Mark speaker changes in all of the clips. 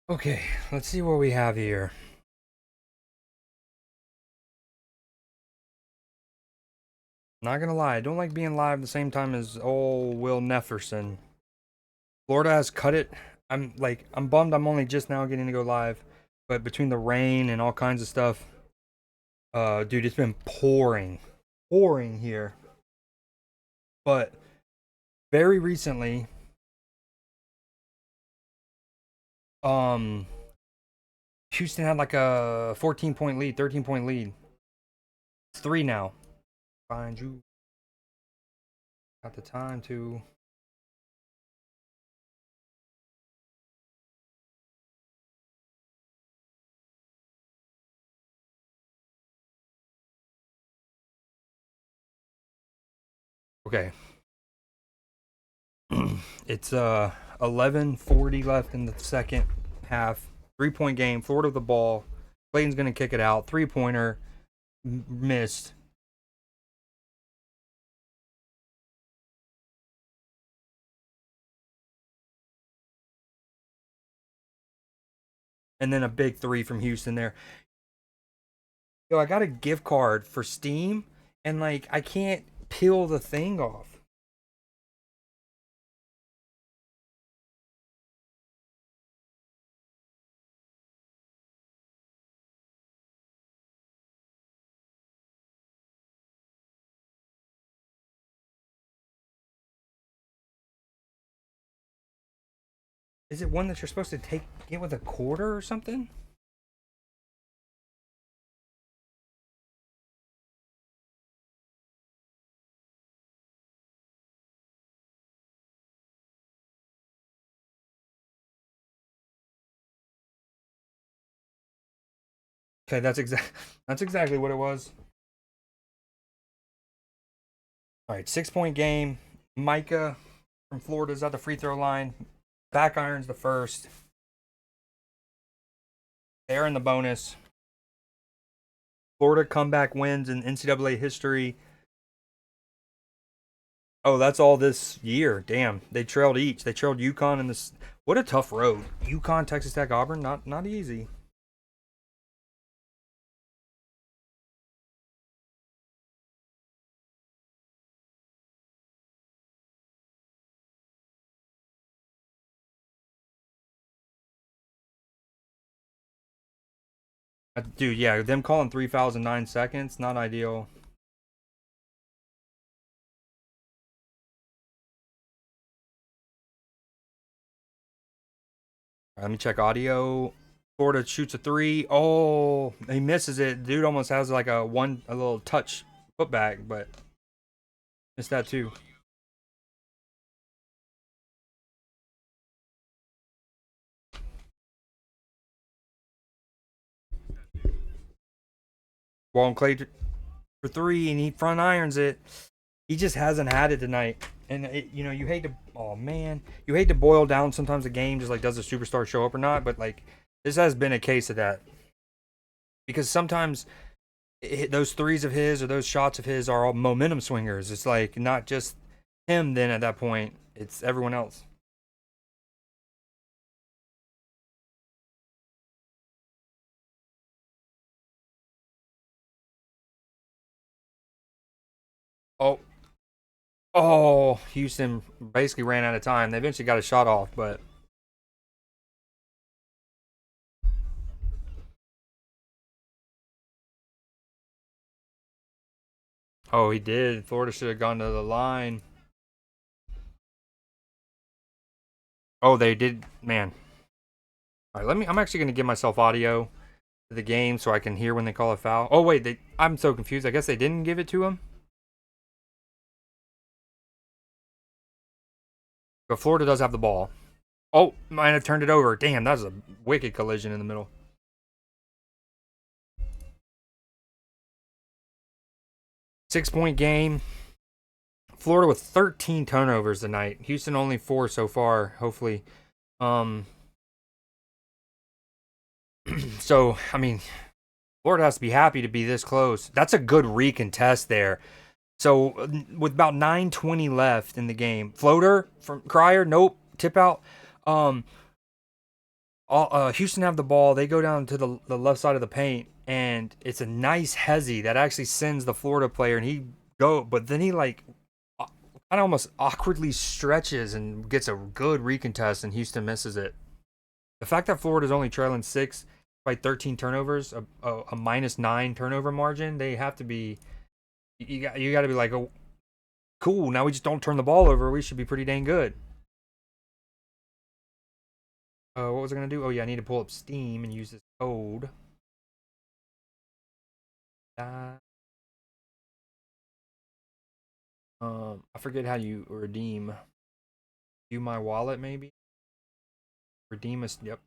Speaker 1: Okay, let's see what we have here. Not gonna lie, I don't like being live at the same time as old Will Nefferson. Florida has cut it. I'm bummed I'm only just now getting to go live. But between the rain and all kinds of stuff, dude, it's been pouring. Pouring here. But very recently, um, Houston had like a 14-point lead, 13-point lead. It's three now. Find you. Got the time to. Okay. It's 11:40 left in the second half. 3-point game. Florida with the ball. Clayton's gonna kick it out. 3-pointer missed. And then a big three from Houston there. Yo, I got a gift card for Steam, and like I can't peel the thing off. Is it one that you're supposed to get with a quarter or something? Okay, that's exactly what it was. All right, 6-point game. Micah from Florida's at the free throw line. Back irons the first. They're in the bonus. Florida comeback wins in NCAA history. Oh, that's all this year. Damn, they trailed each. They trailed UConn in this. What a tough road. UConn, Texas Tech, Auburn. Not easy. Dude, yeah, them calling 3 fouls in 9 seconds, not ideal. Let me check audio. Florida shoots a three. Oh, he misses it. Dude almost has like a little touch putback, but missed that too. Walton Clay for three, and he front irons it. He just hasn't had it tonight. And you hate to. Oh man, you hate to boil down sometimes a game just like does a superstar show up or not, but like this has been a case of that because sometimes those threes of his or those shots of his are all momentum swingers. It's like not just him. Then at that point, it's everyone else. Oh, oh, Houston basically ran out of time. They eventually got a shot off, but oh, he did. Florida should have gone to the line. Oh, they did. Man, all right. I'm actually gonna give myself audio to the game so I can hear when they call a foul. Oh wait, I'm so confused. I guess they didn't give it to him. But Florida does have the ball. Oh, might have turned it over. Damn, that was a wicked collision in the middle. 6-point game. Florida with 13 turnovers tonight. Houston only 4 so far. Hopefully, um. So I mean, Florida has to be happy to be this close. That's a good recontest there. So with about 9:20 left in the game, floater from Crier, nope, tip out. Um, Houston have the ball. They go down to the left side of the paint, and it's a nice hezzy that actually sends the Florida player, and but then he like kind of almost awkwardly stretches and gets a good recontest, and Houston misses it. The fact that Florida's only trailing six by 13 turnovers, a -9 turnover margin, they have to be. You got to be like, oh, cool. Now we just don't turn the ball over. We should be pretty dang good. What was I gonna do? Oh yeah, I need to pull up Steam and use this code. Uh, I forget how you redeem. View my wallet, maybe. Redeem us. Yep.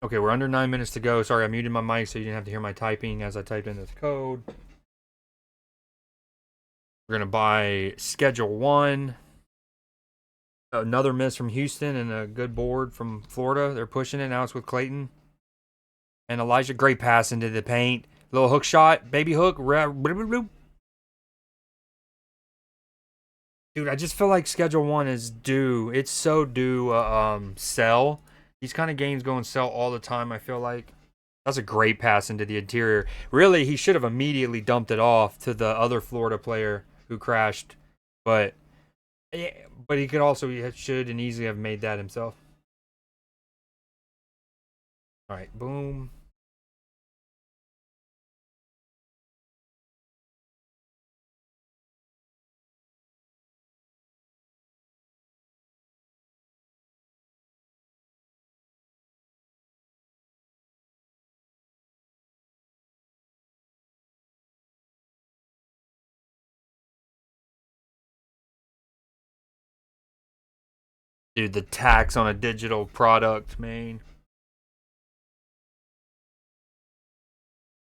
Speaker 1: Okay, we're under 9 minutes to go. Sorry, I muted my mic so you didn't have to hear my typing as I typed in this code. We're gonna buy Schedule 1. Another miss from Houston and a good board from Florida. They're pushing it. Now it's with Clayton. And Elijah, great pass into the paint. Little hook shot, baby hook. Dude, I just feel like Schedule 1 is due. It's so due sell. These kind of games go and sell all the time, I feel like. That's a great pass into the interior. Really, he should have immediately dumped it off to the other Florida player who crashed. But yeah, but he could also, he should and easily have made that himself. All right, boom. Dude, the tax on a digital product, man.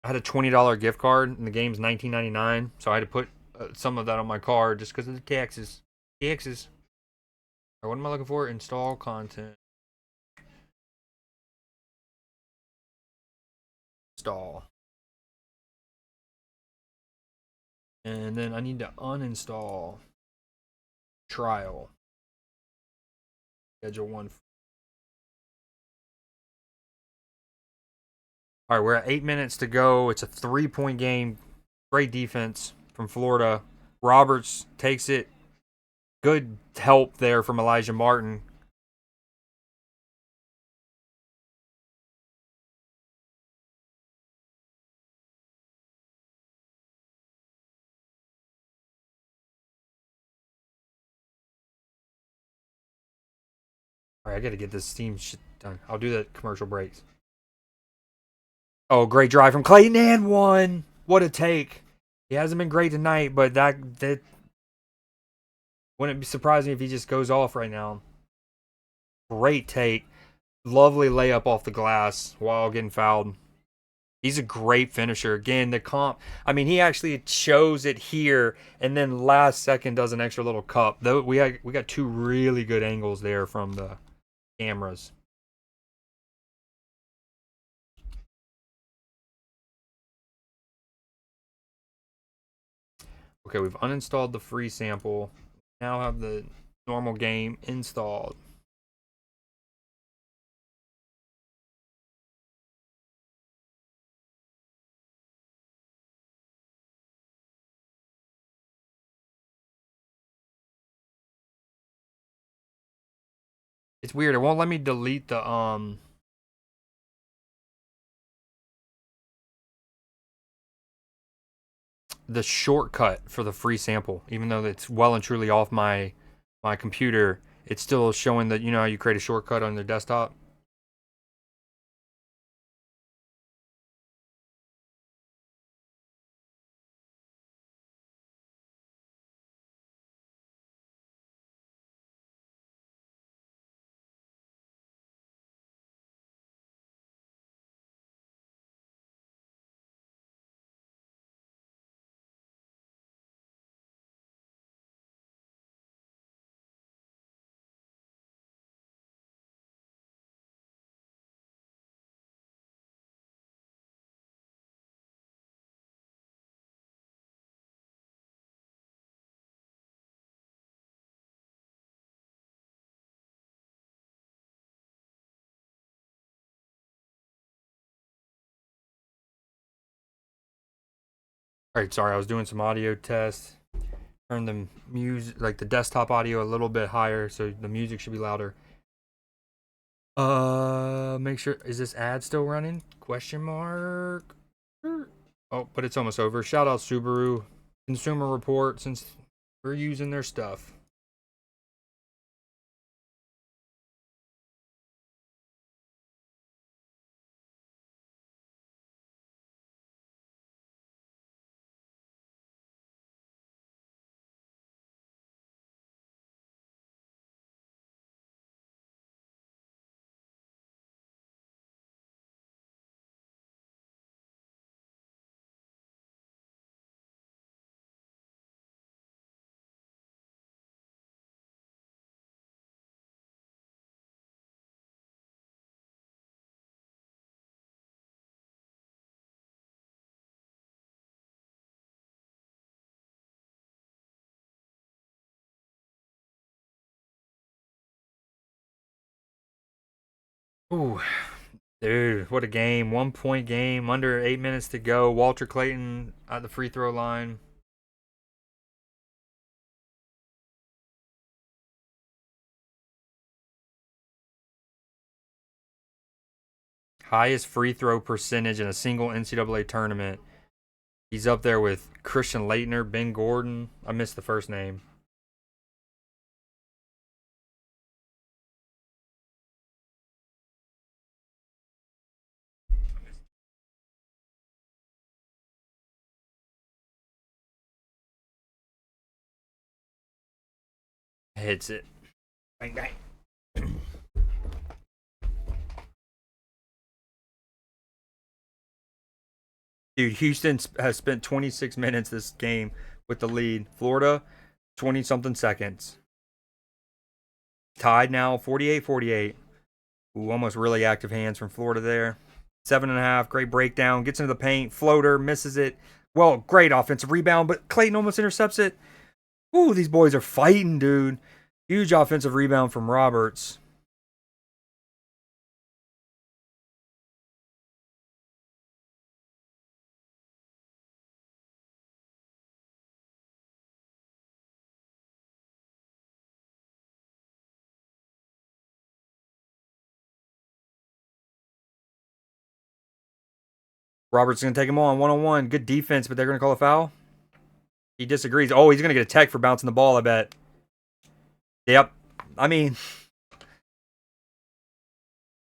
Speaker 1: I had a $20 gift card and the game's $19.99, so I had to put some of that on my card just because of the taxes. Taxes. Right, what am I looking for? Install content. Install. And then I need to uninstall trial. Schedule 1. All right, we're at 8 minutes to go. It's a 3-point game. Great defense from Florida. Roberts takes it. Good help there from Elijah Martin. All right, I got to get this Steam shit done. I'll do the commercial breaks. Oh, great drive from Clayton and one. What a take. He hasn't been great tonight, but that wouldn't be surprising if he just goes off right now. Great take. Lovely layup off the glass while getting fouled. He's a great finisher. Again, the comp. I mean, he actually shows it here, and then last second does an extra little cup. Though we got two really good angles there from the cameras. Okay, we've uninstalled the free sample. Now have the normal game installed. It's weird. It won't let me delete the shortcut for the free sample, even though it's well and truly off my computer. It's still showing that, you know how you create a shortcut on the desktop. All right, sorry, I was doing some audio tests. Turn the music, like the desktop audio, a little bit higher, so the music should be louder. Make sure, is this ad still running? Question mark. Oh, but it's almost over. Shout out Subaru Consumer Report since we're using their stuff. Ooh, dude, what a game. 1 point game, under 8 minutes to go. Walter Clayton at the free throw line. Highest free throw percentage in a single NCAA tournament. He's up there with Christian Laettner, Ben Gordon. I missed the first name. Hits it. Bang, bang. Dude, Houston has spent 26 minutes this game with the lead. Florida, 20 something seconds. Tied now, 48-48. Ooh, almost really active hands from Florida there. 7.5, great breakdown. Gets into the paint, floater, misses it. Well, great offensive rebound, but Clayton almost intercepts it. Ooh, these boys are fighting, dude. Huge offensive rebound from Roberts. Roberts is going to take him on one-on-one. Good defense, but they're going to call a foul. He disagrees. Oh, he's going to get a tech for bouncing the ball, I bet. Yep. I mean,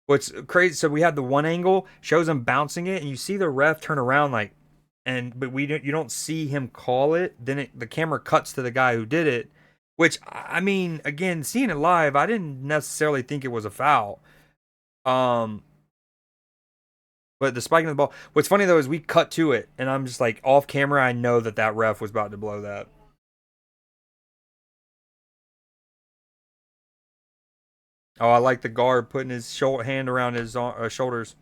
Speaker 1: what's crazy? So we had the one angle shows him bouncing it, and you see the ref turn around like, but you don't see him call it. Then the camera cuts to the guy who did it, which I mean, again, seeing it live, I didn't necessarily think it was a foul. Um, but the spiking of the ball. What's funny though is we cut to it, and I'm just like off camera. I know that ref was about to blow that. Oh, I like the guard putting his hand around his shoulders.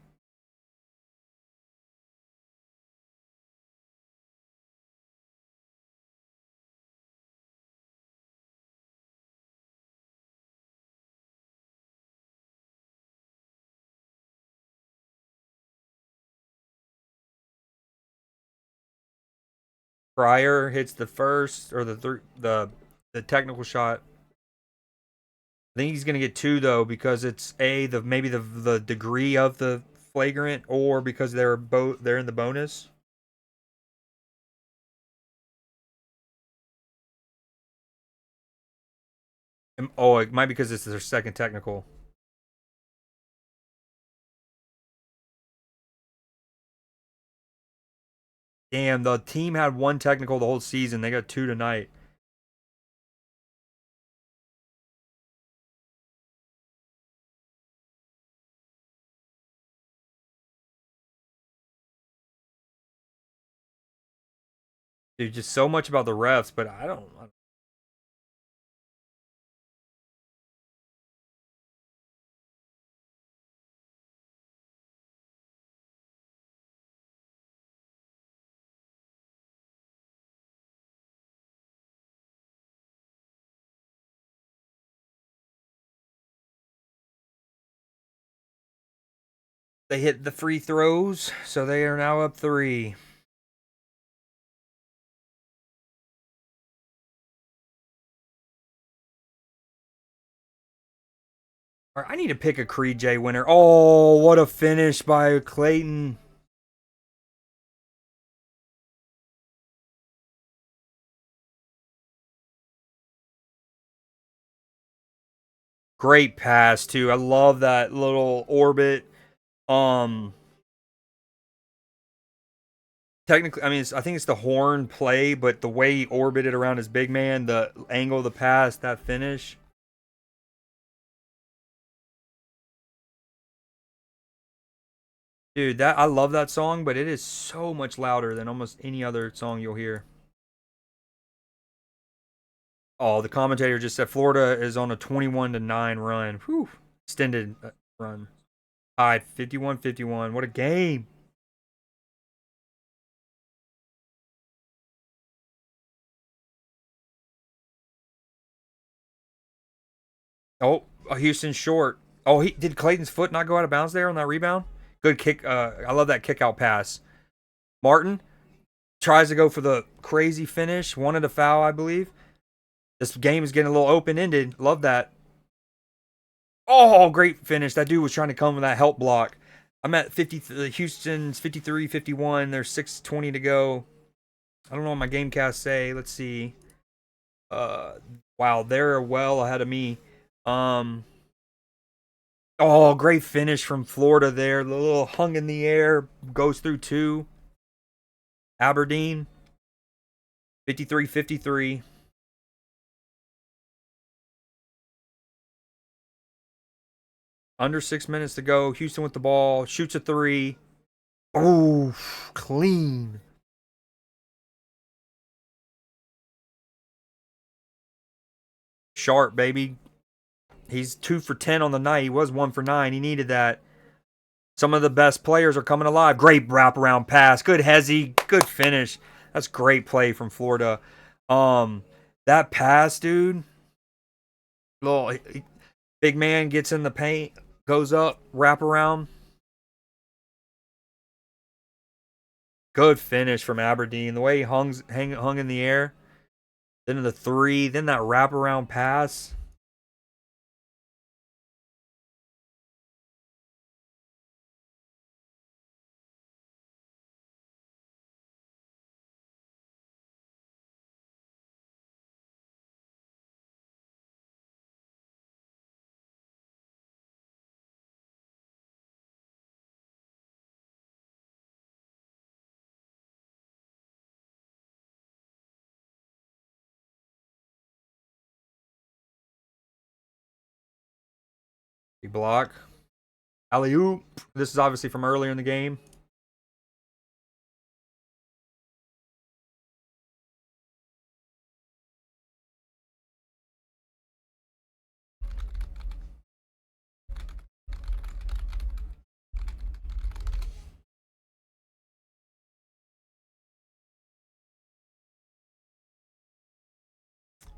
Speaker 1: Pryor hits the first or the technical shot. I think he's gonna get two though because it's maybe the degree of the flagrant or because they're in the bonus. Oh, it might be because it's their second technical. Damn, the team had one technical the whole season. They got two tonight. Dude, just so much about the refs, but I don't. They hit the free throws, so they are now up 3. All right, I need to pick a Creed J winner. Oh, what a finish by Clayton. Great pass too. I love that little orbit. Um, technically, I mean, I think it's the horn play, but the way he orbited around his big man, the angle of the pass, that finish. Dude, that I love that song, but it is so much louder than almost any other song you'll hear. Oh, the commentator just said Florida is on a 21-9 run. Whew. Extended run. Tied 51-51. What a game. Oh, Houston short. Oh, he did Clayton's foot not go out of bounds there on that rebound? Good kick. I love that kick out pass. Martin tries to go for the crazy finish. Wanted a foul, I believe. This game is getting a little open ended. Love that. Oh, great finish. That dude was trying to come with that help block. I'm at 50. Houston's 53-51. There's 6:20 to go. I don't know what my game cast say. Let's see. Wow, they're well ahead of me. Oh, great finish from Florida there. The little hung in the air, goes through two. Aberdeen, 53-53. Under 6 minutes to go. Houston with the ball, shoots a three. Oh, clean. Sharp, baby. He's 2 for 10 on the night. He was 1 for 9. He needed that. Some of the best players are coming alive. Great wraparound pass. Good Hezzy. Good finish. That's great play from Florida. That pass, dude. Little big man gets in the paint, goes up, wrap around. Good finish from Aberdeen. The way he hung in the air. Then the three. Then that wraparound pass. Big block. Alley oop. This is obviously from earlier in the game.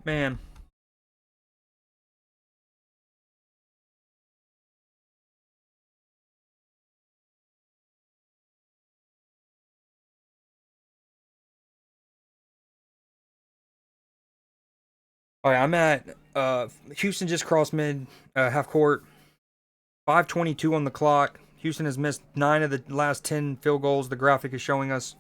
Speaker 1: Man. All right, I'm at Houston just crossed mid half court. 5:22 on the clock. Houston has missed 9 of the last 10 field goals. The graphic is showing us.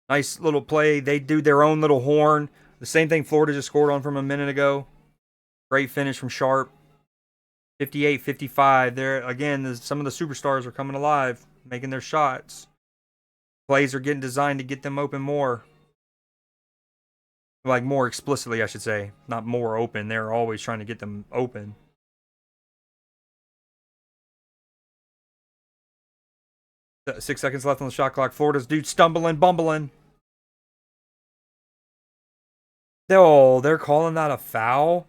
Speaker 1: Nice little play. They do their own little horn. The same thing Florida just scored on from a minute ago. Great finish from Sharp. 58-55. There again, some of the superstars are coming alive, making their shots. Plays are getting designed to get them open more. Like more explicitly, I should say. Not more open. They're always trying to get them open. 6 seconds left on the shot clock. Florida's dude stumbling, bumbling. Oh, they're calling that a foul?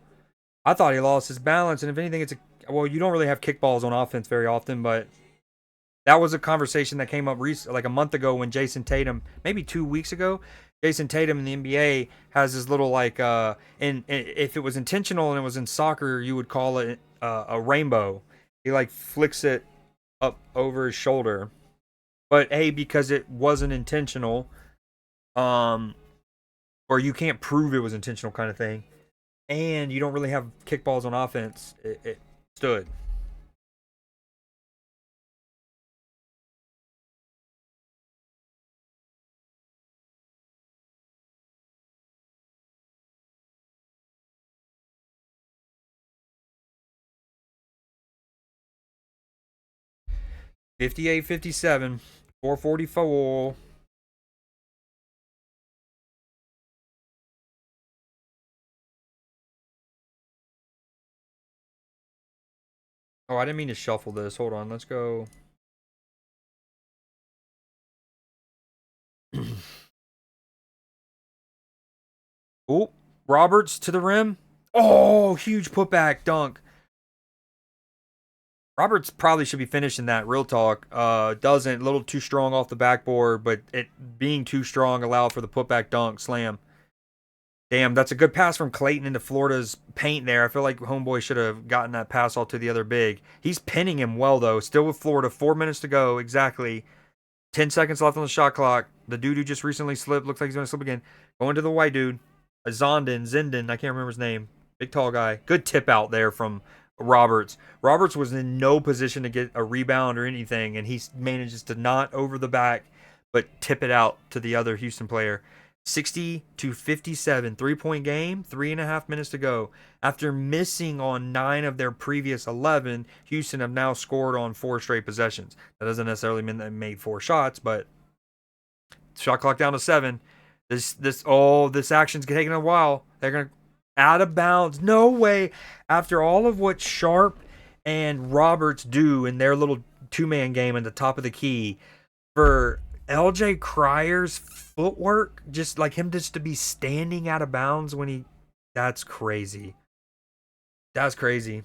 Speaker 1: I thought he lost his balance, and if anything, it's a well. You don't really have kickballs on offense very often, but that was a conversation that came up like a month ago when Jason Tatum, maybe 2 weeks ago, Jason Tatum in the NBA has this little like, and if it was intentional and it was in soccer, you would call it a rainbow. He like flicks it up over his shoulder, but because it wasn't intentional, or you can't prove it was intentional, kind of thing, and you don't really have kickballs on offense. It's Stood. Fifty-eight, 57, 444. Oh, I didn't mean to shuffle this. Hold on. Let's go. Oh, Roberts to the rim. Oh, huge putback dunk. Roberts probably should be finishing that. Real talk. Doesn't. A little too strong off the backboard, but it being too strong allowed for the putback dunk slam. Damn, that's a good pass from Clayton into Florida's paint there. I feel like Homeboy should have gotten that pass all to the other big. He's pinning him well, though. Still with Florida. 4 minutes to go. Exactly. 10 seconds left on the shot clock. The dude who just recently slipped looks like he's going to slip again. Going to the white dude. Zindon. I can't remember his name. Big tall guy. Good tip out there from Roberts. Roberts was in no position to get a rebound or anything, and he manages to not over the back, but tip it out to the other Houston player. 60-57, 3-point game, 3.5 minutes to go. After missing on 9 of their previous 11, Houston have now scored on 4 straight possessions. That doesn't necessarily mean they made 4 shots, but shot clock down to 7. This action's taking a while. They're gonna out of bounds. No way. After all of what Sharp and Roberts do in their little 2-man game at the top of the key, for LJ Cryer's footwork, just like him just to be standing out of bounds when that's crazy. That's crazy.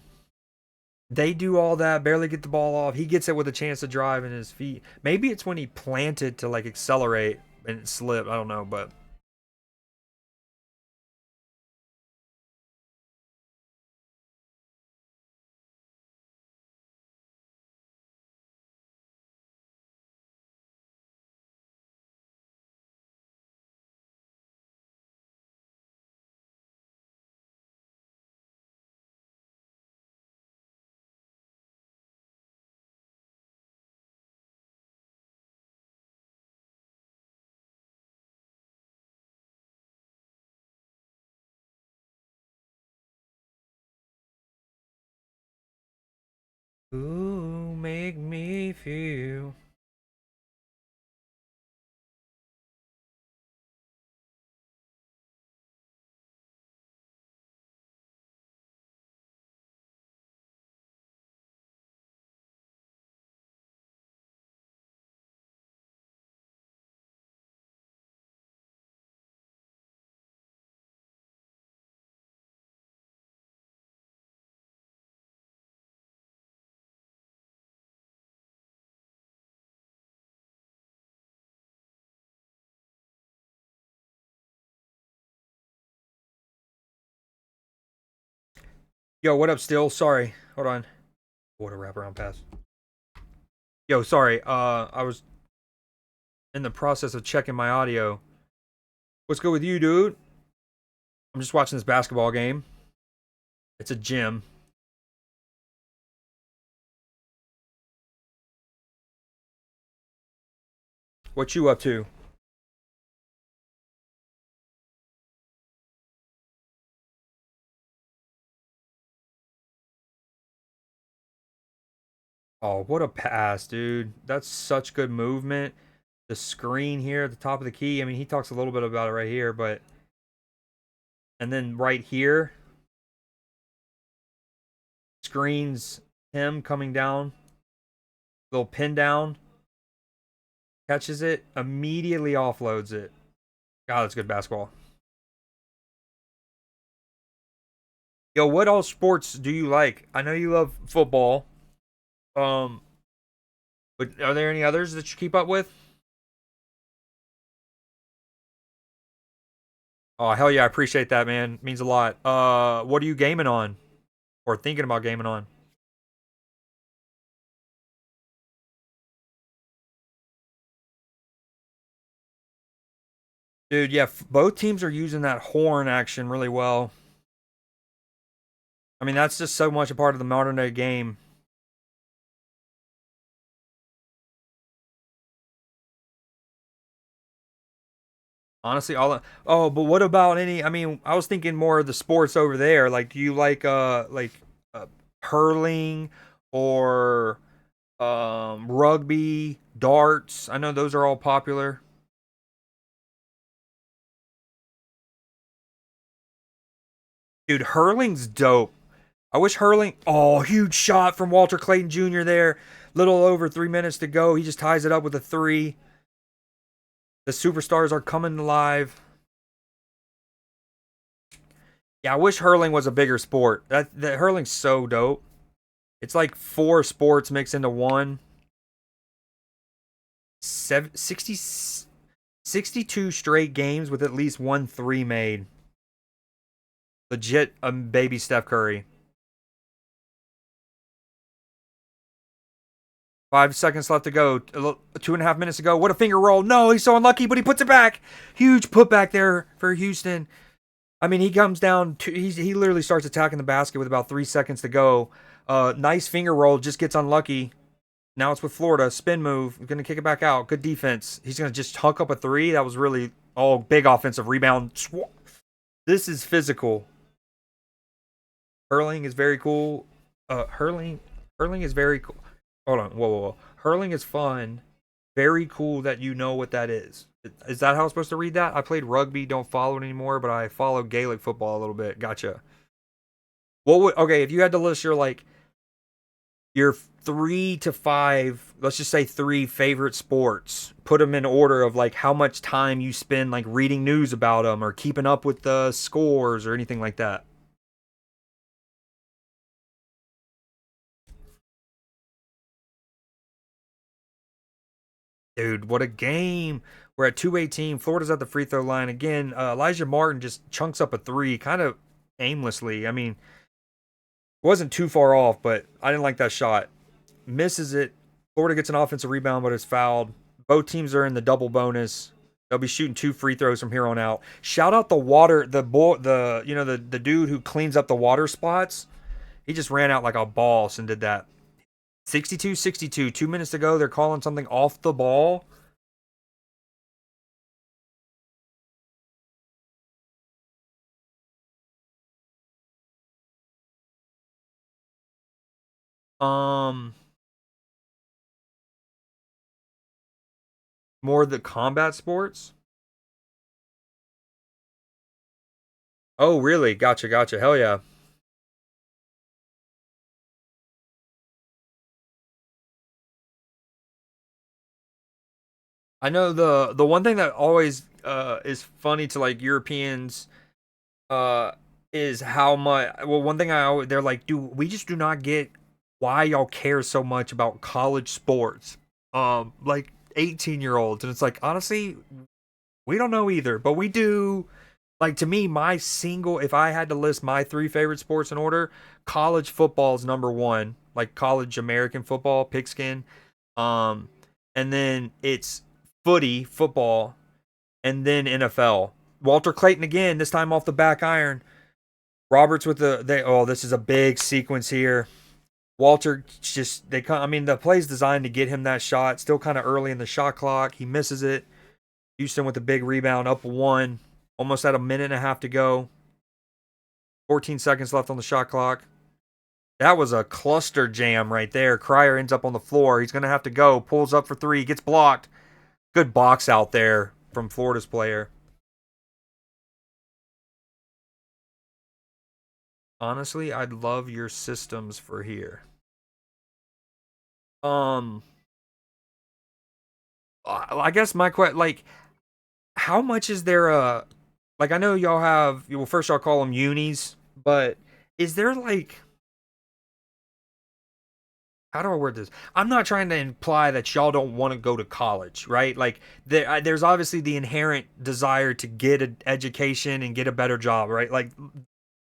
Speaker 1: They do all that, barely get the ball off. He gets it with a chance to drive in his feet. Maybe it's when he planted to like accelerate and it slipped. I don't know, but ooh, make me feel. Yo, what up, still? Sorry. Hold on. What a wraparound pass. Yo, sorry. I was in the process of checking my audio. What's good with you, dude? I'm just watching this basketball game. It's a gym. What you up to? Oh, what a pass, dude. That's such good movement. The screen here at the top of the key. I mean, he talks a little bit about it right here, but and then right here screens him coming down, little pin down, catches it, immediately offloads it. God, that's good basketball. Yo, what all sports do you like? I know you love football. Um, but are there any others that you keep up with? Oh, hell yeah, I appreciate that, man. It means a lot. What are you gaming on? Or thinking about gaming on? Dude, yeah, both teams are using that horn action really well. I mean, that's just so much a part of the modern day game. Honestly, oh, but what about any? I mean, I was thinking more of the sports over there. Like, do you like hurling or rugby, darts? I know those are all popular. Dude, hurling's dope. I wish hurling. Oh, huge shot from Walter Clayton Jr. there. Little over 3 minutes to go. He just ties it up with a three. The superstars are coming alive. Yeah, I wish hurling was a bigger sport. That hurling's so dope. It's like four sports mixed into one. 62 straight games with at least one three made. Legit a baby Steph Curry. 5 seconds left to go. 2.5 minutes to go. What a finger roll. No, he's so unlucky, but he puts it back. Huge putback there for Houston. I mean, he comes down to he literally starts attacking the basket with about 3 seconds to go. Nice finger roll, just gets unlucky. Now it's with Florida. Spin move. Going to kick it back out. Good defense. He's going to just hunk up a three. That was really big offensive rebound. This is physical. Hurling is very cool. Hurling is very cool. Hold on. Whoa. Hurling is fun. Very cool that you know what that is. Is that how I'm supposed to read that? I played rugby, don't follow it anymore, but I follow Gaelic football a little bit. Gotcha. Okay, if you had to list your 3 to 5, let's just say three favorite sports, put them in order of like how much time you spend like reading news about them or keeping up with the scores or anything like that. Dude, what a game. We're at 218. Florida's at the free throw line. Again, Elijah Martin just chunks up a three kind of aimlessly. I mean, it wasn't too far off, but I didn't like that shot. Misses it. Florida gets an offensive rebound, but it's fouled. Both teams are in the double bonus. They'll be shooting 2 free throws from here on out. Shout out the water, the boy, the dude who cleans up the water spots. He just ran out like a boss and did that. 62-62. 2 minutes to go. They're calling something off the ball. Um, More the combat sports. Oh, really? Gotcha, gotcha. Hell yeah. I know the one thing that always is funny to like Europeans uh is how much. Well, one thing I always they're like, dude, we just do not get why y'all care so much about college sports. Like 18-year-olds, and it's like honestly, we don't know either, but we do. Like to me, if I had to list my three favorite sports in order, college football is number one. Like college American football, pigskin. Um, and then it's football, and then NFL. Walter Clayton again, this time off the back iron. Roberts with this is a big sequence here. Walter just they come. I mean, the play's designed to get him that shot. Still kind of early in the shot clock. He misses it. Houston with a big rebound, up one. Almost at a minute and a half to go. 14 seconds left on the shot clock. That was a cluster jam right there. Cryer ends up on the floor. He's going to have to go. Pulls up for three. Gets blocked. Good box out there from Florida's player. Honestly, I'd love your systems for here. Um, I guess my question, like, how much is there like I know y'all have well first y'all call them unis, but is there like how do I word this? I'm not trying to imply that y'all don't want to go to college, right? Like there's obviously the inherent desire to get an education and get a better job, right? Like,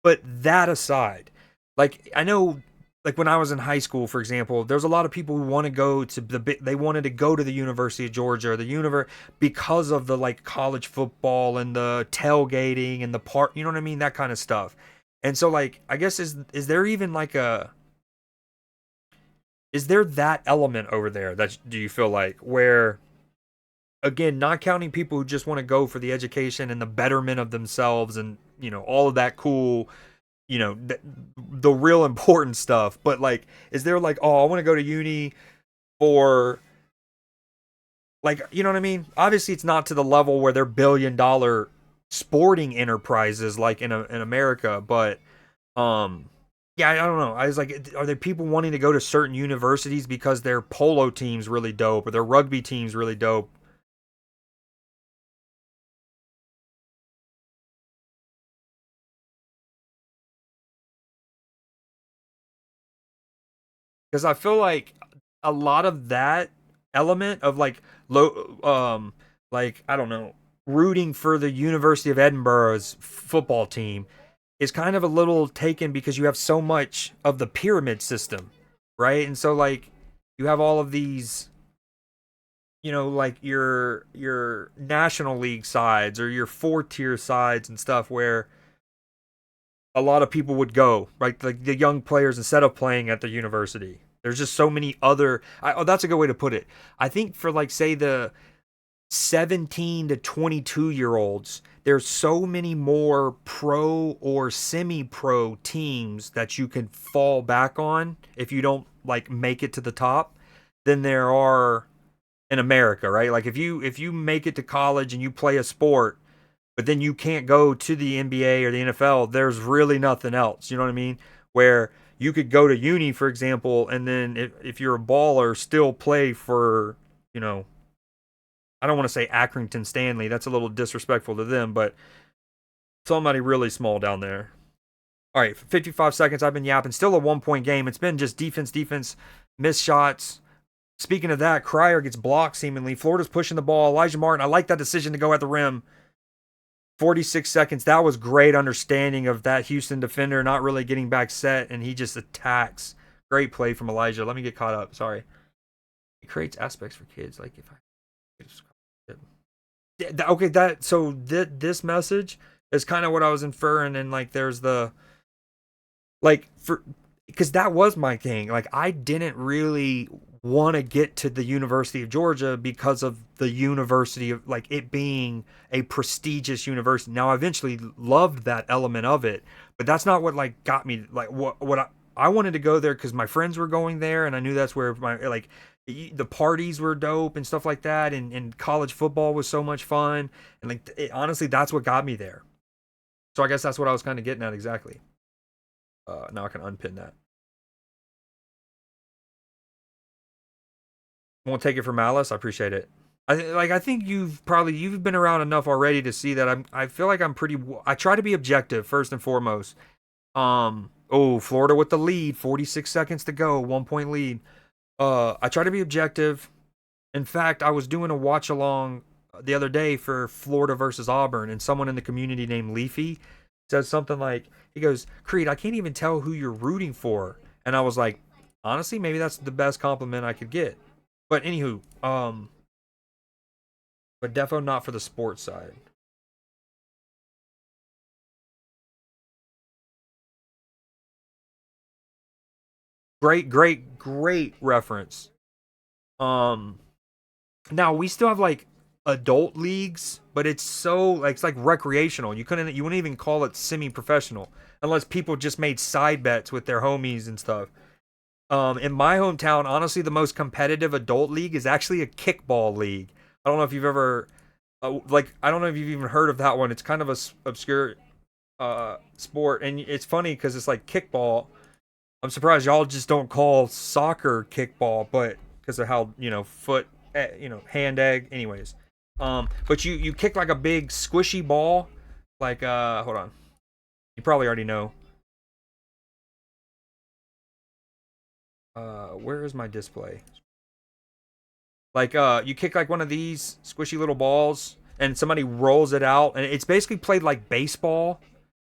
Speaker 1: but that aside, like I know, like when I was in high school, for example, there's a lot of people who want to go to they wanted to go to the University of Georgia or the universe because of the like college football and the tailgating and the part, you know what I mean, that kind of stuff. And so like I guess is there even like a is there that element over there that do you feel like where again, not counting people who just want to go for the education and the betterment of themselves and, all of that cool, the real important stuff, but like is there like, oh, I want to go to uni for like, you know what I mean? Obviously it's not to the level where they're billion-dollar sporting enterprises like in America, but yeah, I don't know. I was like, are there people wanting to go to certain universities because their polo team's really dope or their rugby team's really dope? Because I feel like a lot of that element of like like I don't know, rooting for the University of Edinburgh's football team is kind of a little taken because you have so much of the pyramid system, right? And so like you have all of these, like your National League sides or your 4 tier sides and stuff where a lot of people would go, right? Like the young players instead of playing at the university. There's just so many other. Oh, that's a good way to put it. I think for like say the 17 to 22 year olds, there's so many more pro or semi-pro teams that you can fall back on if you don't like make it to the top than there are in America, right? Like if you make it to college and you play a sport but then you can't go to the NBA or the NFL, there's really nothing else. You know what I mean? Where you could go to uni, for example, and then if you're a baller, still play for, you know, I don't want to say Accrington Stanley. That's a little disrespectful to them, but somebody really small down there. All right, for 55 seconds, I've been yapping. Still a 1 point game. It's been just defense, missed shots. Speaking of that, Cryer gets blocked seemingly. Florida's pushing the ball. Elijah Martin, I like that decision to go at the rim. 46 seconds. That was great understanding of that Houston defender not really getting back set, and he just attacks. Great play from Elijah. Let me get caught up. Sorry. It creates aspects for kids. Like if I okay, this message is kind of what I was inferring, and like there's the like for because that was my thing. Like I didn't really want to get to the University of Georgia because of the university of like it being a prestigious university. Now I eventually loved that element of it, but that's not what like got me like what I wanted to go there because my friends were going there and I knew that's where my like the parties were dope and stuff like that, and college football was so much fun, and like honestly that's what got me there. So I guess that's what I was kind of getting at exactly. Now I can unpin that. Won't take it for malice. I appreciate it. I think you've been around enough already to see that I feel like I'm pretty. I try to be objective first and foremost. Oh, Florida with the lead. 46 seconds to go. 1 point lead. I try to be objective. In fact, I was doing a watch along the other day for Florida versus Auburn, and someone in the community named Leafy said something like, he goes, Creed, I can't even tell who you're rooting for. And I was like, honestly, maybe that's the best compliment I could get. But anywho, but defo not for the sports side. Great reference. Um, Now we still have like adult leagues, but it's so like it's like recreational. You wouldn't even call it semi-professional unless people just made side bets with their homies and stuff. In my hometown, honestly, the most competitive adult league is actually a kickball league. I don't know if you've ever I don't know if you've even heard of that one. It's kind of a obscure sport, and it's funny because it's like kickball. I'm surprised y'all just don't call soccer kickball, but because of how foot, hand egg. Anyways, but you kick like a big squishy ball, like hold on, you probably already know. Where is my display? Like you kick like one of these squishy little balls, and somebody rolls it out, and it's basically played like baseball,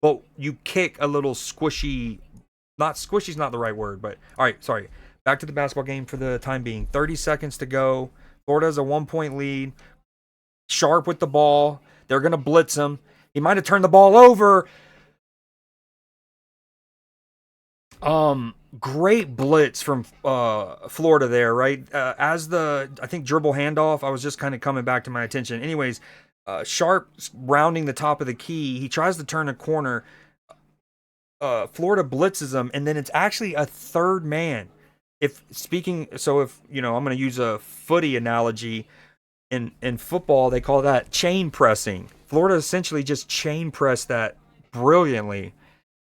Speaker 1: but you kick a little squishy. Not squishy's not the right word, but all right, sorry. Back to the basketball game for the time being. 30 seconds to go. Florida has a 1 point lead. Sharp with the ball. They're gonna blitz him. He might have turned the ball over. Great blitz from Florida there, right? As the I think dribble handoff, I was just kind of coming back to my attention. Anyways, Sharp rounding the top of the key, he tries to turn a corner. Florida blitzes him, and then it's actually a third man. If speaking, so if you know, I'm going to use a footy analogy. In football, they call that chain pressing. Florida essentially just chain pressed that brilliantly.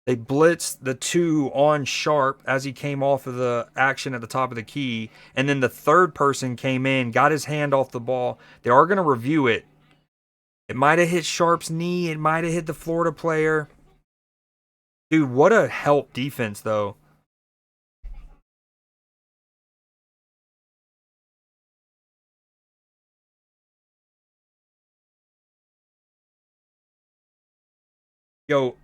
Speaker 1: They blitzed the two on Sharp as he came off of the action at the top of the key, and then the third person came in, got his hand off the ball. They are going to review it. It might have hit Sharp's knee. It might have hit the Florida player. Dude, what a help defense, though. Yo,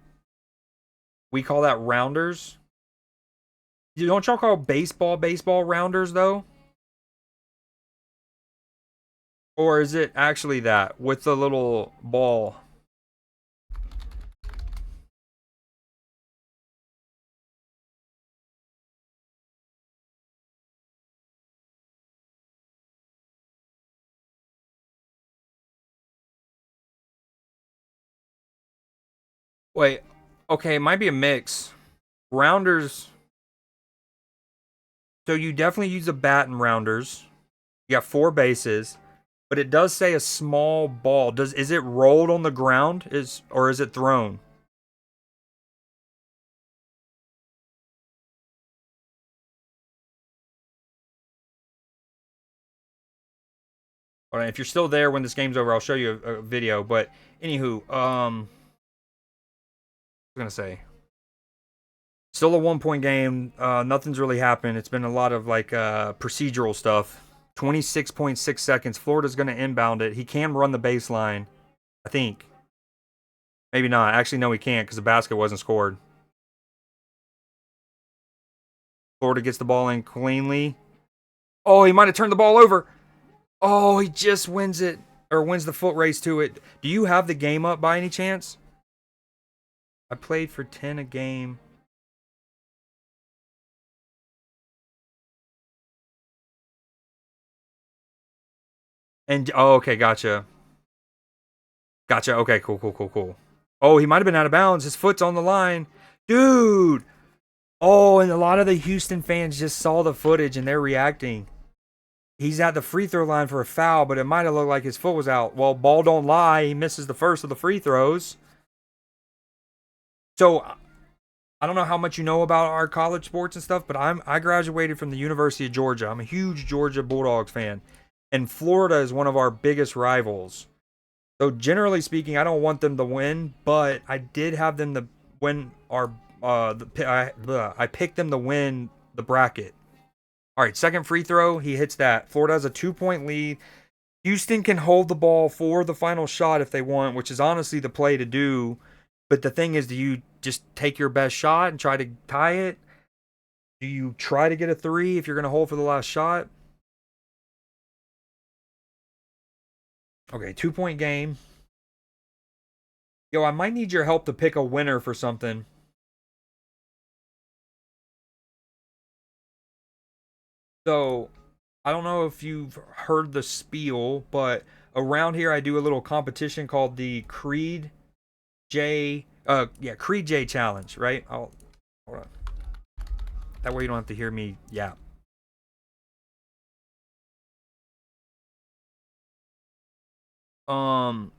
Speaker 1: we call that rounders. Don't y'all call baseball rounders, though? Or is it actually that with the little ball? Wait, okay, it might be a mix. Rounders. So you definitely use a bat in rounders. You got four bases, but it does say a small ball. Is it rolled on the ground? Or is it thrown? All right, if you're still there when this game's over, I'll show you a video. But anywho, I was gonna say still a 1 point game. Nothing's really happened. It's been a lot of like procedural stuff. 26.6 seconds. Florida's gonna inbound it. He can run the baseline, I think. Maybe not. Actually, no, he can't because the basket wasn't scored. Florida gets the ball in cleanly. Oh, he might have turned the ball over. Oh, he just wins it or wins the foot race to it. Do you have the game up by any chance? I played for 10 a game. And oh, okay, gotcha. Gotcha. Okay, cool. Oh, he might have been out of bounds. His foot's on the line. Dude. Oh, and a lot of the Houston fans just saw the footage and they're reacting. He's at the free throw line for a foul, but it might have looked like his foot was out. Well, ball don't lie. He misses the first of the free throws. So I don't know how much you know about our college sports and stuff, but I graduated from the University of Georgia. I'm a huge Georgia Bulldogs fan, and Florida is one of our biggest rivals. So generally speaking, I don't want them to win, but I did have them to win our I picked them to win the bracket. All right, second free throw, he hits that. Florida has a 2 point lead. Houston can hold the ball for the final shot if they want, which is honestly the play to do. But the thing is, do you just take your best shot and try to tie it? Do you try to get a three if you're going to hold for the last shot? Okay, 2 point game. Yo, I might need your help to pick a winner for something. So, I don't know if you've heard the spiel, but around here I do a little competition called the Creed J challenge, right? Hold on. That way you don't have to hear me yap. Um,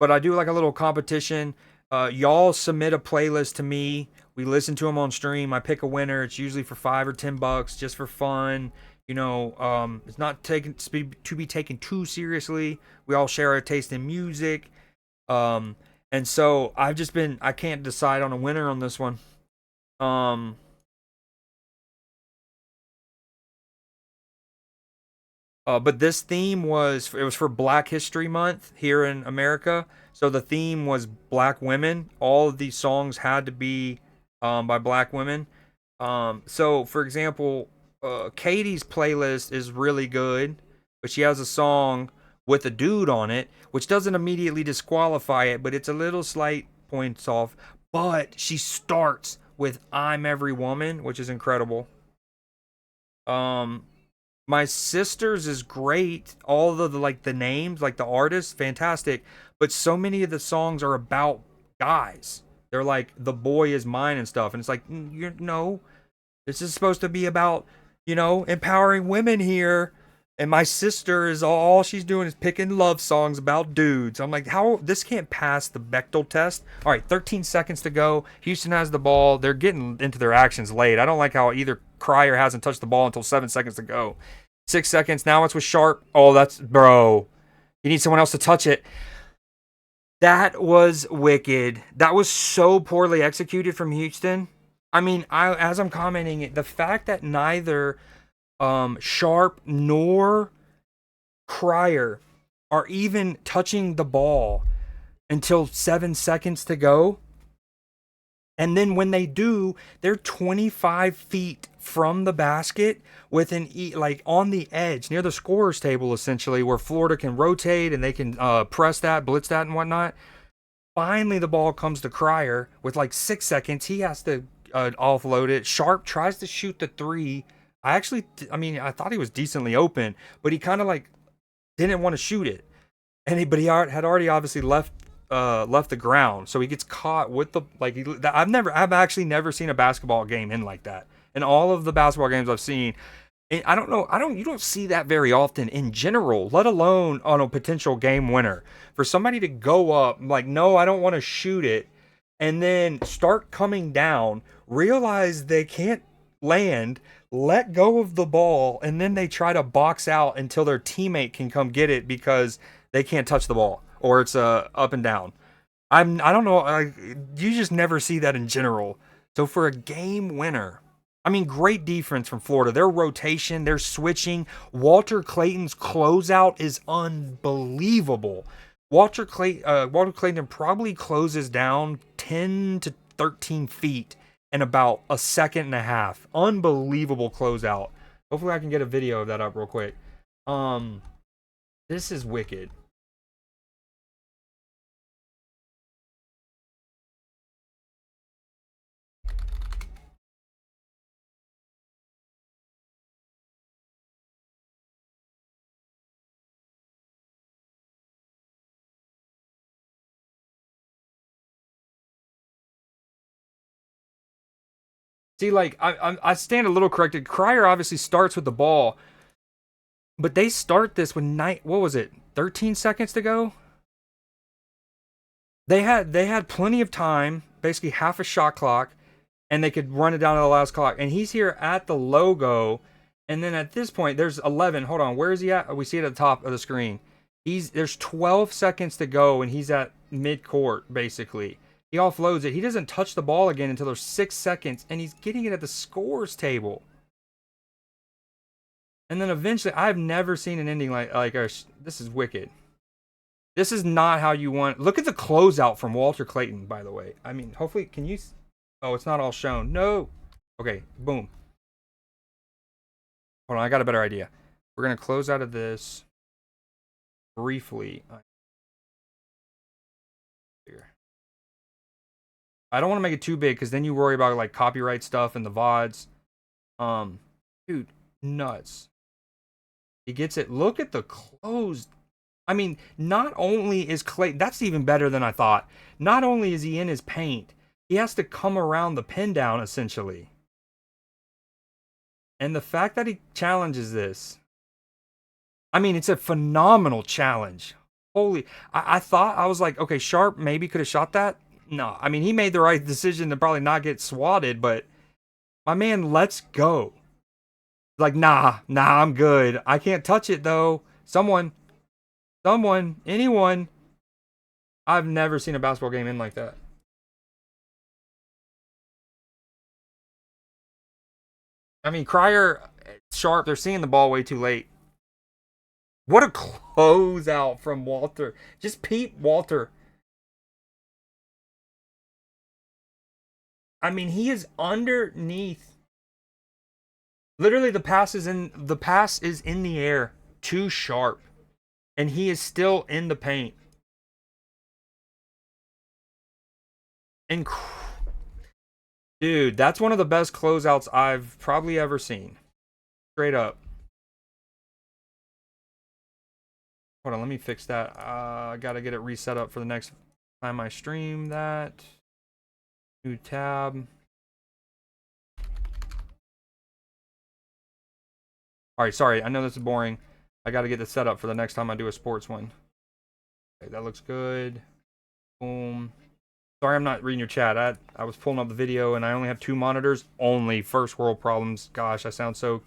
Speaker 1: but I do like a little competition. Y'all submit a playlist to me. We listen to them on stream. I pick a winner. It's usually for $5 or $10, just for fun. It's not taken to be taken too seriously. We all share our taste in music. Um, and so I can't decide on a winner on this one. Um, but this theme was for Black History Month here in America. So the theme was black women. All of these songs had to be by black women. So for example, Katie's playlist is really good, but she has a song with a dude on it, which doesn't immediately disqualify it, but it's a little slight points off. But she starts with I'm Every Woman, which is incredible. My sister's is great. All of the like the names, like the artists, fantastic. But so many of the songs are about guys. They're like the boy is mine and stuff, and it's like you know, this is supposed to be about empowering women here. And my sister is all she's doing is picking love songs about dudes. I'm like, how this can't pass the Bechtel test. All right, 13 seconds to go. Houston has the ball. They're getting into their actions late. I don't like how either Crier hasn't touched the ball until 7 seconds to go. 6 seconds. Now it's with Sharp. Oh, that's bro. You need someone else to touch it. That was wicked. That was so poorly executed from Houston. I mean, as I'm commenting, the fact that neither Sharp nor Crier are even touching the ball until 7 seconds to go. And then when they do, they're 25 feet from the basket with like on the edge near the scorer's table, essentially, where Florida can rotate and they can press that, blitz that, and whatnot. Finally, the ball comes to Crier with like 6 seconds. He has to offload it. Sharp tries to shoot the three. I thought he was decently open, but he kind of like didn't want to shoot it, and he had already obviously left the ground, so he gets caught with the like. I've actually never seen a basketball game end like that. In all of the basketball games I've seen, and you don't see that very often in general, let alone on a potential game winner. For somebody to go up like, no, I don't want to shoot it, and then start coming down, realize they can't land, let go of the ball, and then they try to box out until their teammate can come get it because they can't touch the ball or it's up and down. I don't know. You just never see that in general. So for a game winner, I mean, great defense from Florida. Their rotation, their switching. Walter Clayton's closeout is unbelievable. Walter Clayton probably closes down 10 to 13 feet in about a second and a half. Unbelievable closeout. Hopefully I can get a video of that up real quick. This is wicked. See, like I stand a little corrected. Crier obviously starts with the ball, but they start this with what was it? 13 seconds to go. They had plenty of time, basically half a shot clock, and they could run it down to the last clock. And he's here at the logo, and then at this point there's 11. Hold on, where is he at? We see it at the top of the screen. There's 12 seconds to go, and he's at midcourt basically. He offloads it. He doesn't touch the ball again until there's 6 seconds, and he's getting it at the scores table. And then eventually, I've never seen an ending like this is wicked. This is not how you want. Look at the closeout from Walter Clayton, by the way. I mean, hopefully, can you? Oh, it's not all shown. No. Okay, boom. Hold on, I got a better idea. We're gonna close out of this briefly. Here. I don't want to make it too big because then you worry about like copyright stuff and the VODs. Dude, nuts. He gets it. Look at the closed. I mean, not only is Clay, that's even better than I thought. Not only is he in his paint, he has to come around the pin down essentially. And the fact that he challenges this, I mean, it's a phenomenal challenge. Holy, I thought, I was like, okay, Sharp maybe could have shot that. No, I mean, he made the right decision to probably not get swatted, but my man, let's go. Like, nah, I'm good. I can't touch it though. Someone, anyone. I've never seen a basketball game end like that. I mean, Crier, Sharp, they're seeing the ball way too late. What a closeout from Walter. Just peep Walter. I mean, he is underneath. Literally, the pass is in the air to Sharp, and he is still in the paint. Dude, that's one of the best closeouts I've probably ever seen. Straight up. Hold on, let me fix that. I gotta get it reset up for the next time I stream that. New tab. Alright, sorry. I know this is boring. I gotta get this set up for the next time I do a sports one. Okay, that looks good. Boom. Sorry I'm not reading your chat. I was pulling up the video and I only have 2 monitors. Only first world problems. Gosh, I sound so...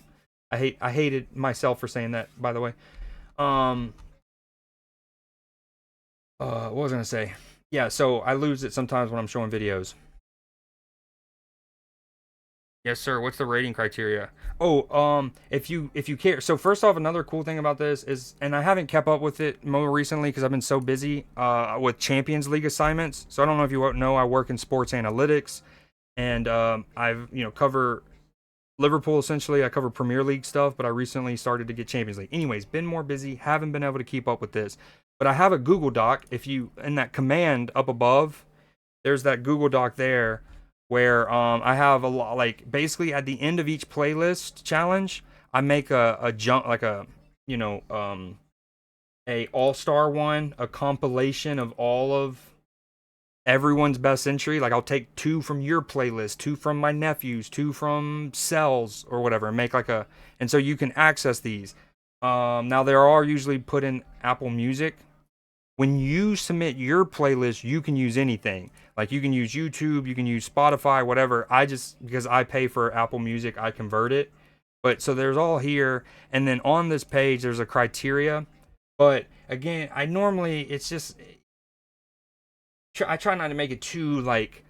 Speaker 1: I hated myself for saying that, by the way. What was I gonna say? Yeah, so I lose it sometimes when I'm showing videos. Yes, sir. What's the rating criteria? Oh, if you care. So first off, another cool thing about this is, and I haven't kept up with it more recently because I've been so busy with Champions League assignments. So I don't know if you know, I work in sports analytics, and I've cover Liverpool essentially. I cover Premier League stuff, but I recently started to get Champions League. Anyways, been more busy. Haven't been able to keep up with this, but I have a Google Doc. If you in that command up above, there's that Google Doc there where I have a lot, like basically at the end of each playlist challenge, I make a jump, like a a all-star one, a compilation of all of everyone's best entry. Like I'll take 2 from your playlist, 2 from my nephew's, 2 from Cell's or whatever, and make like a, and so you can access these. Now there are usually put in Apple Music. When you submit your playlist, you can use anything. Like you can use YouTube, you can use Spotify, whatever. I just, because I pay for Apple Music, I convert it. But so there's all here. And then on this page, there's a criteria. But again, I normally, it's just, I try not to make it too like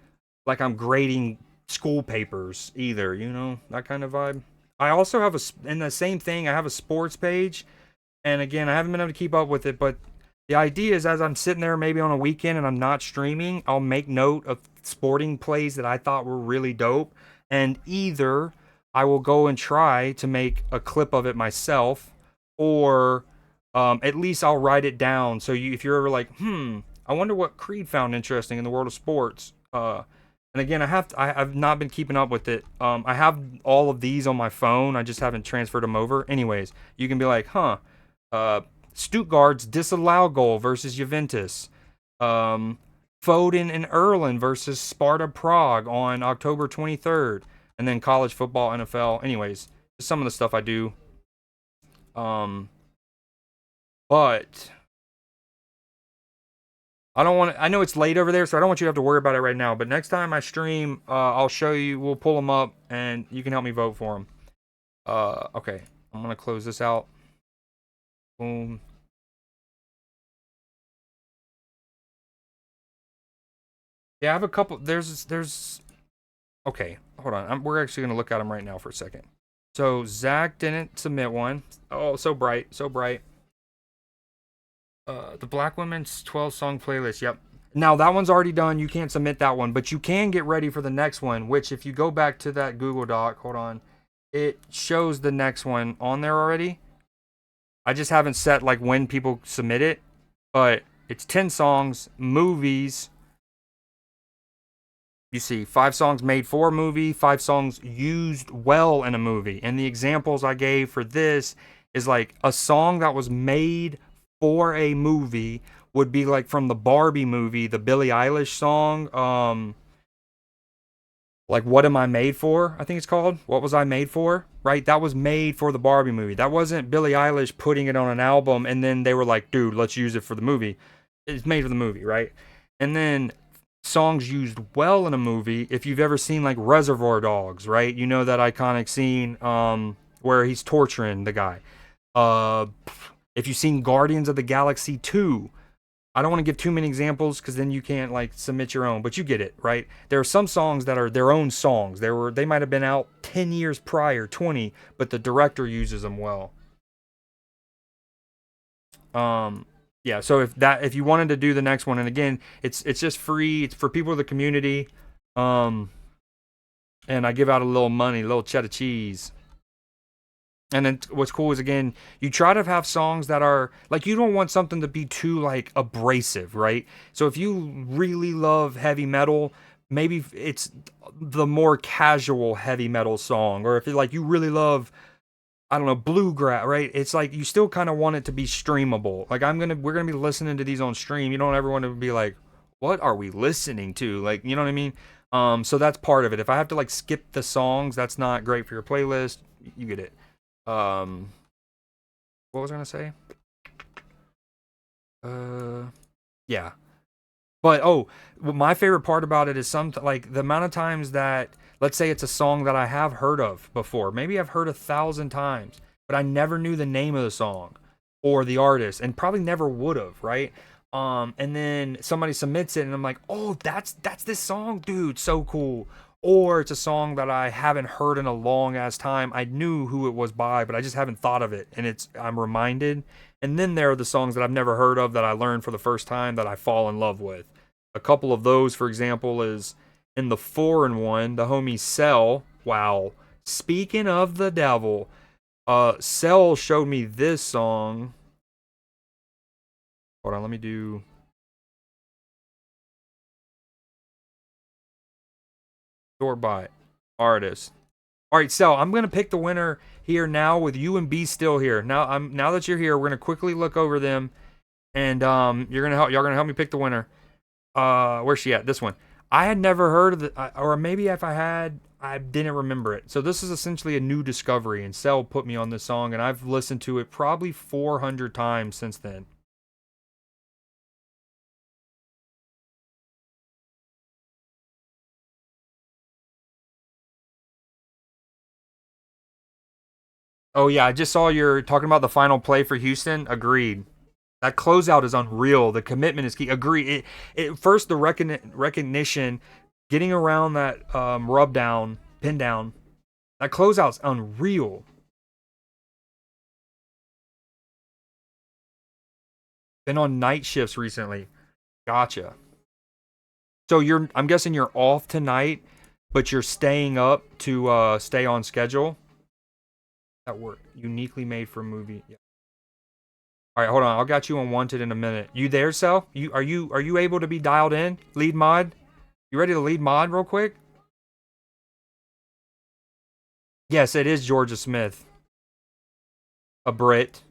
Speaker 1: I'm grading school papers either, that kind of vibe. I also have in the same thing, I have a sports page. And again, I haven't been able to keep up with it, but the idea is as I'm sitting there maybe on a weekend and I'm not streaming, I'll make note of sporting plays that I thought were really dope. And either I will go and try to make a clip of it myself, or at least I'll write it down. So if you're ever like, I wonder what Creed found interesting in the world of sports. And again, I've not been keeping up with it. I have all of these on my phone. I just haven't transferred them over. Anyways, you can be like, Stuttgart's disallow goal versus Juventus. Foden and Erlin versus Sparta Prague on October 23rd. And then college football, NFL. Anyways, just some of the stuff I do. But I don't want to, I know it's late over there, so I don't want you to have to worry about it right now. But next time I stream, I'll show you. We'll pull them up, and you can help me vote for them. Okay. I'm going to close this out. Boom. Yeah, I have a couple. There's. Okay, hold on. We're actually gonna look at them right now for a second. So Zach didn't submit one. Oh, so bright, so bright. The Black Women's 12 song playlist. Yep. Now that one's already done. You can't submit that one, but you can get ready for the next one. Which, if you go back to that Google Doc, hold on, it shows the next one on there already. I just haven't set like when people submit it, but it's 10 songs, movies. You see 5 songs made for a movie, 5 songs used well in a movie. And the examples I gave for this is like a song that was made for a movie would be like from the Barbie movie, the Billie Eilish song, like What Am I Made For? I think it's called. What Was I Made For? Right? That was made for the Barbie movie. That wasn't Billie Eilish putting it on an album and then they were like, dude, let's use it for the movie. It's made for the movie, right? And then songs used well in a movie, if you've ever seen like Reservoir Dogs, right? You know that iconic scene where he's torturing the guy. If you've seen Guardians of the Galaxy 2, I don't want to give too many examples because then you can't like submit your own, but you get it, right? There are some songs that are their own songs. They might have been out 10 years prior, 20, but the director uses them well. Yeah, so if you wanted to do the next one, and again, it's just free. It's for people of the community. And I give out a little money, a little cheddar cheese. And then what's cool is, again, you try to have songs that are like, you don't want something to be too like abrasive, right? So if you really love heavy metal, maybe it's the more casual heavy metal song, or if you like you really love, I don't know, bluegrass, right? It's like you still kind of want it to be streamable. Like we're gonna be listening to these on stream. You don't ever want to be like, what are we listening to? Like, you know what I mean? So that's part of it. If I have to like skip the songs, that's not great for your playlist. You get it. Um, what was I gonna say? Uh, yeah. But my favorite part about it is like the amount of times that, let's say it's a song that I have heard of before. Maybe I've heard 1,000 times, but I never knew the name of the song or the artist, and probably never would have, right? And then somebody submits it, and I'm like, oh, that's this song, dude, so cool. Or it's a song that I haven't heard in a long ass time. I knew who it was by, but I just haven't thought of it, and I'm reminded. And then there are the songs that I've never heard of that I learned for the first time that I fall in love with. A couple of those, for example, is in the 4-in-1, the homie Cell. Wow. Speaking of the devil, Cell showed me this song. Hold on, let me do. Short by artist. All right, Cell, I'm gonna pick the winner here now with you and B still here. Now that you're here, we're gonna quickly look over them, and y'all gonna help me pick the winner. Where's she at? This one. I had never heard of it, or maybe if I had, I didn't remember it. So this is essentially a new discovery, and Cell put me on this song, and I've listened to it probably 400 times since then. Oh yeah, I just saw you're talking about the final play for Houston. Agreed. That closeout is unreal. The commitment is key. Agree. First the recognition, getting around that rub down, pin down. That closeout's unreal. Been on night shifts recently. Gotcha. So I'm guessing you're off tonight, but you're staying up to stay on schedule. That work uniquely made for a movie. Yeah. All right, hold on. I'll got you on Wanted in a minute. You there, Sel? Are you able to be dialed in? Lead mod. You ready to lead mod real quick? Yes, it is Georgia Smith, a Brit.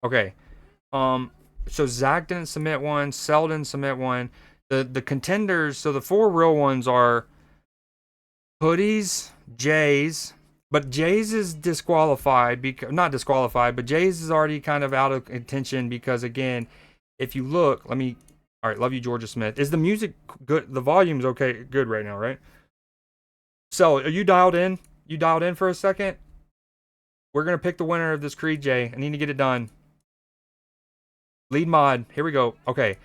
Speaker 1: Okay. So Zach didn't submit one. Sel didn't submit one. The contenders. So the four real ones are Hoodies, Jays, but Jays is disqualified because not disqualified, but Jays is already kind of out of contention because again, if you look, let me. All right, love you, Georgia Smith. Is the music good? The volume's okay, good right now, right? So, are you dialed in? You dialed in for a second? We're gonna pick the winner of this Creed, Jay. I need to get it done. Lead mod. Here we go. Okay.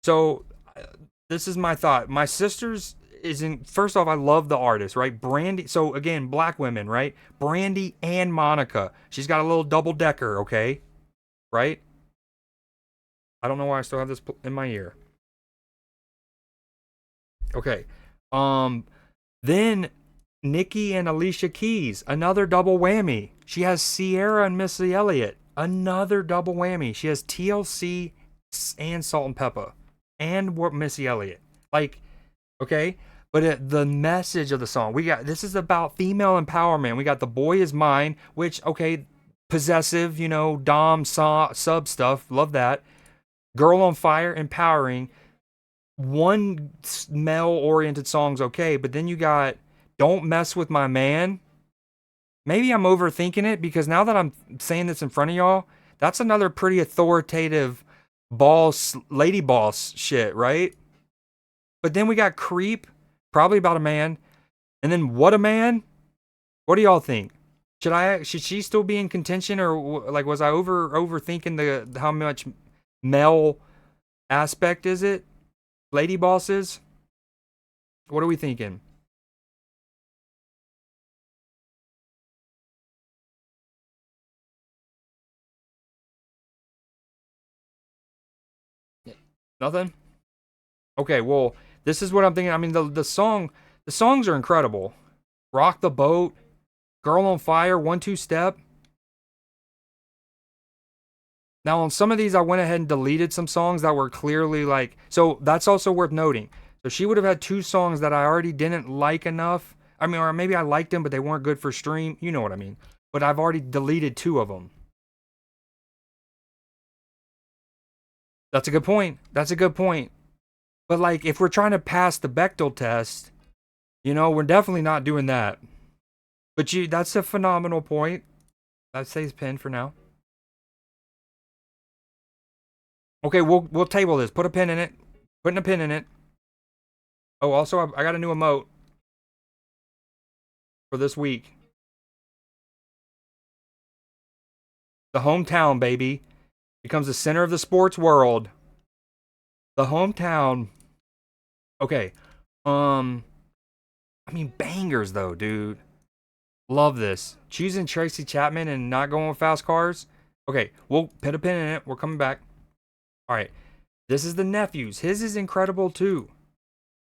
Speaker 1: So, this is my thought. My sister's isn't. First off, I love the artist, right? Brandy. So again, black women, right? Brandy and Monica. She's got a little double decker, okay? Right? I don't know why I still have this in my ear. Okay. Um. Then Nikki and Alicia Keys, another double whammy. She has Sierra and Missy Elliott, another double whammy. She has TLC and Salt and Pepper and Missy Elliott. Like, okay, but the message of the song, this is about female empowerment. We got The Boy Is Mine, which, okay, possessive, dom sub stuff, love that. Girl on Fire, empowering. One male oriented song's okay, but then you got Don't Mess With My Man. Maybe I'm overthinking it because now that I'm saying this in front of y'all, that's another pretty authoritative boss, lady boss shit, right? But then we got Creep, probably about a man. And then What a Man? What do y'all think? Should she still be in contention, or like was I overthinking the how much male aspect is it? Lady bosses? What are we thinking? Nothing? Okay, well, this is what I'm thinking. I mean, the songs are incredible. Rock the Boat, Girl on Fire, 1-2 Step. Now, on some of these, I went ahead and deleted some songs that were clearly like, so that's also worth noting. So she would have had two songs that I already didn't like enough. I mean, or maybe I liked them, but they weren't good for stream. You know what I mean. But I've already deleted two of them. That's a good point. That's a good point. But like, if we're trying to pass the Bechtel test, we're definitely not doing that. But that's a phenomenal point. That stays pinned for now. Okay, we'll table this. Put a pin in it. Putting a pin in it. Oh, also, I got a new emote for this week. The hometown, baby, becomes the center of the sports world. The hometown. Okay. I mean, bangers though, dude. Love this. Choosing Tracy Chapman and not going with fast cars. Okay, we'll put a pin in it. We're coming back. All right. This is the nephews. His is incredible too.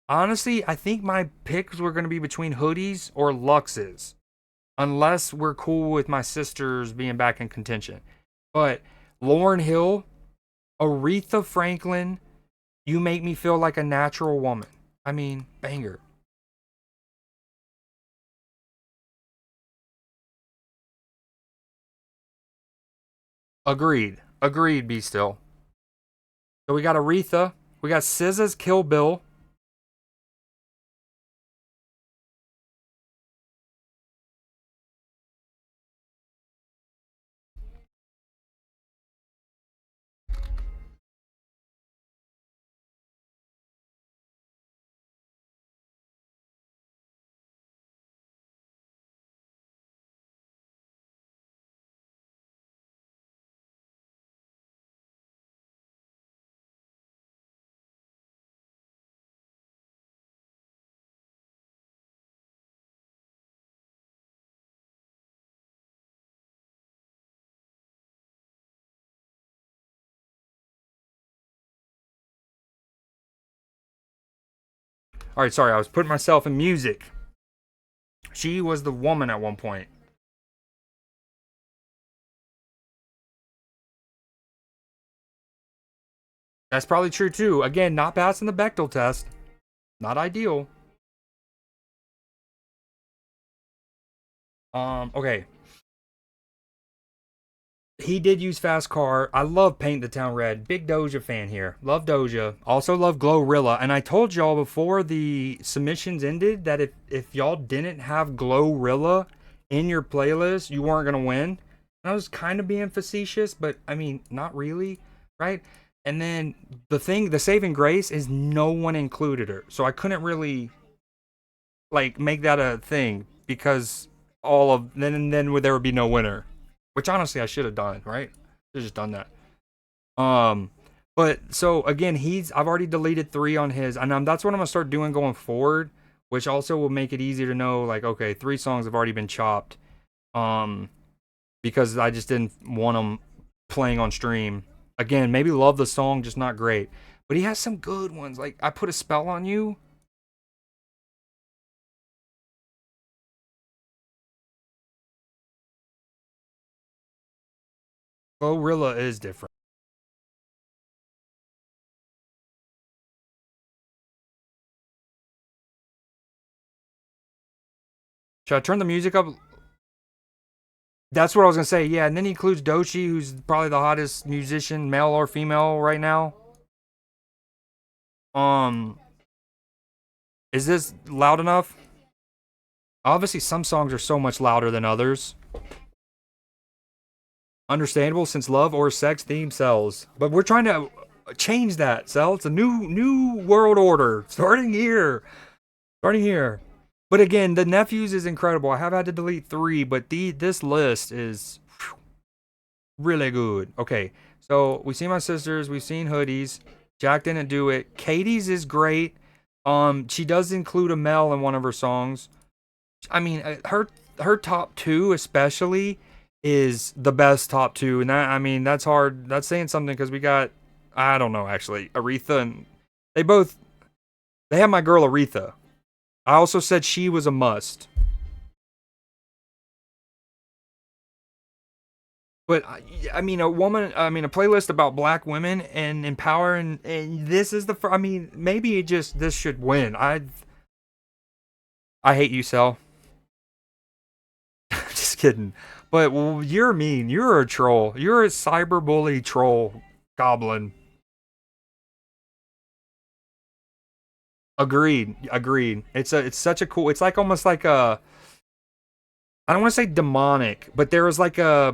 Speaker 1: Honestly, I think my picks were going to be between hoodies or Luxes. Unless we're cool with my sisters being back in contention. But Lauryn Hill, Aretha Franklin, You Make Me Feel Like a Natural Woman. I mean, banger. Agreed. Agreed, Be Still. So we got Aretha. We got SZA's Kill Bill. All right, sorry, I was putting myself in music. She was the woman at one point. That's probably true too. Again, not passing the Bechtel test. Not ideal. Okay. He did use Fast Car. I love Paint the Town Red. Big Doja fan here. Love Doja. Also love Glorilla. And I told y'all before the submissions ended that if y'all didn't have Glorilla in your playlist, you weren't gonna win. And I was kind of being facetious, but I mean, not really, right? And then the saving grace is no one included her, so I couldn't really like make that a thing because all of then there would be no winner. Which honestly I should have done, right? Should have just done that. Um, but so again, I've already deleted 3 on his, and that's what I'm gonna start doing going forward, which also will make it easier to know, like, okay, 3 songs have already been chopped, um, because I just didn't want them playing on stream. Again, maybe love the song, just not great. But he has some good ones, like I Put a Spell on You. Glorilla is different. Should I turn the music up? That's what I was gonna say. Yeah, and then he includes Dochi, who's probably the hottest musician, male or female, right now. Um, is this loud enough? Obviously, some songs are so much louder than others. Understandable, since love or sex theme sells. But we're trying to change that, Sel. It's a new world order. Starting here. Starting here. But again, the nephews is incredible. I have had to delete 3, but this list is really good. Okay, so we've seen My Sisters, we've seen Hoodies. Jack didn't do it. Katie's is great. She does include a Mel in one of her songs. I mean, her top 2 especially is the best top 2, and that, I mean, that's hard. That's saying something because we got, I don't know, actually, Aretha, and they have my girl Aretha. I also said she was a must. But I mean, a playlist about black women and empowering, and this is I mean, maybe it just this should win. I hate you, Cell. Just kidding. But well, you're mean. You're a troll. You're a cyberbully troll goblin. Agreed. Agreed. It's such a cool. It's like almost like a. I don't want to say demonic, but there is like a.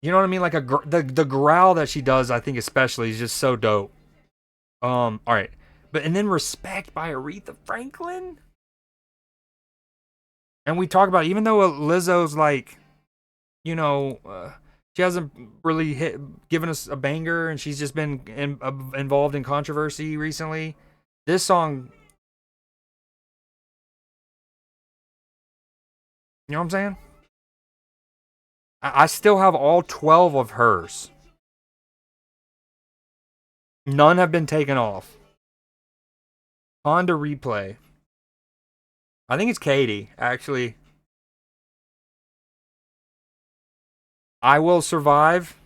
Speaker 1: You know what I mean? Like the growl that she does. I think especially is just so dope. All right, but and then Respect by Aretha Franklin. And we talk about even though Lizzo's like, you know, she hasn't really given us a banger, and she's just been involved in controversy recently. This song, you know what I'm saying? I still have all 12 of hers. None have been taken off. On to replay. I think it's Katie, actually. I Will Survive.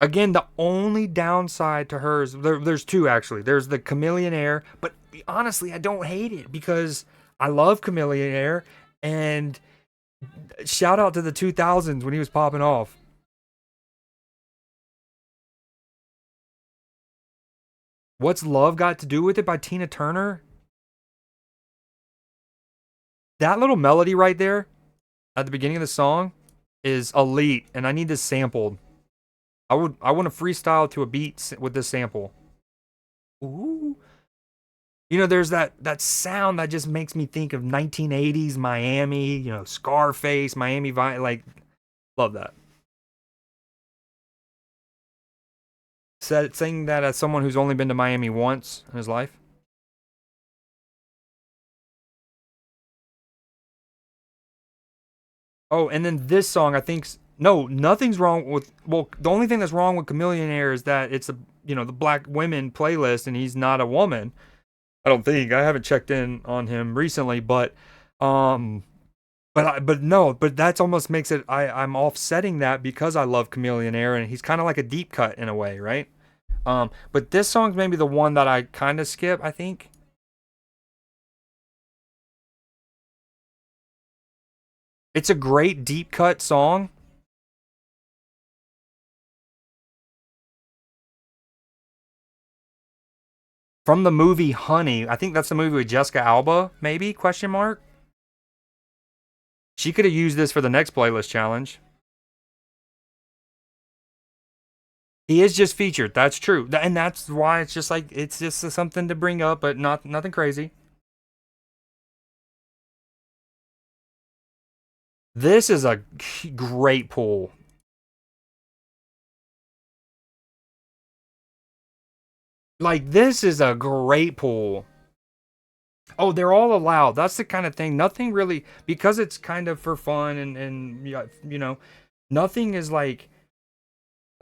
Speaker 1: Again, the only downside to hers, there's two actually. There's the Chameleon Air, but honestly, I don't hate it because I love Chameleon Air, and shout out to the 2000s when he was popping off. What's Love Got to Do with It by Tina Turner? That little melody right there at the beginning of the song is elite, and I need this sampled. I want to freestyle to a beat with this sample. Ooh. You know, there's that sound that just makes me think of 1980s Miami, you know, Scarface, Miami Vice, like love that. Saying that as someone who's only been to Miami once in his life. Oh, and then this song, I think. No, nothing's wrong with. Well, the only thing that's wrong with Chameleon Air is that it's the black women playlist, and he's not a woman. I don't think. I haven't checked in on him recently, um, but no, but that's almost makes it. I'm offsetting that because I love Chameleon Air, and he's kind of like a deep cut in a way, right? But this song's maybe the one that I kind of skip. I think it's a great deep cut song. From the movie Honey. I think that's the movie with Jessica Alba, maybe? Question mark. She could have used this for the next playlist challenge. He is just featured. That's true, and that's why it's just like it's just something to bring up, but not nothing crazy. This is a great pull. Like this is a great pull. Oh, they're all allowed. That's the kind of thing. Nothing really because it's kind of for fun and you know, nothing is like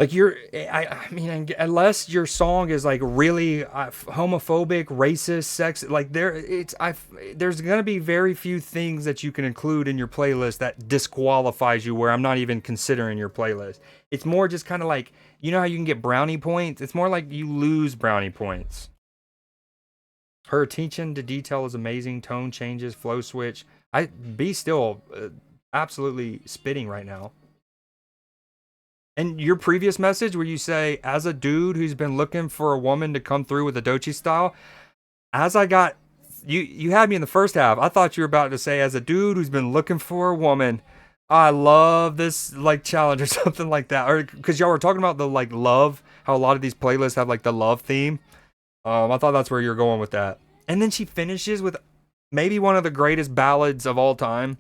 Speaker 1: you're I mean unless your song is like really homophobic, racist, sex like there's going to be very few things that you can include in your playlist that disqualifies you where I'm not even considering your playlist. It's more just kind of like you know how you can get brownie points? It's more like you lose brownie points. Her attention to detail is amazing. Tone changes, flow switch. I be still absolutely spitting right now. And your previous message where you say, as a dude who's been looking for a woman to come through with a Dochi style, as I got you had me in the first half. I thought you were about to say, as a dude who's been looking for a woman, I love this like challenge or something like that. Or because y'all were talking about the like love, how a lot of these playlists have like the love theme. I thought that's where you're going with that. And then she finishes with maybe one of the greatest ballads of all time.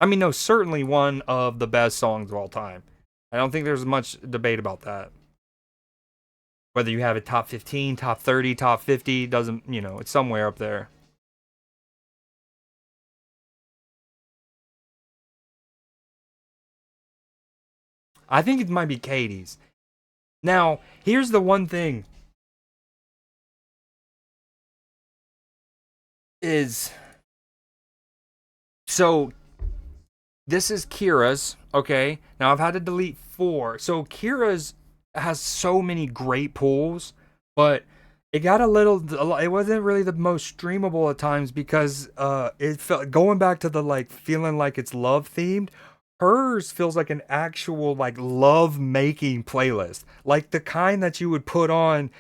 Speaker 1: I mean, no, certainly one of the best songs of all time. I don't think there's much debate about that. Whether you have it top 15, top 30, top 50, doesn't, it's somewhere up there. I think it might be Katie's. Now, here's the one thing is so This is Kira's. Okay, now I've had to delete 4. So Kira's has so many great pulls, but it got a little. It wasn't really the most streamable at times because it felt going back to the like feeling like it's love themed. Hers feels like an actual like love making playlist, like the kind that you would put on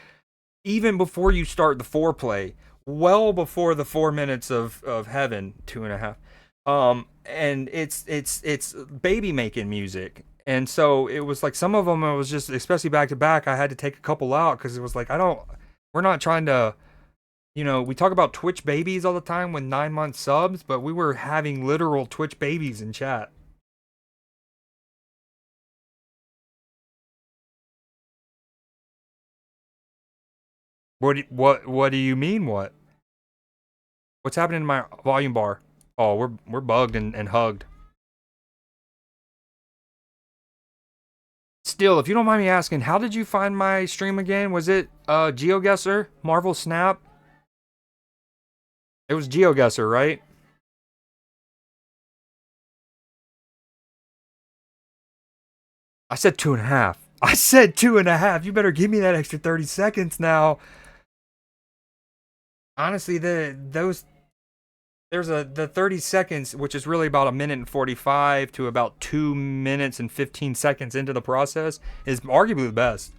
Speaker 1: even before you start the foreplay, well before the 4 minutes of heaven, 2.5. And it's baby making music. And so it was like some of them I was just, especially back to back, I had to take a couple out because it was like we're not trying to, we talk about Twitch babies all the time with 9 month subs, but we were having literal Twitch babies in chat. What do you mean? What's happening in my volume bar? Oh, we're bugged and hugged. Still, if you don't mind me asking, how did you find my stream again? Was it GeoGuessr, Marvel Snap? It was GeoGuessr, right? I said 2.5. I said 2.5. You better give me that extra 30 seconds now. Honestly, there's the 30 seconds, which is really about a minute and 45 to about 2 minutes and 15 seconds into the process, is arguably the best.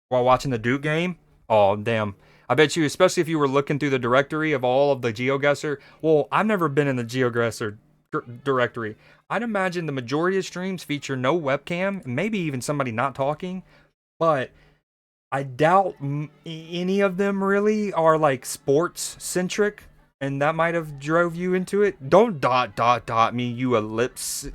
Speaker 1: While watching the Duke game, oh damn. I bet you, especially if you were looking through the directory of all of the GeoGuessr. Well, I've never been in the GeoGuessr directory. I'd imagine the majority of streams feature no webcam, maybe even somebody not talking, but I doubt any of them really are like sports centric, and that might have drove you into it. Don't dot me, you ellipses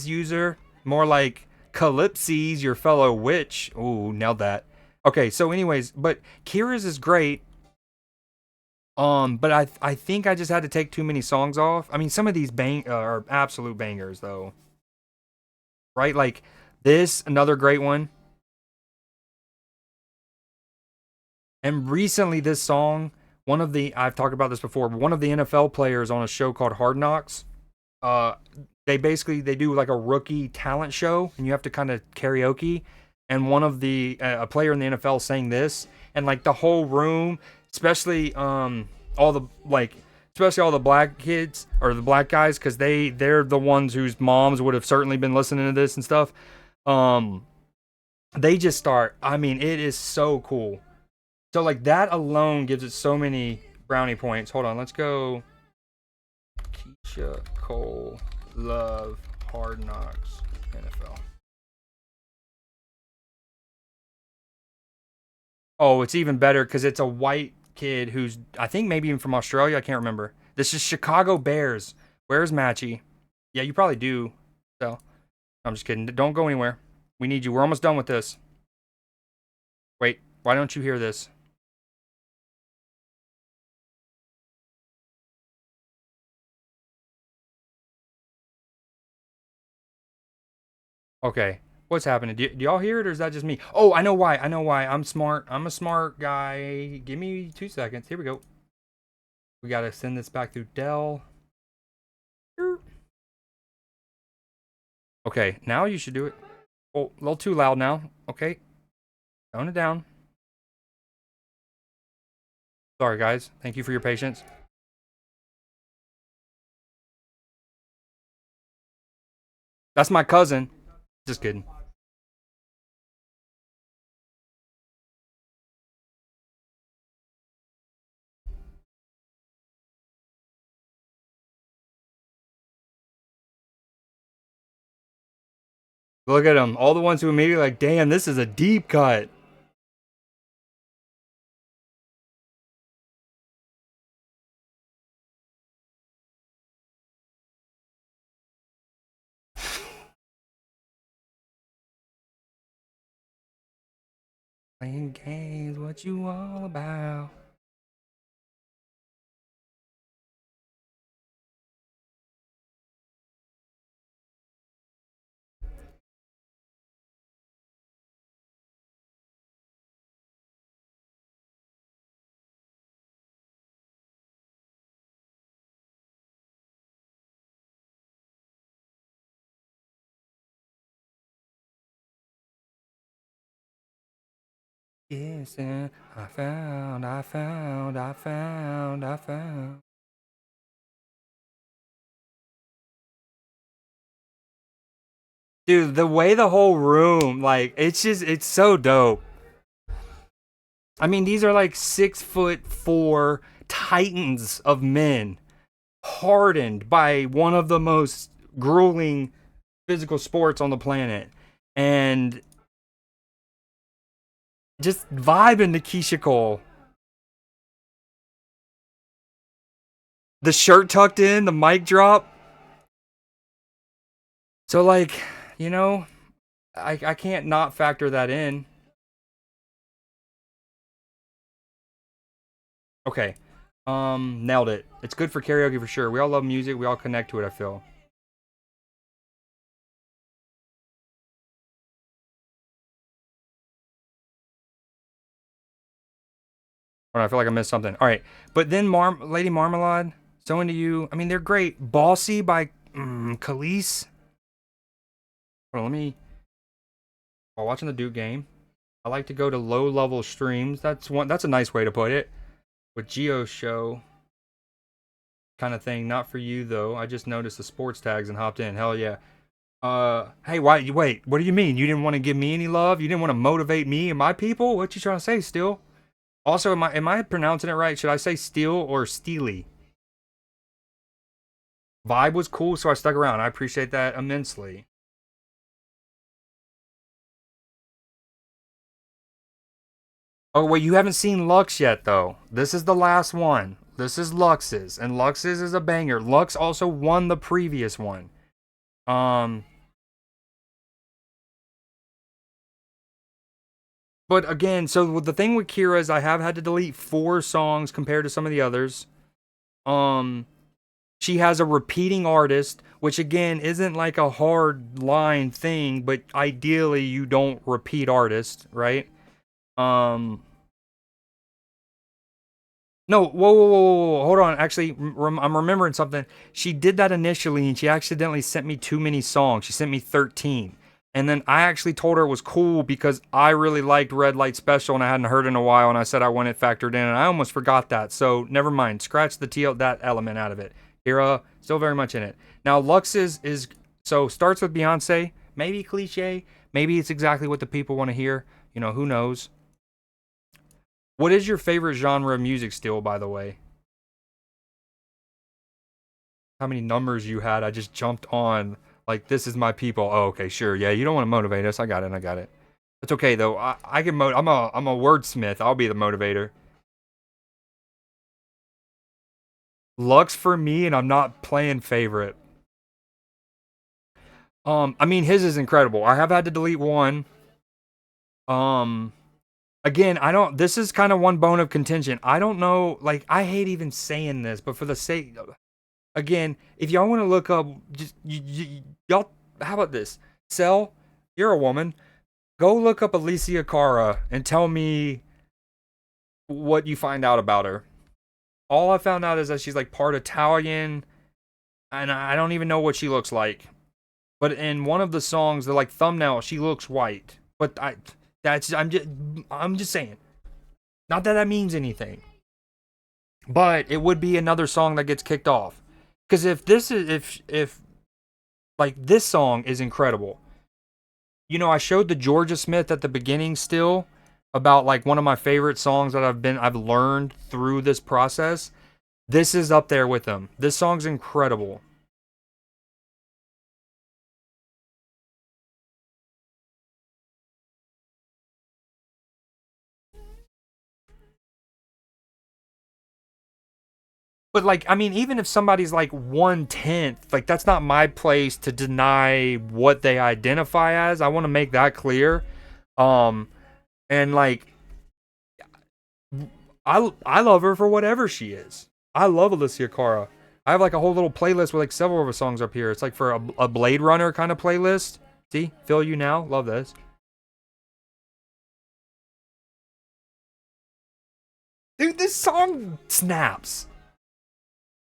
Speaker 1: user. More like calypses, your fellow witch. Ooh, nailed that. Okay, so anyways, but Kira's is great. But I think I just had to take too many songs off. I mean, some of these are absolute bangers though, right? Like this, another great one. And recently, this song, I've talked about this before, but one of the NFL players on a show called Hard Knocks, uh, they do like a rookie talent show, and you have to kind of karaoke. And one of a player in the NFL sang this, and like the whole room, especially all the like, especially all the black kids or the black guys, because they're the ones whose moms would have certainly been listening to this and stuff. Um, they just start. I mean, it is so cool. So like that alone gives it so many brownie points. Hold on, let's go. Keisha Cole, Love, Hard Knocks, NFL. Oh, it's even better because it's a white kid who's I think maybe even from Australia. I can't remember. This is Chicago Bears. Where's Matchy? Yeah, you probably do. So I'm just kidding. Don't go anywhere. We need you. We're almost done with this. Wait, why don't you hear this? Okay. What's happening? Do y'all hear it or is that just me? Oh, I know why. I know why. I'm smart. I'm a smart guy. Give me 2 seconds. Here we go. We got to send this back through Dell. Okay, now you should do it. Oh, a little too loud now. Okay. Tone it down. Sorry, guys. Thank you for your patience. That's my cousin. Just kidding. Look at them. All the ones who immediately like, damn, this is a deep cut. Playing games, what you all about? Yes, I found. Dude, the way the whole room, like, it's so dope. I mean, these are like 6'4" titans of men, hardened by one of the most grueling physical sports on the planet, and just vibing to Keisha Cole. The shirt tucked in, the mic drop. So, like, you know, I can't not factor that in. Okay. Nailed it. It's good for karaoke for sure. We all love music. We all connect to it, I feel. All right, I feel like I missed something. All right. But then Lady Marmalade, So Into You. I mean, they're great. Bossy by Khalees. Hold on, let me. While watching the Duke game, I like to go to low level streams. That's a nice way to put it. With Geo Show kind of thing. Not for you though. I just noticed the sports tags and hopped in. Hell yeah. Hey, why you wait? What do you mean? You didn't want to give me any love? You didn't want to motivate me and my people? What you trying to say, Still? Also, am I pronouncing it right? Should I say Steel or Steely? Vibe was cool, so I stuck around. I appreciate that immensely. Oh wait, you haven't seen Lux yet though. This is the last one. This is Lux's, and Lux's is a banger. Lux also won the previous one. Um, but again, so the thing with Kira is I have had to delete 4 songs compared to some of the others. Um, she has a repeating artist, which again isn't like a hard line thing, but ideally you don't repeat artists, right? Um, no, whoa, hold on. Actually, I'm remembering something. She did that initially, and she accidentally sent me too many songs. She sent me 13. And then I actually told her it was cool because I really liked Red Light Special and I hadn't heard it in a while, and I said I want it factored in, and I almost forgot that. So never mind. Scratch that element out of it. Kira, still very much in it. Now Lux is so starts with Beyonce. Maybe cliche. Maybe it's exactly what the people want to hear. Who knows? What is your favorite genre of music still, by the way? How many numbers you had? I just jumped on. Like, this is my people. Oh, okay, sure. Yeah, you don't want to motivate us. I got it. I got it. It's okay though. I can I'm a wordsmith. I'll be the motivator. Lux for me, and I'm not playing favorite. I mean his is incredible. I have had to delete one. Um, again, I don't. This is kind of one bone of contention. I don't know. Like, I hate even saying this, but for the sake, again, if y'all want to look up, just y'all. How about this? Cell, you're a woman. Go look up Alicia Cara and tell me what you find out about her. All I found out is that she's like part Italian, and I don't even know what she looks like. But in one of the songs, the like thumbnail, she looks white. But I'm just saying. Not that that means anything, but it would be another song that gets kicked off. Because if this is if like this song is incredible. I showed the Georgia Smith at the beginning still about like one of my favorite songs that I've learned through this process. This is up there with them. This song's incredible. But like, I mean, even if somebody's like 1/10, like that's not my place to deny what they identify as. I want to make that clear. Um, and like, I love her for whatever she is. I love Alicia Cara. I have like a whole little playlist with like several of her songs up here. It's like for a Blade Runner kind of playlist. See, Feel You Now, love this. Dude, this song snaps.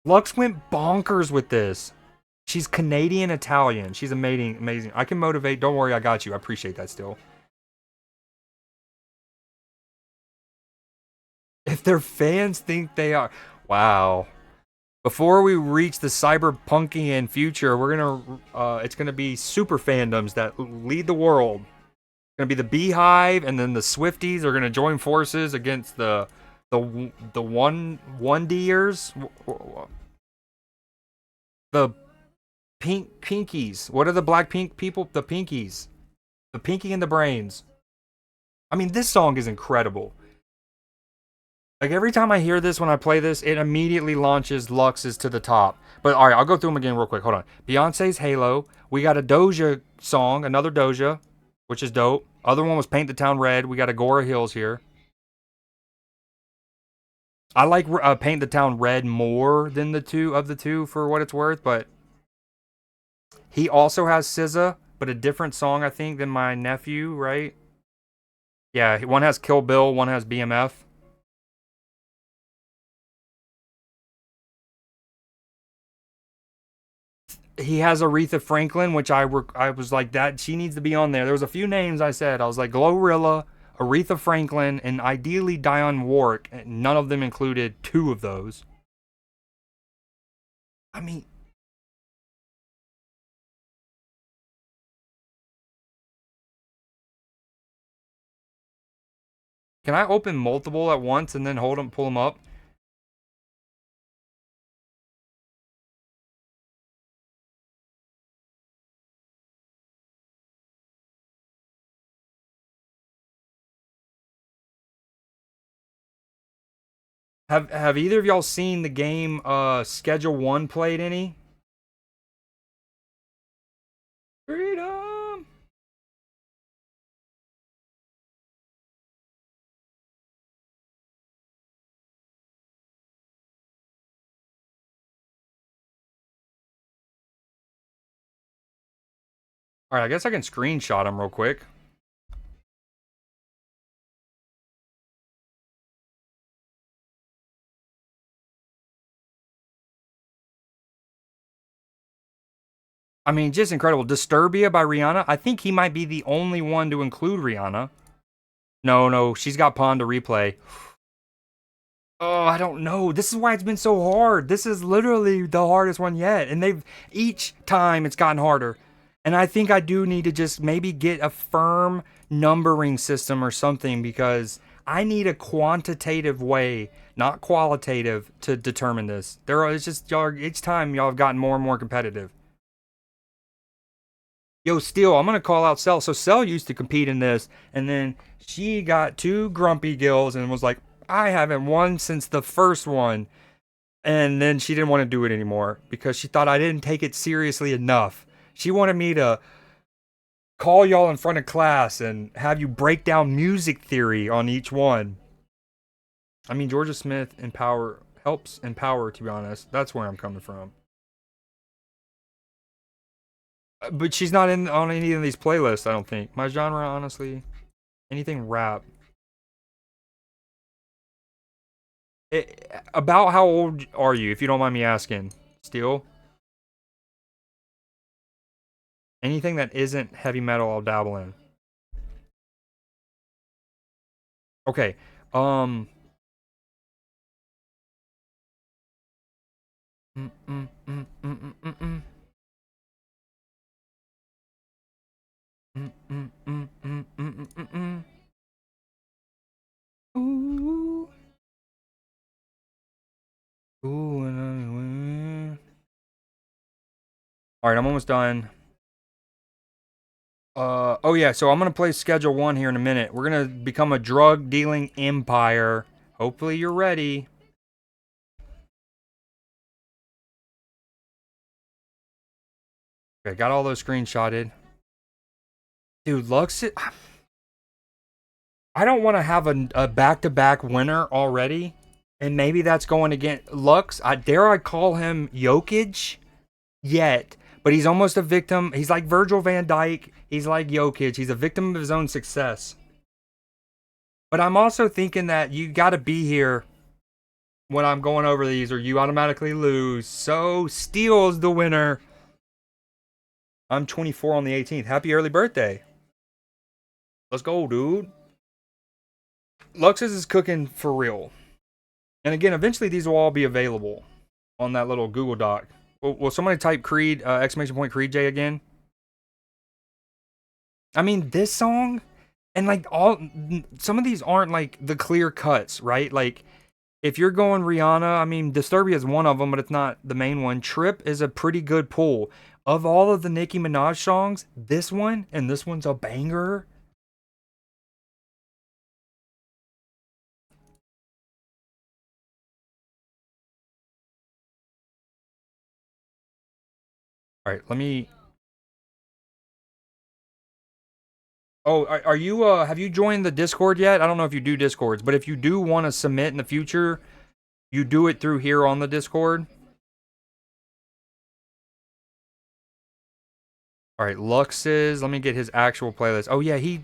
Speaker 1: Lux went bonkers with this. She's Canadian Italian. She's amazing. Amazing. I can motivate. Don't worry, I got you. I appreciate that still. If their fans think they are, wow. Before we reach the cyberpunkian future, it's gonna be super fandoms that lead the world. It's gonna be the Beehive, and then the Swifties are gonna join forces against the one D'ers, the Pinkies. What are the black pink people? The Pinkies, the Pinky and the Brains. I mean, this song is incredible. Like, every time I hear this, when I play this, it immediately launches Lux's to the top. But, alright, I'll go through them again real quick. Hold on. Beyonce's Halo. We got a Doja song, another Doja, which is dope. Other one was Paint the Town Red. We got Agora Hills here. I like Paint the Town Red more than the two for what it's worth, but he also has SZA, but a different song, I think, than my nephew, right? Yeah, one has Kill Bill, one has BMF. He has Aretha Franklin, which I was like, that she needs to be on there. There was a few names I said. I was like Glorilla, Aretha Franklin, and ideally Dionne Warwick. And none of them included two of those. I mean, can I open multiple at once and then pull them up? Have either of y'all seen the game Schedule 1 played any? Freedom. Alright, I guess I can screenshot them real quick. I mean, just incredible. Disturbia by Rihanna. I think he might be the only one to include Rihanna. No, she's got Pond to replay. Oh, I don't know. This is why it's been so hard. This is literally the hardest one yet. And each time it's gotten harder. And I think I do need to just maybe get a firm numbering system or something, because I need a quantitative way, not qualitative, to determine this. It's just y'all, each time y'all have gotten more and more competitive. Yo, Steel, I'm gonna call out Cell. So Cell used to compete in this, and then she got two grumpy gills and was like, I haven't won since the first one. And then she didn't want to do it anymore because she thought I didn't take it seriously enough. She wanted me to call y'all in front of class and have you break down music theory on each one. I mean, Georgia Smith helps empower, to be honest. That's where I'm coming from. But she's not on any of these playlists, I don't think. My genre, honestly, anything rap. About how old are you, if you don't mind me asking? Still? Anything that isn't heavy metal, I'll dabble in. Okay. Mm, mm, mm, mm, mm, mm, mm. Mm, mm, mm, mm, mm, mm, mm. Ooh. Ooh, and all right, I'm almost done. Oh yeah, so I'm gonna play Schedule 1 here in a minute. We're gonna become a drug dealing empire. Hopefully you're ready. Okay, got all those screenshotted. Dude, Lux, I don't want to have a back-to-back winner already. And maybe that's going against Lux. Dare I call him Jokic? Yet. But he's almost a victim. He's like Virgil van Dijk. He's like Jokic. He's a victim of his own success. But I'm also thinking that you got to be here when I'm going over these, or you automatically lose. So, Steel's the winner. I'm 24 on the 18th. Happy early birthday. Let's go, dude. Luxus is cooking for real. And again, eventually these will all be available on that little Google Doc. Will somebody type Creed, exclamation point Creed J again? I mean, this song, and like some of these aren't like the clear cuts, right? Like, if you're going Rihanna, I mean, Disturbia is one of them, but it's not the main one. Trip is a pretty good pull. Of all of the Nicki Minaj songs, this one, and this one's a banger. All right, let me. Oh, are you? Have you joined the Discord yet? I don't know if you do Discords, but if you do want to submit in the future, you do it through here on the Discord. All right, Lux's. Let me get his actual playlist. Oh yeah, he.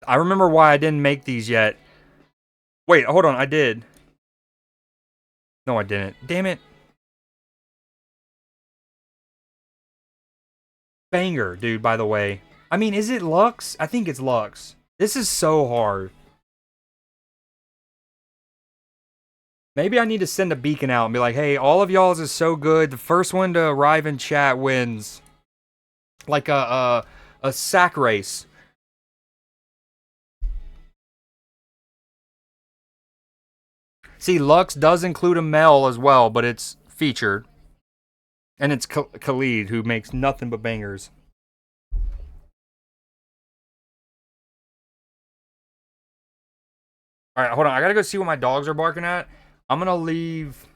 Speaker 1: I remember why I didn't make these yet. Wait, hold on, I did. No, I didn't. Damn it. Banger, dude, by the way. I mean, is it Lux? I think it's Lux. This is so hard. Maybe I need to send a beacon out and be like, hey, all of y'all's is so good. The first one to arrive in chat wins. Like a sack race. See, Lux does include a Mel as well, but it's featured. And it's Khalid, who makes nothing but bangers. All right, hold on. I gotta go see what my dogs are barking at. I'm gonna leave.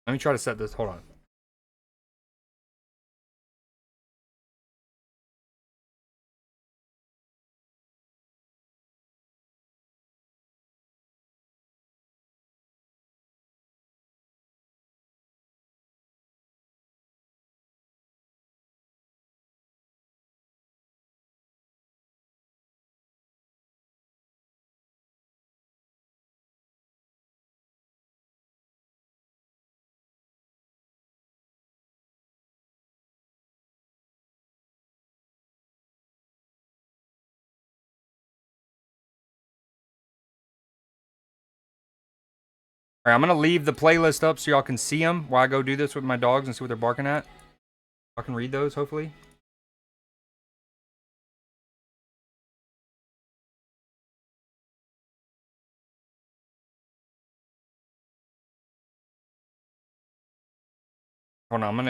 Speaker 1: Let me try to set this. Hold on. All right, I'm gonna leave the playlist up so y'all can see them while I go do this with my dogs and see what they're barking at. I can read those, hopefully. Hold on,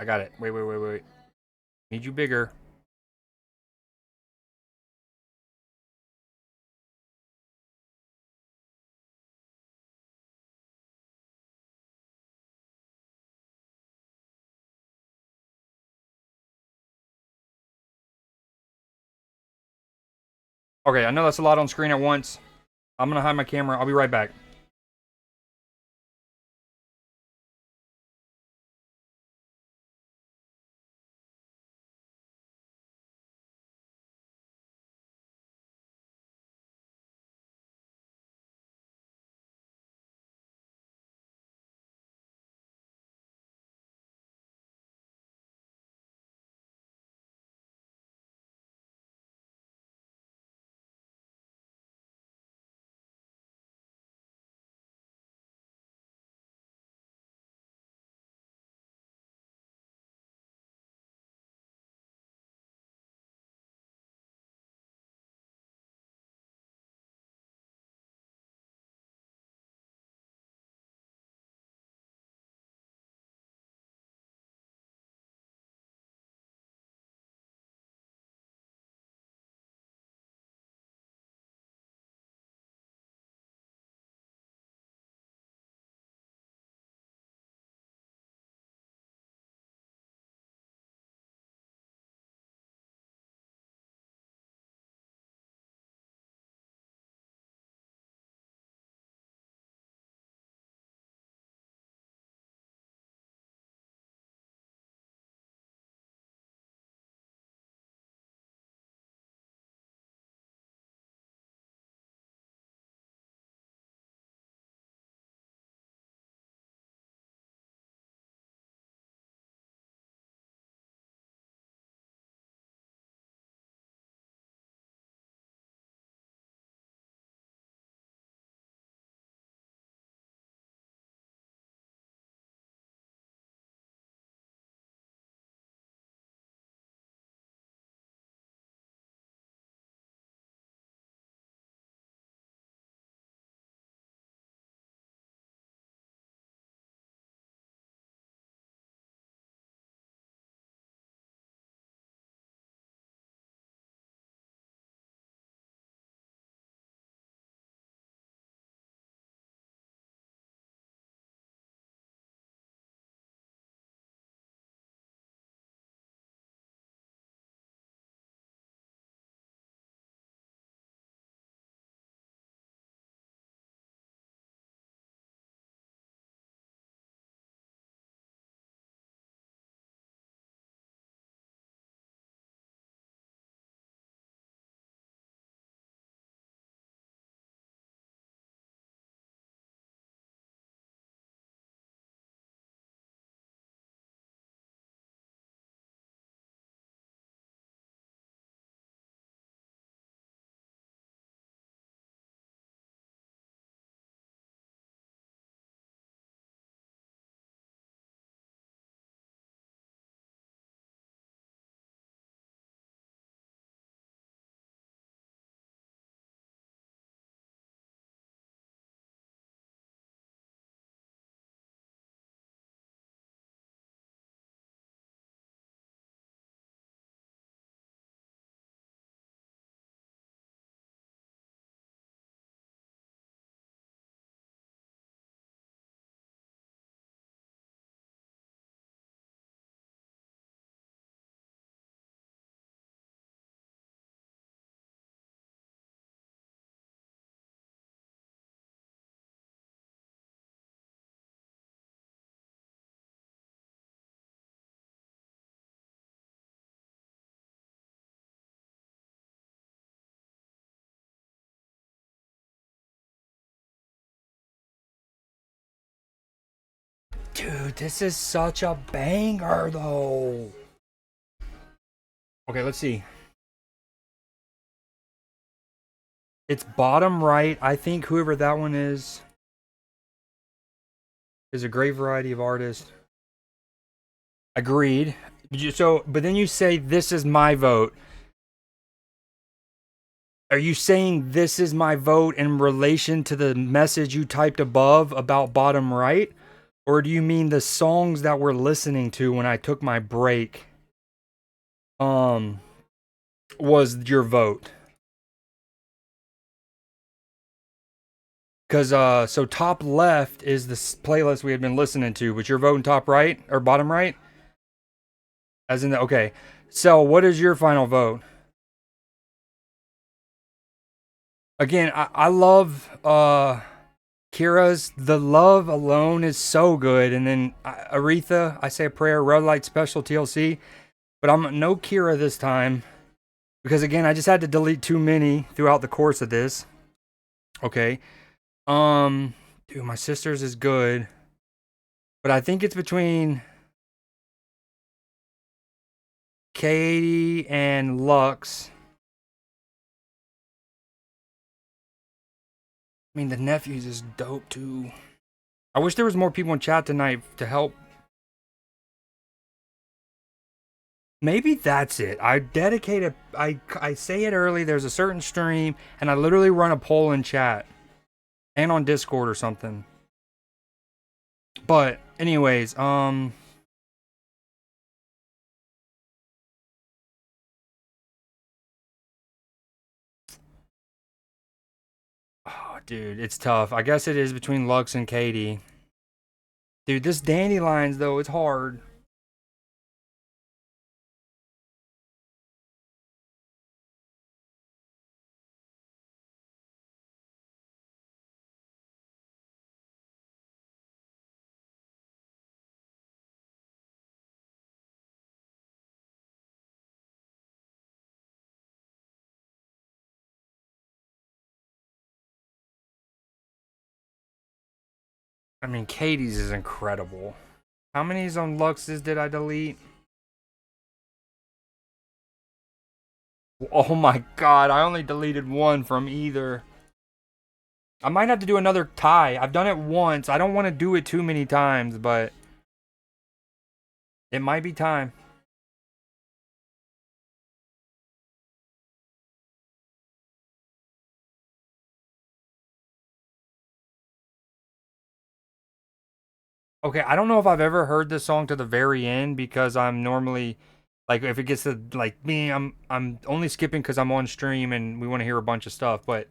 Speaker 1: I got it. Wait. Need you bigger. Okay, I know that's a lot on screen at once. I'm gonna hide my camera. I'll be right back. Dude, this is such a banger, though. Okay, let's see. It's bottom right. I think whoever that one is a great variety of artists. Agreed. But then you say this is my vote. Are you saying this is my vote in relation to the message you typed above about bottom right? Or do you mean the songs that we're listening to when I took my break was your vote? Because so top left is the playlist we had been listening to, but you're voting top right or bottom right? As in the okay. So what is your final vote? Again, I love Kira's The Love Alone is so good, and then Aretha, I Say a Prayer, Red Light Special TLC, but I'm no Kira this time because again, I just had to delete too many throughout the course of this. Okay, dude, my sister's is good, but I think it's between Katie and Lux. I mean, the nephews is dope too. I wish there was more people in chat tonight to help. Maybe that's it. I dedicate a. I say it early. There's a certain stream, and I literally run a poll in chat and on Discord or something. But anyways, oh, dude, it's tough. I guess it is between Lux and Katie. Dude, this Dandelions though, it's hard. I mean, Katie's is incredible. How many on Lux's did I delete? Oh my god, I only deleted one from either. I might have to do another tie. I've done it once. I don't want to do it too many times, but it might be time. Okay, I don't know if I've ever heard this song to the very end because I'm normally like if it gets to like me, I'm only skipping because I'm on stream and we want to hear a bunch of stuff. But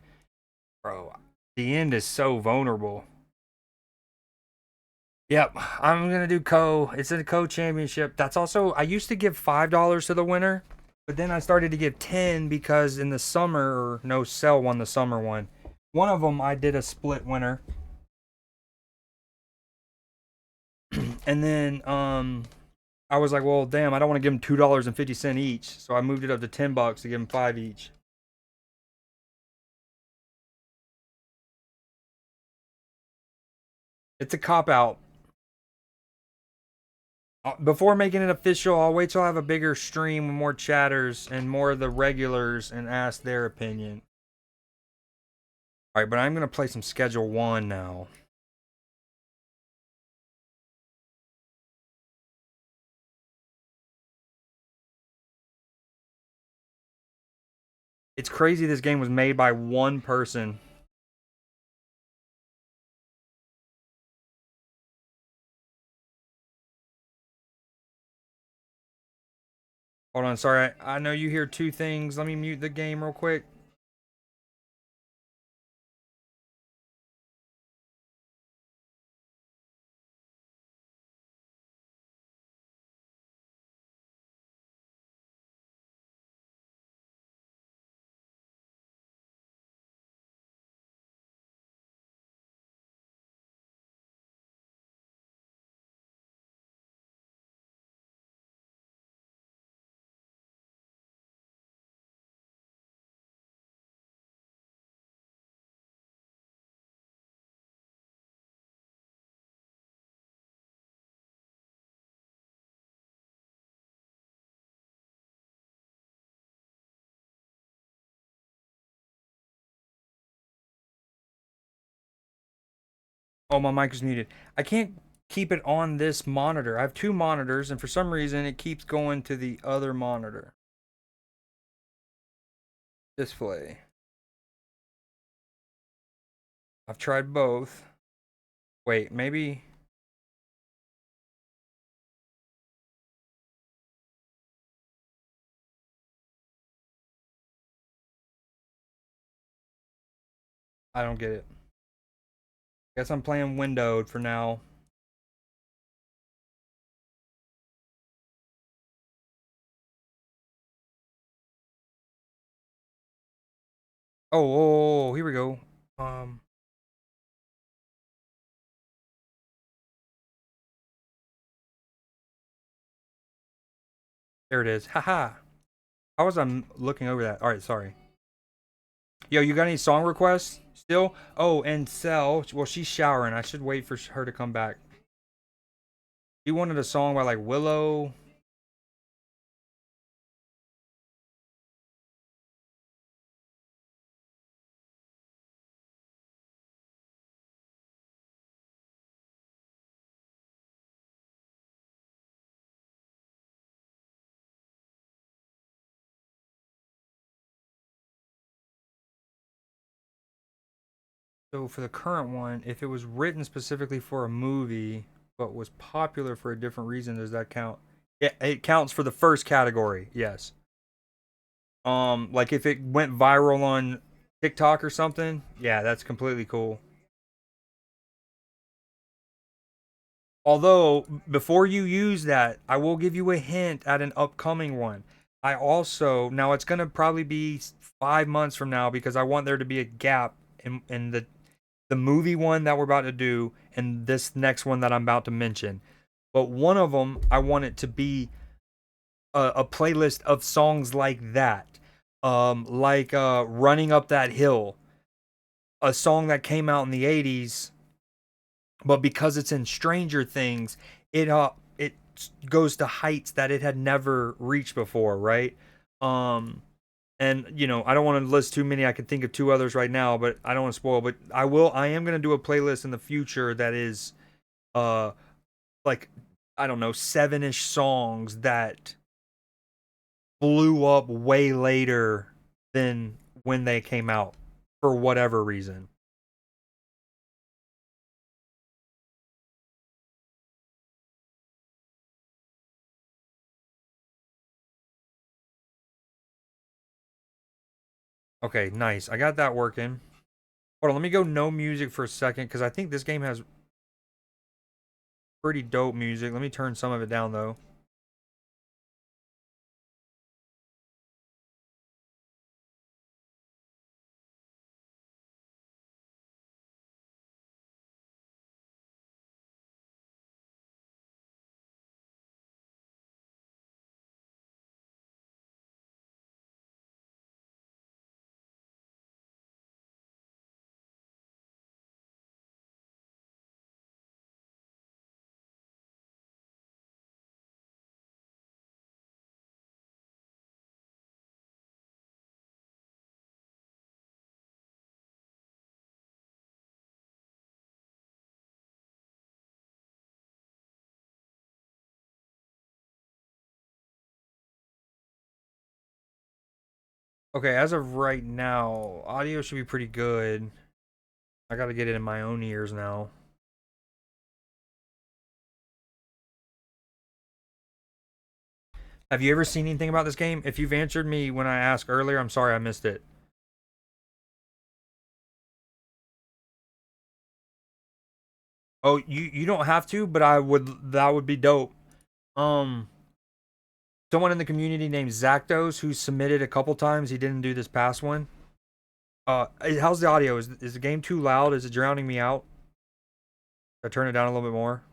Speaker 1: bro, the end is so vulnerable. Yep, I'm gonna do co. It's a co-championship. That's also I used to give $5 to the winner, but then I started to give 10 because in the summer or no Cell won the summer one. One of them I did a split winner. And then I was like, well, damn, I don't want to give them $2.50 each, so I moved it up to $10 to give them 5 each. It's a cop out. Before making it official, I'll wait till I have a bigger stream with more chatters and more of the regulars and ask their opinion. All right, but I'm gonna play some Schedule 1 now. It's crazy this game was made by one person. Hold on, sorry. I know you hear two things. Let me mute the game real quick. Oh, my mic is muted. I can't keep it on this monitor. I have two monitors, and for some reason, it keeps going to the other monitor. Display. I've tried both. Wait, maybe. I don't get it. Guess I'm playing windowed for now. Oh, here we go. Um, there it is. Haha. How was I looking over that? All right, sorry. Yo, you got any song requests still? Oh, and Cell. Well, she's showering. I should wait for her to come back. You wanted a song by like Willow. So for the current one, if it was written specifically for a movie but was popular for a different reason, does that count? Yeah, it counts for the first category. Yes. Like if it went viral on TikTok or something, yeah, that's completely cool. Although, before you use that, I will give you a hint at an upcoming one. I also, now it's going to probably be 5 months from now because I want there to be a gap in the movie one that we're about to do and this next one that I'm about to mention. But one of them, I want it to be a playlist of songs like that. Like Running Up That Hill, a song that came out in the 80s, but because it's in Stranger Things, it goes to heights that it had never reached before, right? Um and I don't want to list too many. I can think of two others right now, but I don't want to spoil. But I am going to do a playlist in the future that is uh like, I don't know, 7-ish songs that blew up way later than when they came out for whatever reason. Okay, nice. I got that working. Hold on, let me go no music for a second because I think this game has pretty dope music. Let me turn some of it down though. Okay, as of right now, audio should be pretty good. I got to get it in my own ears now. Have you ever seen anything about this game? If you've answered me when I asked earlier, I'm sorry I missed it. Oh, you don't have to, but I would. That would be dope. Um, Someone in the community named Zactos who submitted a couple times. He didn't do this past one. How's the audio? Is the game too loud? Is it drowning me out? I turn it down a little bit more.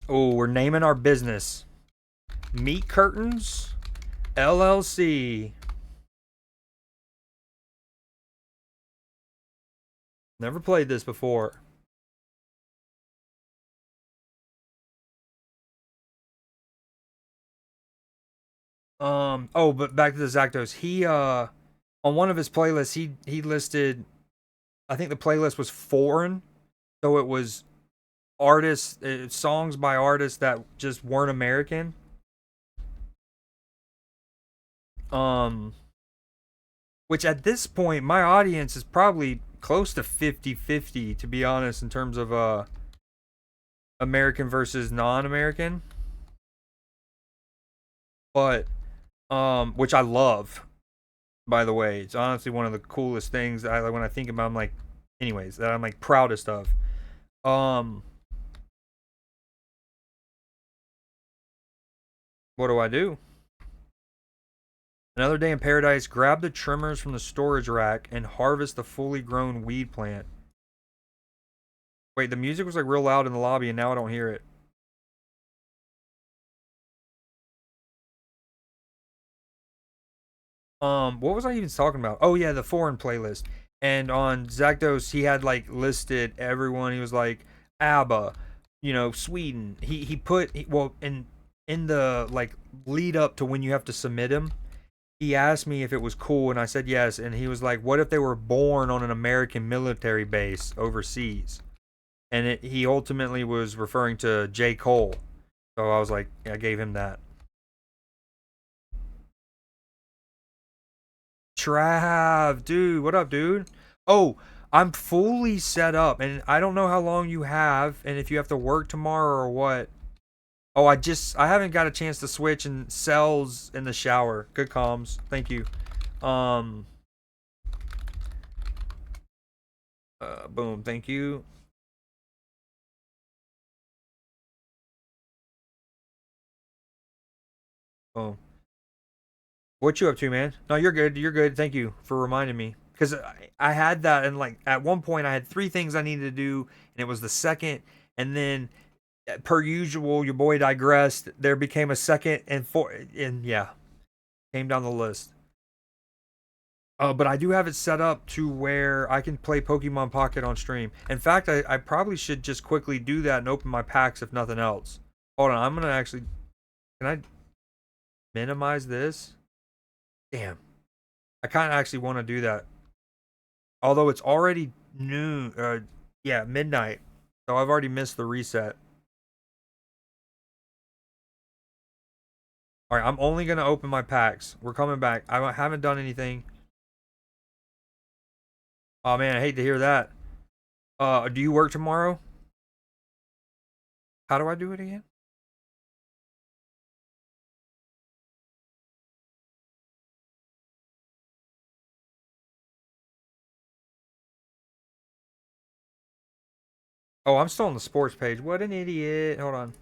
Speaker 1: Oh, we're naming our business Meat Curtains LLC. Never played this before. Oh, but back to the Zactos. He on one of his playlists he listed, I think the playlist was foreign, so it was artists, songs by artists that just weren't American. Um, which at this point my audience is probably close to 50-50, to be honest, in terms of American versus non-American. But which I love, by the way. It's honestly one of the coolest things that when I think about, I'm like, anyways, that I'm like proudest of. Um, what do I do? Another day in paradise. Grab the trimmers from the storage rack and harvest the fully grown weed plant. Wait, the music was like real loud in the lobby, and now I don't hear it. What was I even talking about? Oh yeah, the foreign playlist. And on Zactos, he had like listed everyone. He was like ABBA, Sweden. He put well in the like lead up to when you have to submit him. He asked me if it was cool, and I said yes. And he was like, "What if they were born on an American military base overseas?" And he ultimately was referring to J. Cole. So I was like, I gave him that. Trav, dude, what up, dude? Oh, I'm fully set up, and I don't know how long you have, and if you have to work tomorrow or what. Oh, I haven't got a chance to switch, and cells in the shower. Good comms, thank you. Um, boom, thank you. Boom. What you up to, man? No, you're good. You're good. Thank you for reminding me. Because I had that, and like at one point I had three things I needed to do, and it was the second, and then per usual, your boy digressed. There became a second and four, and yeah, came down the list. But I do have it set up to where I can play Pokemon Pocket on stream. In fact, I probably should just quickly do that and open my packs if nothing else. Hold on, I'm gonna actually. Can I minimize this? Damn, I kind of actually want to do that. Although it's already noon. Yeah, midnight. So I've already missed the reset. All right, I'm only gonna open my packs. We're coming back. I haven't done anything. Oh man, I hate to hear that. Do you work tomorrow? How do I do it again? Oh, I'm still on the sports page. What an idiot. Hold on.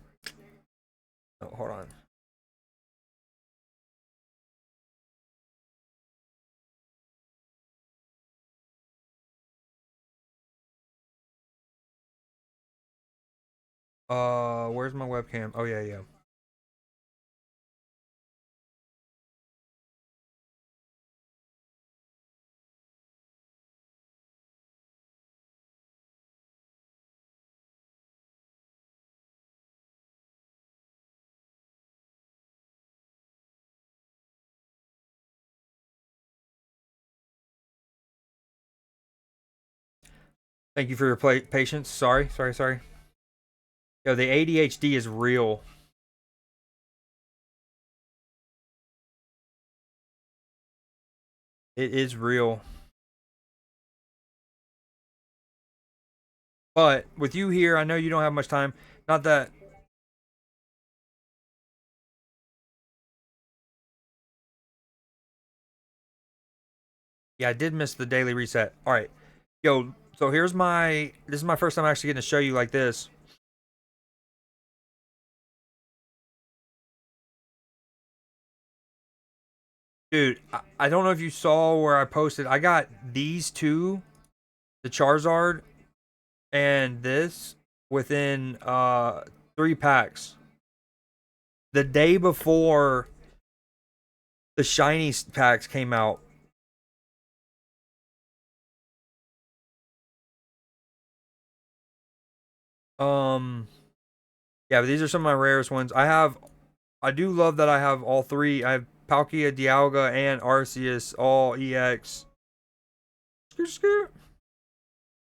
Speaker 1: Oh, hold on. Where's my webcam? Oh yeah, yeah. Thank you for your patience. Sorry, sorry, sorry. Yo, the ADHD is real. It is real. But with you here, I know you don't have much time. Not that. Yeah, I did miss the daily reset. All right. Yo, so here's my. This is my first time actually getting to show you like this. Dude, I don't know if you saw where I posted. I got these two, the Charizard and this, within 3 packs. The day before the shiny packs came out. Um yeah, but these are some of my rarest ones. I do love that I have all three. I have Palkia, Dialga, and Arceus all EX.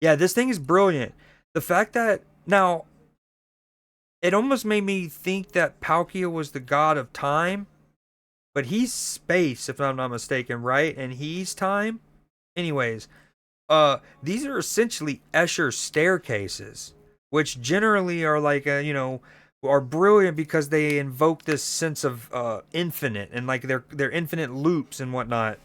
Speaker 1: Yeah, this thing is brilliant. The fact that now it almost made me think that Palkia was the god of time, but he's space, if I'm not mistaken, right? And he's time. Anyways, these are essentially Escher staircases, which generally are like are brilliant because they invoke this sense of infinite and like they're infinite loops and whatnot.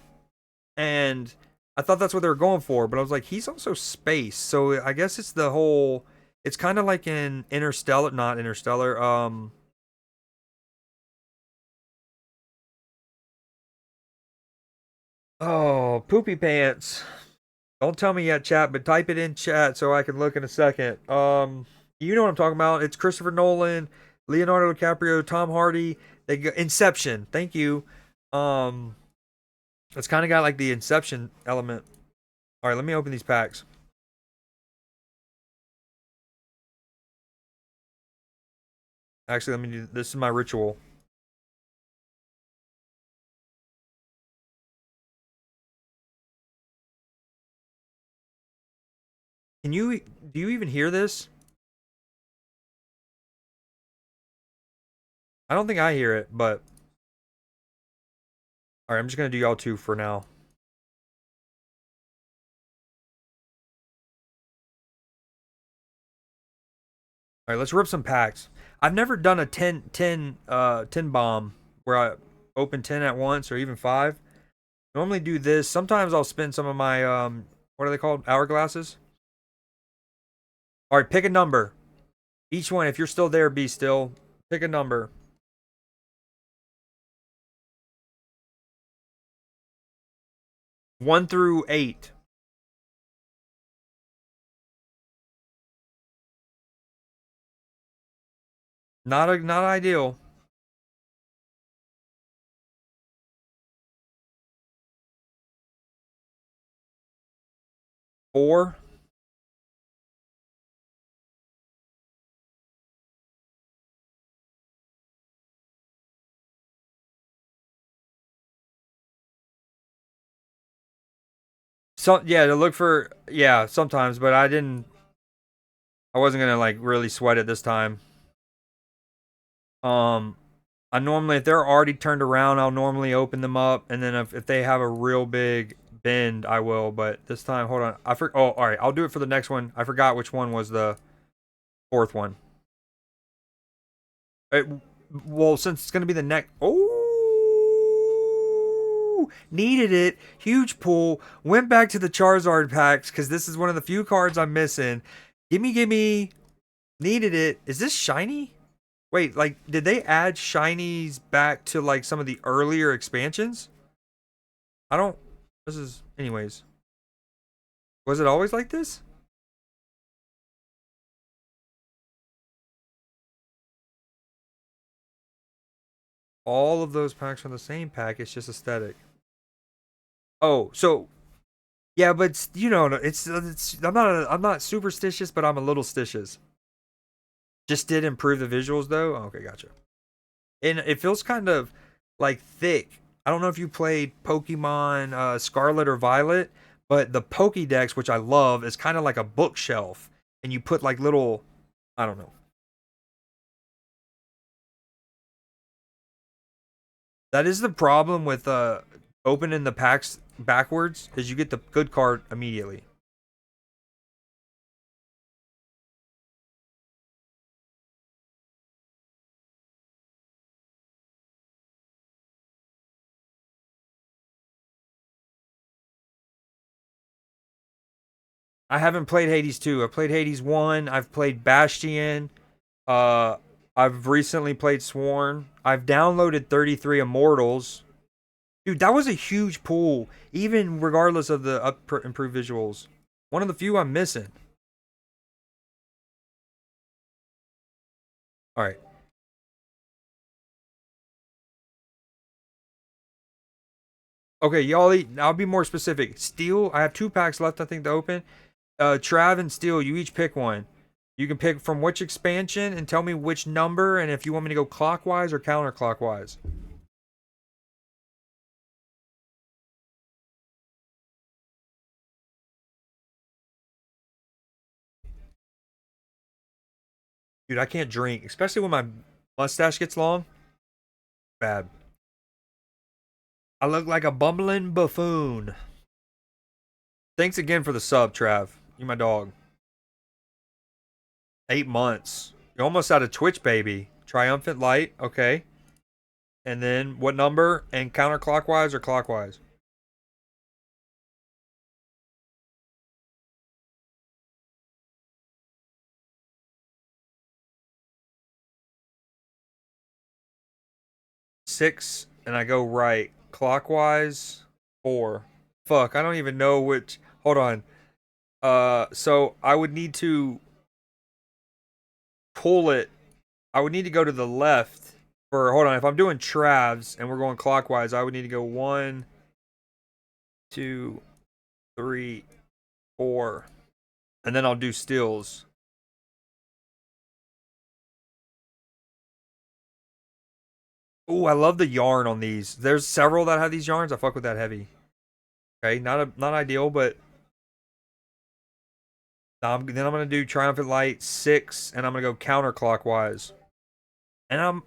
Speaker 1: And I thought that's what they were going for, but I was like, he's also space, so I guess it's the whole. It's kind of like in Interstellar, not Interstellar. Oh, poopy pants. Don't tell me yet, chat, but type it in chat so I can look in a second. You know what I'm talking about? It's Christopher Nolan, Leonardo DiCaprio, Tom Hardy. They go Inception. Thank you. Um, it's kind of got like the Inception element. All right, let me open these packs. Actually, let me do this. Is my ritual. Do you even hear this? I don't think I hear it, but all right, I'm just gonna do y'all two for now. All right, let's rip some packs. I've never done a 10 bomb where I open 10 at once or even 5. Normally do this. Sometimes I'll spend some of my what are they called? Hourglasses. All right, pick a number. Each one, if you're still there, be still. Pick a number. 1 through 8. Not ideal. 4. So yeah, to look for sometimes, but I wasn't gonna like really sweat it this time. Um I normally, if they're already turned around, I'll normally open them up, and then if they have a real big bend, I will. But this time, hold on, oh, all right, I'll do it for the next one. I forgot which one was the fourth one. It, well, since it's gonna be the next, needed it. Huge pull. Went back to the Charizard packs because this is one of the few cards I'm missing. Gimme. Needed it. Is this shiny? Wait, like, did they add shinies back to like some of the earlier expansions? I don't. This is, anyways. Was it always like this? All of those packs are the same pack. It's just aesthetic. Oh, so yeah, but it's I'm not superstitious, but I'm a little stitious. Just did improve the visuals though. Okay, gotcha. And it feels kind of like thick. I don't know if you played Pokemon Scarlet or Violet, but the Pokédex, which I love, is kind of like a bookshelf, and you put like little, I don't know. That is the problem with opening the packs backwards, is you get the good card immediately. I haven't played Hades 2. I've played Hades 1. I've played Bastion. Uh, I've recently played Sworn. I've downloaded 33 Immortals. Dude, that was a huge pull, even regardless of the improved visuals. One of the few I'm missing. All right. Okay, y'all. I'll be more specific. Steel. I have 2 packs left, I think, to open. Trav and Steel. You each pick one. You can pick from which expansion and tell me which number, and if you want me to go clockwise or counterclockwise. Dude, I can't drink, especially when my mustache gets long. Bad. I look like a bumbling buffoon. Thanks again for the sub, Trav. You my dog. 8 months. You're almost out of Twitch, baby. Triumphant light. Okay. And then what number? And counterclockwise or clockwise? Six, and I go right. Clockwise, four. Fuck, I don't even know which. Hold on. So I would need to pull it. I would need to go to the left for. Hold on. If I'm doing Travs and we're going clockwise, I would need to go one, two, three, four, and then I'll do stills. Ooh, I love the yarn on these. There's several that have these yarns. I fuck with that heavy. Okay, not ideal, but then I'm gonna do Triumphant Light 6, and I'm gonna go counterclockwise. And I'm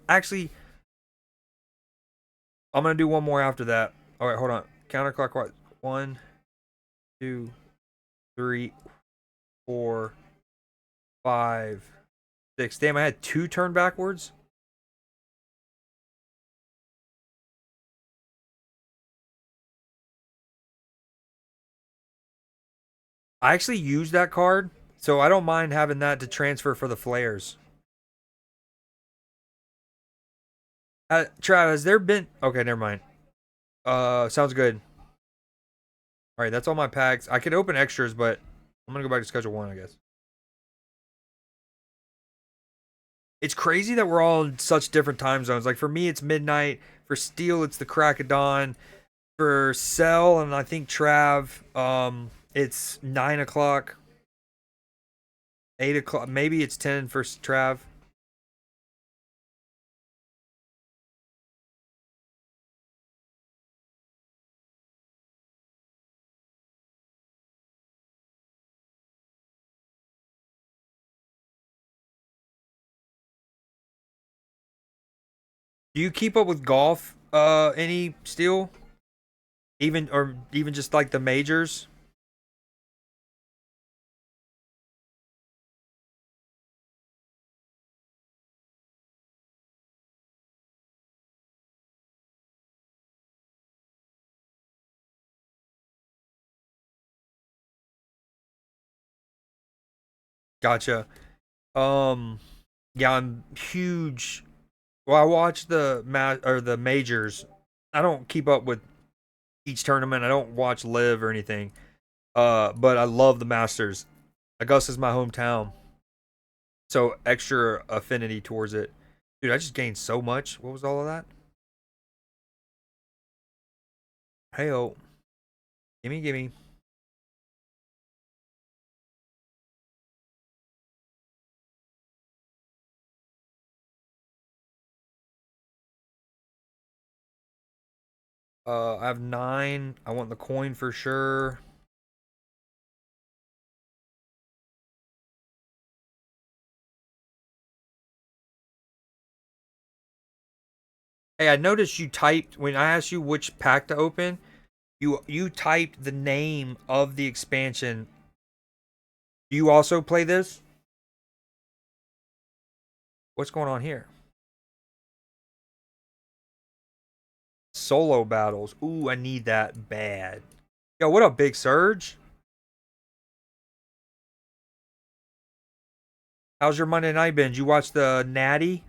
Speaker 1: gonna do one more after that. All right, hold on. Counterclockwise. One, two, three, four, five, six. Damn, I had two turn backwards. I actually used that card, so I don't mind having that to transfer for the flares. Trav, has there been? Okay, never mind. Sounds good. All right, that's all my packs. I could open extras, but I'm gonna go back to schedule one, I guess. It's crazy that we're all in such different time zones. Like for me, it's midnight. For Steel, it's the crack of dawn. For Cell and I think Trav, it's 9 o'clock, 8 o'clock. Maybe it's 10 for Trav. Do you keep up with golf? Any Steel? Even just like the majors? Gotcha. Um, yeah, I'm huge. Well, I watch the majors. I don't keep up with each tournament. I don't watch live or anything. But I love the Masters. Augusta's my hometown, so extra affinity towards it. Dude, I just gained so much. What was all of that? Hey, oh, gimme, gimme. I have 9. I want the coin for sure. Hey, I noticed you typed when I asked you which pack to open. You typed the name of the expansion. Do you also play this? What's going on here? Solo battles. Ooh, I need that bad. Yo, what up, Big Surge? How's your Monday night been? Did you watch the Natty?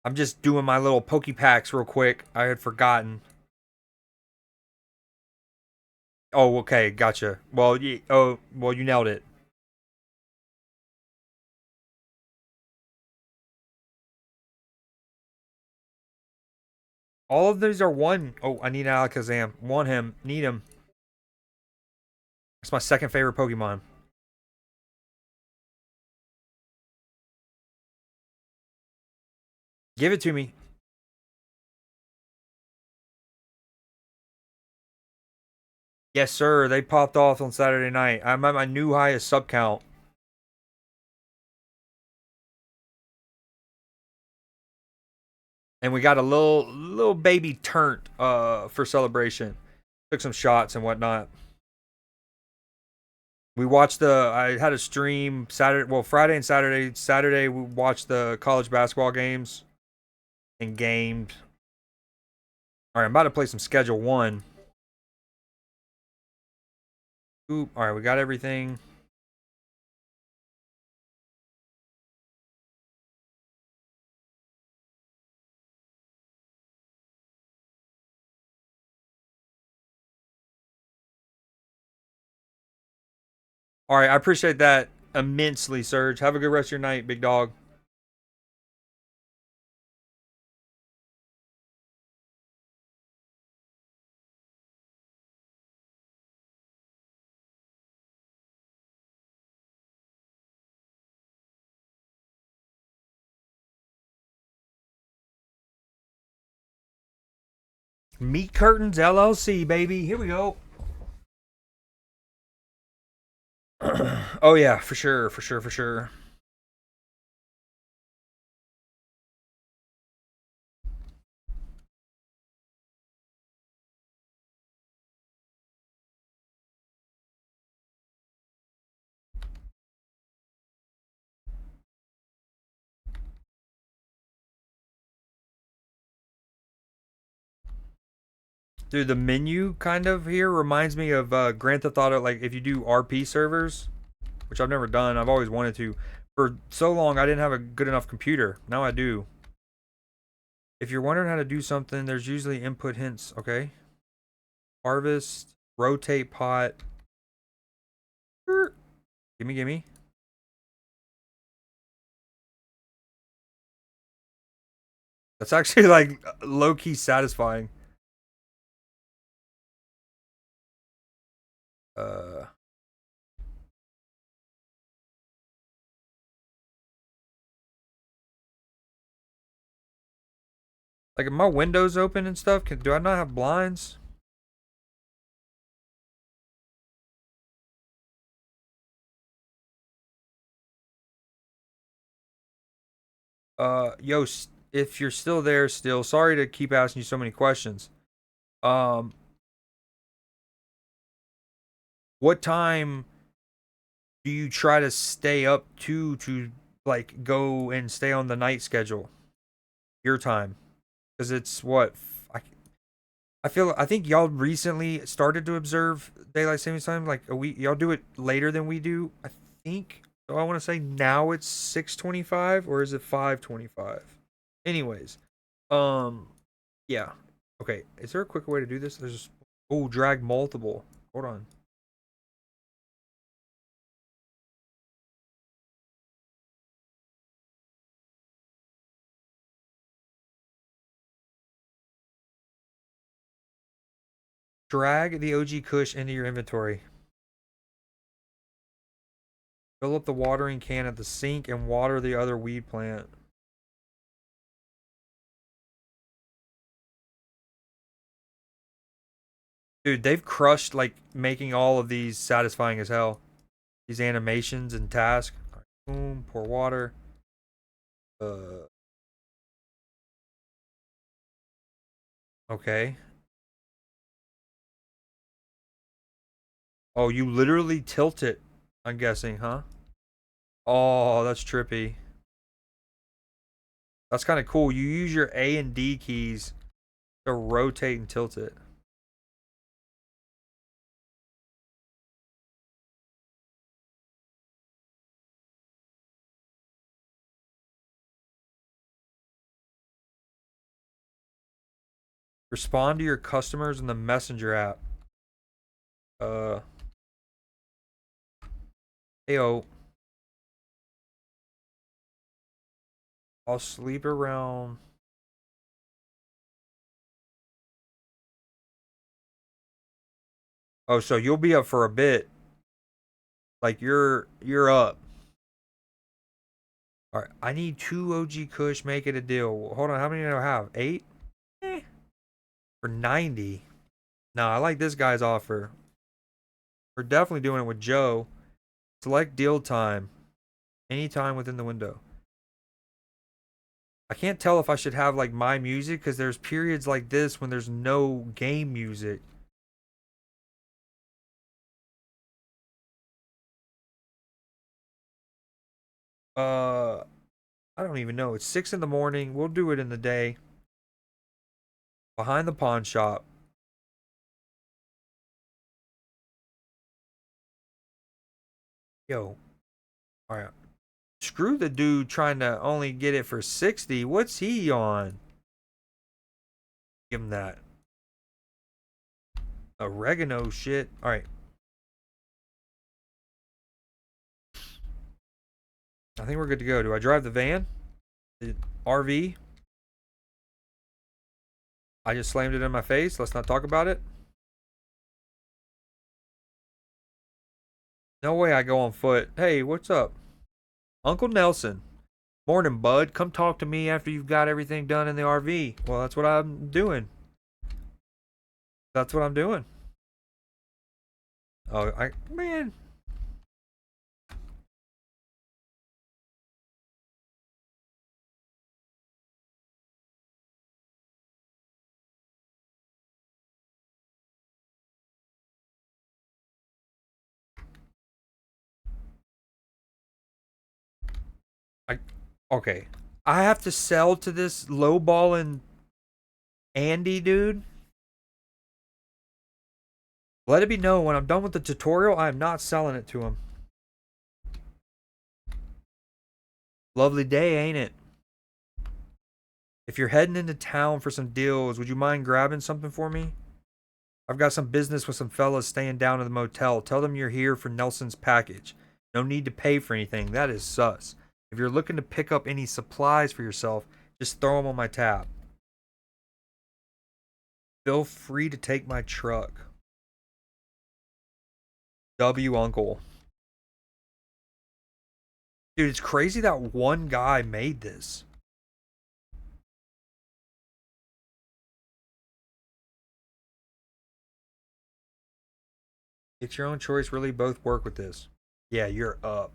Speaker 1: I'm just doing my little Poke Packs real quick. I had forgotten. Oh, okay, gotcha. Well, you nailed it. All of these are one. Oh, I need Alakazam. Want him. Need him. That's my second favorite Pokemon. Give it to me. Yes, sir. They popped off on Saturday night. I'm at my new highest sub count. And we got a little baby turnt for celebration. Took some shots and whatnot. We watched I had a stream Saturday, well, Friday and Saturday. Saturday we watched the college basketball games and gamed. All right, I'm about to play some Schedule 1. Oop, all right, we got everything. All right, I appreciate that immensely, Serge. Have a good rest of your night, big dog. Meat Curtains LLC, baby. Here we go. Oh yeah, for sure, for sure, for sure. Dude, the menu kind of here reminds me of Grand Theft Auto. Like if you do RP servers, which I've never done, I've always wanted to. For so long, I didn't have a good enough computer. Now I do. If you're wondering how to do something, there's usually input hints. Okay, harvest, rotate pot. Gimme, gimme. That's actually like low key satisfying. Uh, like if my windows open and stuff, do I not have blinds? Yo, if you're still there, still sorry to keep asking you so many questions. Um, what time do you try to stay up to like go and stay on the night schedule? Your time, because it's what I, I think y'all recently started to observe daylight savings time. Like a week, y'all do it later than we do. I think. So I want to say now it's 6:25 or is it 5:25? Anyways, um, yeah. Okay, is there a quicker way to do this? There's oh drag multiple. Hold on. Drag the OG Kush into your inventory. Fill up the watering can at the sink and water the other weed plant. Dude, they've crushed like making all of these satisfying as hell. These animations and tasks. Boom, pour water. Uh, okay. Oh, you literally tilt it. I'm guessing, huh? Oh, that's trippy. That's kind of cool. You use your A and D keys to rotate and tilt it. Respond to your customers in the Messenger app. Uh, Heyo. I'll sleep around. Oh, so you'll be up for a bit. Like you're up. All right, I need 2 OG Kush. Make it a deal. Hold on, how many do I have? 8? Eh, for 90. No, I like this guy's offer. We're definitely doing it with Joe. Select deal time. Anytime within the window. I can't tell if I should have like my music because there's periods like this when there's no game music. Uh, I don't even know. It's 6 in the morning. We'll do it in the day. Behind the pawn shop. Yo, all right. Screw the dude trying to only get it for 60. What's he on? Give him that. Oregano shit. All right. I think we're good to go. Do I drive the van? The RV? I just slammed it in my face. Let's not talk about it. No way I go on foot. Hey, what's up? Uncle Nelson. Morning, bud. Come talk to me after you've got everything done in the RV. Well, that's what I'm doing. That's what I'm doing. Oh, man. I okay. I have to sell to this lowballing Andy dude. Let it be known when I'm done with the tutorial, I am not selling it to him. Lovely day, ain't it? If you're heading into town for some deals, would you mind grabbing something for me? I've got some business with some fellas staying down in the motel. Tell them you're here for Nelson's package. No need to pay for anything. That is sus. If you're looking to pick up any supplies for yourself, just throw them on my tab. Feel free to take my truck. W Uncle. Dude, it's crazy that one guy made this. It's your own choice, really. Both work with this. Yeah, you're up.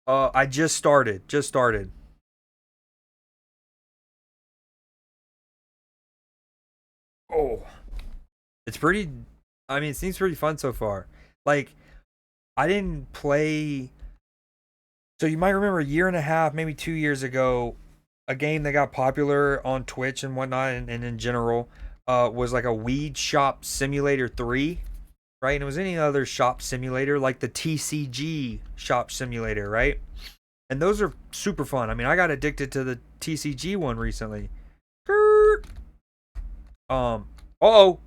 Speaker 1: I just started. Just started. Oh, it's pretty. I mean, it seems pretty fun so far. Like, I didn't play. So you might remember a year and a half, maybe 2 years ago, a game that got popular on Twitch and whatnot, and in general, was like a Weed Shop Simulator 3, right? And it was any other shop simulator, like the TCG Shop Simulator, right? And those are super fun. I mean, I got addicted to the TCG one recently. Um. Oh.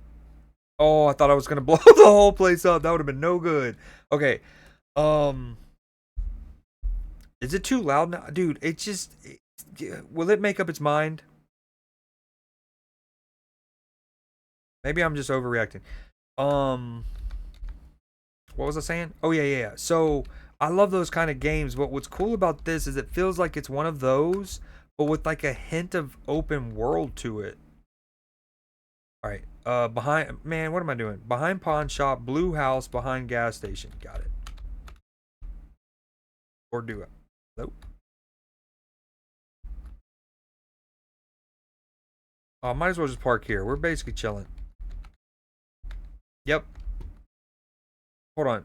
Speaker 1: Oh, I thought I was gonna blow the whole place up. That would have been no good. Okay. Um. Is it too loud now, dude? It just. Will it make up its mind? Maybe I'm just overreacting. Um. What was I saying? Oh yeah. So I love those kind of games. But what's cool about this is it feels like it's one of those, but with like a hint of open world to it. All right. Behind, man, what am I doing? Behind pawn shop, blue house, behind gas station. Got it. Or do it. Nope. Might as well just park here. We're basically chilling. Yep. Hold on.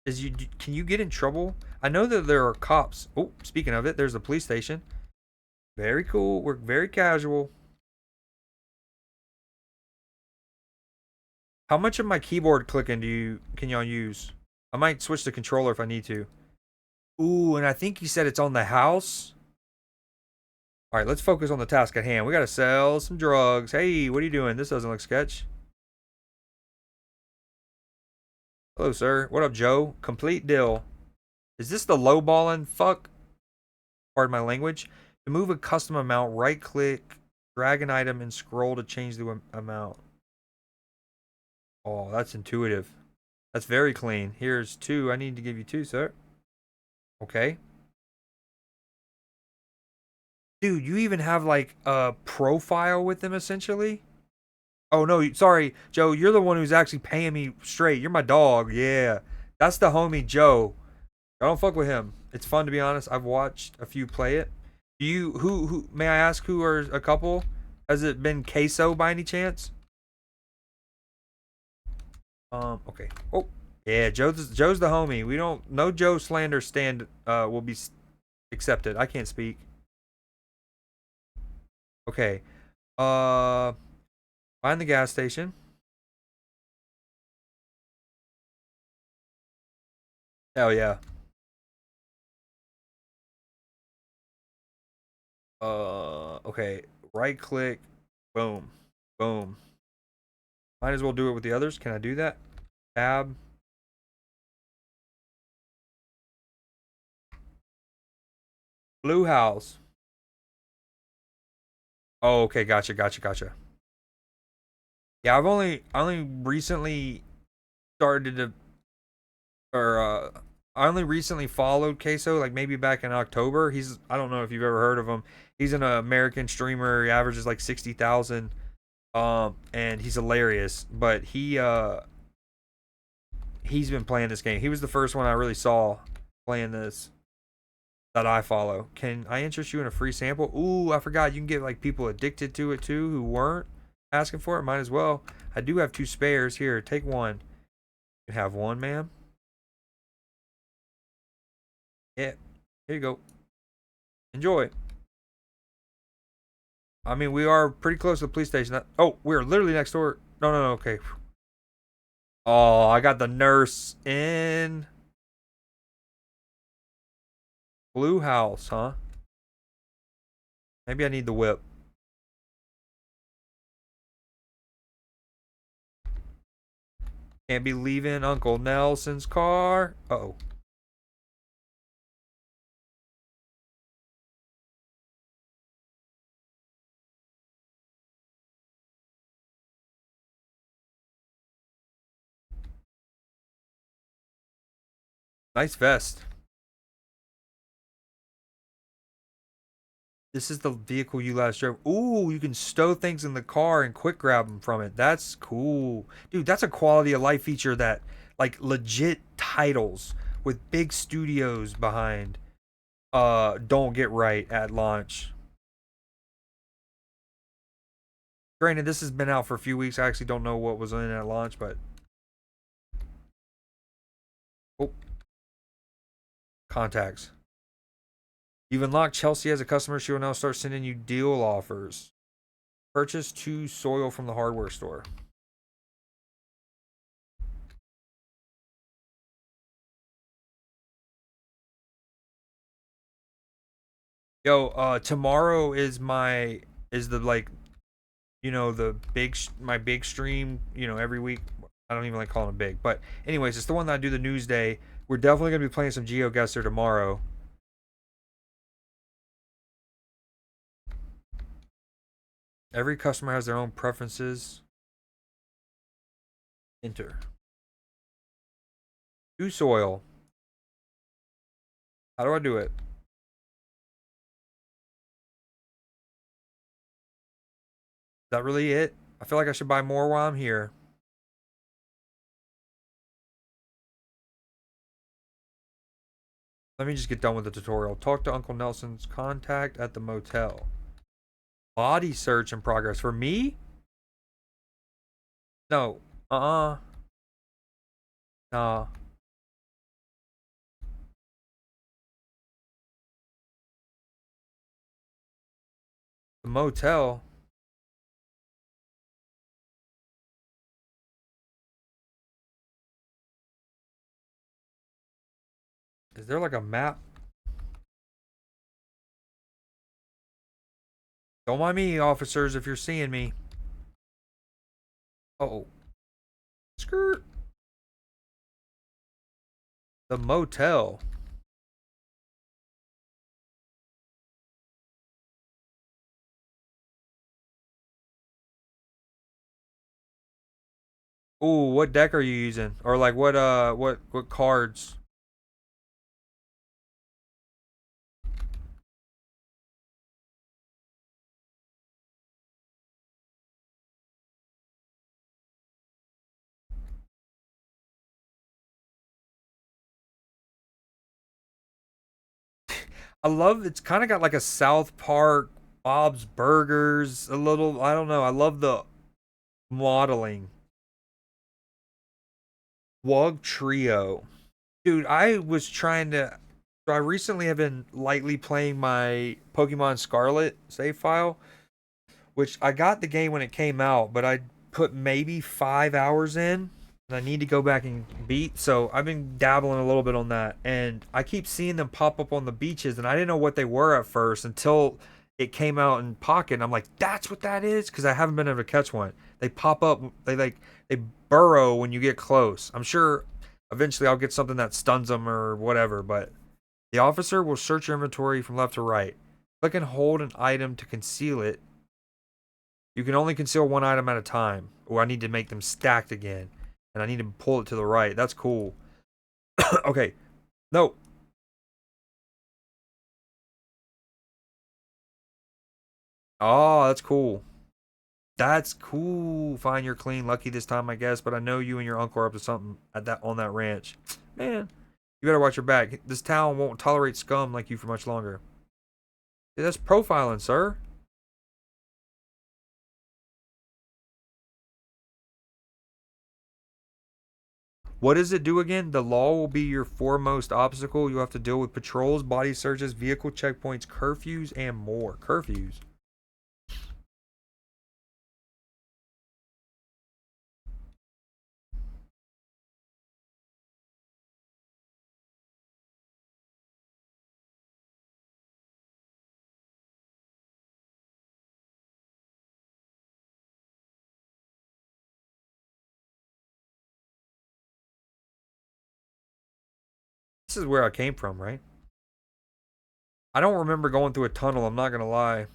Speaker 1: Can you get in trouble? I know that there are cops. Oh, speaking of it, there's the police station. Very cool. We're very casual. How much of my keyboard clicking can y'all use? I might switch the controller if I need to. Ooh, and I think he said it's on the house. All right, let's focus on the task at hand. We got to sell some drugs. Hey, what are you doing? This doesn't look sketch. Hello, sir. What up, Joe? Complete deal. Is this the lowballing? Fuck. Pardon my language. To move a custom amount, right click, drag an item, and scroll to change the amount. Oh, that's intuitive. That's very clean. Here's two. I need to give you two, sir. Okay. Dude, you even have like a profile with them essentially. Oh no, sorry, Joe. You're the one who's actually paying me straight. You're my dog. Yeah, that's the homie Joe. I don't fuck with him. It's fun to be honest. I've watched a few play it. Do you who may I ask who are a couple? Has it been Queso by any chance? Okay. Oh, yeah, Joe's the homie. We don't no Joe slander stand will be accepted. I can't speak. Okay. Uh, find the gas station. Hell yeah. Okay. Right click. Boom. Boom. Might as well do it with the others. Can I do that? Tab. Blue house. Oh, okay. Gotcha. Gotcha. Gotcha. Yeah, I only recently started to or I only recently followed Queso, like maybe back in October. I don't know if you've ever heard of him. He's an American streamer. He averages like 60,000. And he's hilarious. But he's been playing this game. He was the first one I really saw playing this that I follow. Can I interest you in a free sample? Ooh, I forgot you can get like people addicted to it too who weren't asking for it. Might as well. I do have two spares here. Take one. You can have one, ma'am. Yeah. Here you go. Enjoy. I mean, we are pretty close to the police station. Oh, we're literally next door. No, no, no. Okay. Oh, I got the nurse in Blue House, huh? Maybe I need the whip. Can't be leaving Uncle Nelson's car. Uh-oh. Nice vest. This is the vehicle you last drove. Ooh, you can stow things in the car and quick grab them from it. That's cool. Dude, that's a quality of life feature that, like, legit titles with big studios behind don't get right at launch. Granted, this has been out for a few weeks. I actually don't know what was in at launch, but oh, contacts. You've unlocked Chelsea as a customer. She will now start sending you deal offers. Purchase 2 soil from the hardware store. Yo, tomorrow is the like the my big stream. Every week. I don't even like calling it big, but anyways, it's the one that I do the news day. We're definitely gonna be playing some GeoGuessr tomorrow. Every customer has their own preferences. Enter. Do soil. How do I do it? Is that really it? I feel like I should buy more while I'm here. Let me just get done with the tutorial. Talk to Uncle Nelson's contact at the motel. Body search in progress. For me? No. Nah. The motel? Is there like a map? Don't mind me, officers, if you're seeing me. Oh. Skirt. The motel. Ooh, what deck are you using? Or like what cards? I love it's kind of got like a South Park Bob's Burgers, a little, I don't know. I love the modeling. Wug Trio. Dude, I was trying to so I recently have been lightly playing my Pokemon Scarlet save file, which I got the game when it came out, but I put maybe 5 hours in, and I need to go back and beat. So I've been dabbling a little bit on that, and I keep seeing them pop up on the beaches, and I didn't know what they were at first until it came out in Pocket. And I'm like, that's what that is, because I haven't been able to catch one. They pop up, they burrow when you get close. I'm sure eventually I'll get something that stuns them or whatever, but the officer will search your inventory from left to right. Click and hold an item to conceal it. You can only conceal one item at a time, or I need to make them stacked again, and I need to pull it to the right. That's cool. Okay, no. Oh, that's cool. That's cool. Fine, you're clean. Lucky this time, I guess. But I know you and your uncle are up to something at that on that ranch. Man, you better watch your back. This town won't tolerate scum like you for much longer. Yeah, that's profiling, sir. What does it do again? The law will be your foremost obstacle. You'll have to deal with patrols, body searches, vehicle checkpoints, curfews, and more. Curfews. This is where I came from, right? I don't remember going through a tunnel, I'm not gonna lie.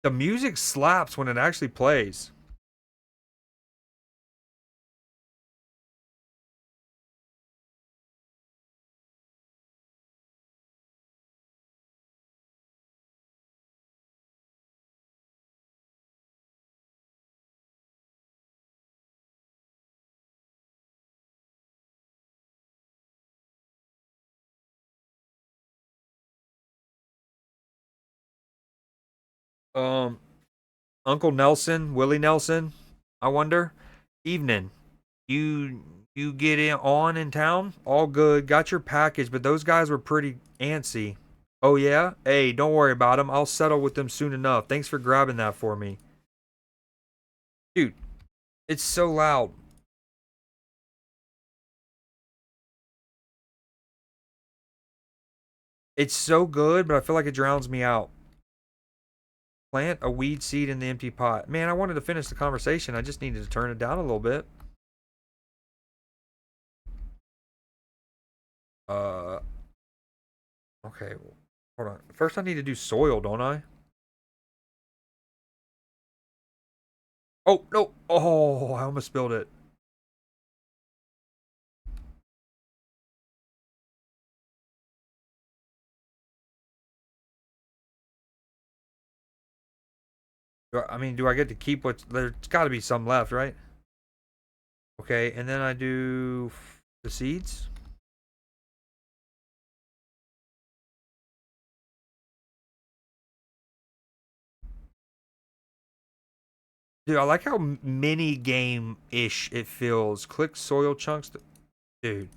Speaker 1: The music slaps when it actually plays. Um, Uncle Nelson, Willie Nelson, I wonder. Evening. You you get in on in town? All good. Got your package, but those guys were pretty antsy. Oh yeah? Hey, don't worry about them. I'll settle with them soon enough. Thanks for grabbing that for me. Dude, it's so loud. It's so good, but I feel like it drowns me out. Plant a weed seed in the empty pot. Man, I wanted to finish the conversation. I just needed to turn it down a little bit. Uh, okay. Hold on. First, I need to do soil, don't I? Oh, no. Oh, I almost spilled it. I mean, do I get to keep what's there's got to be some left, right? Okay, and then I do the seeds. Dude, I like how mini game ish it feels. Click soil chunks. Dude,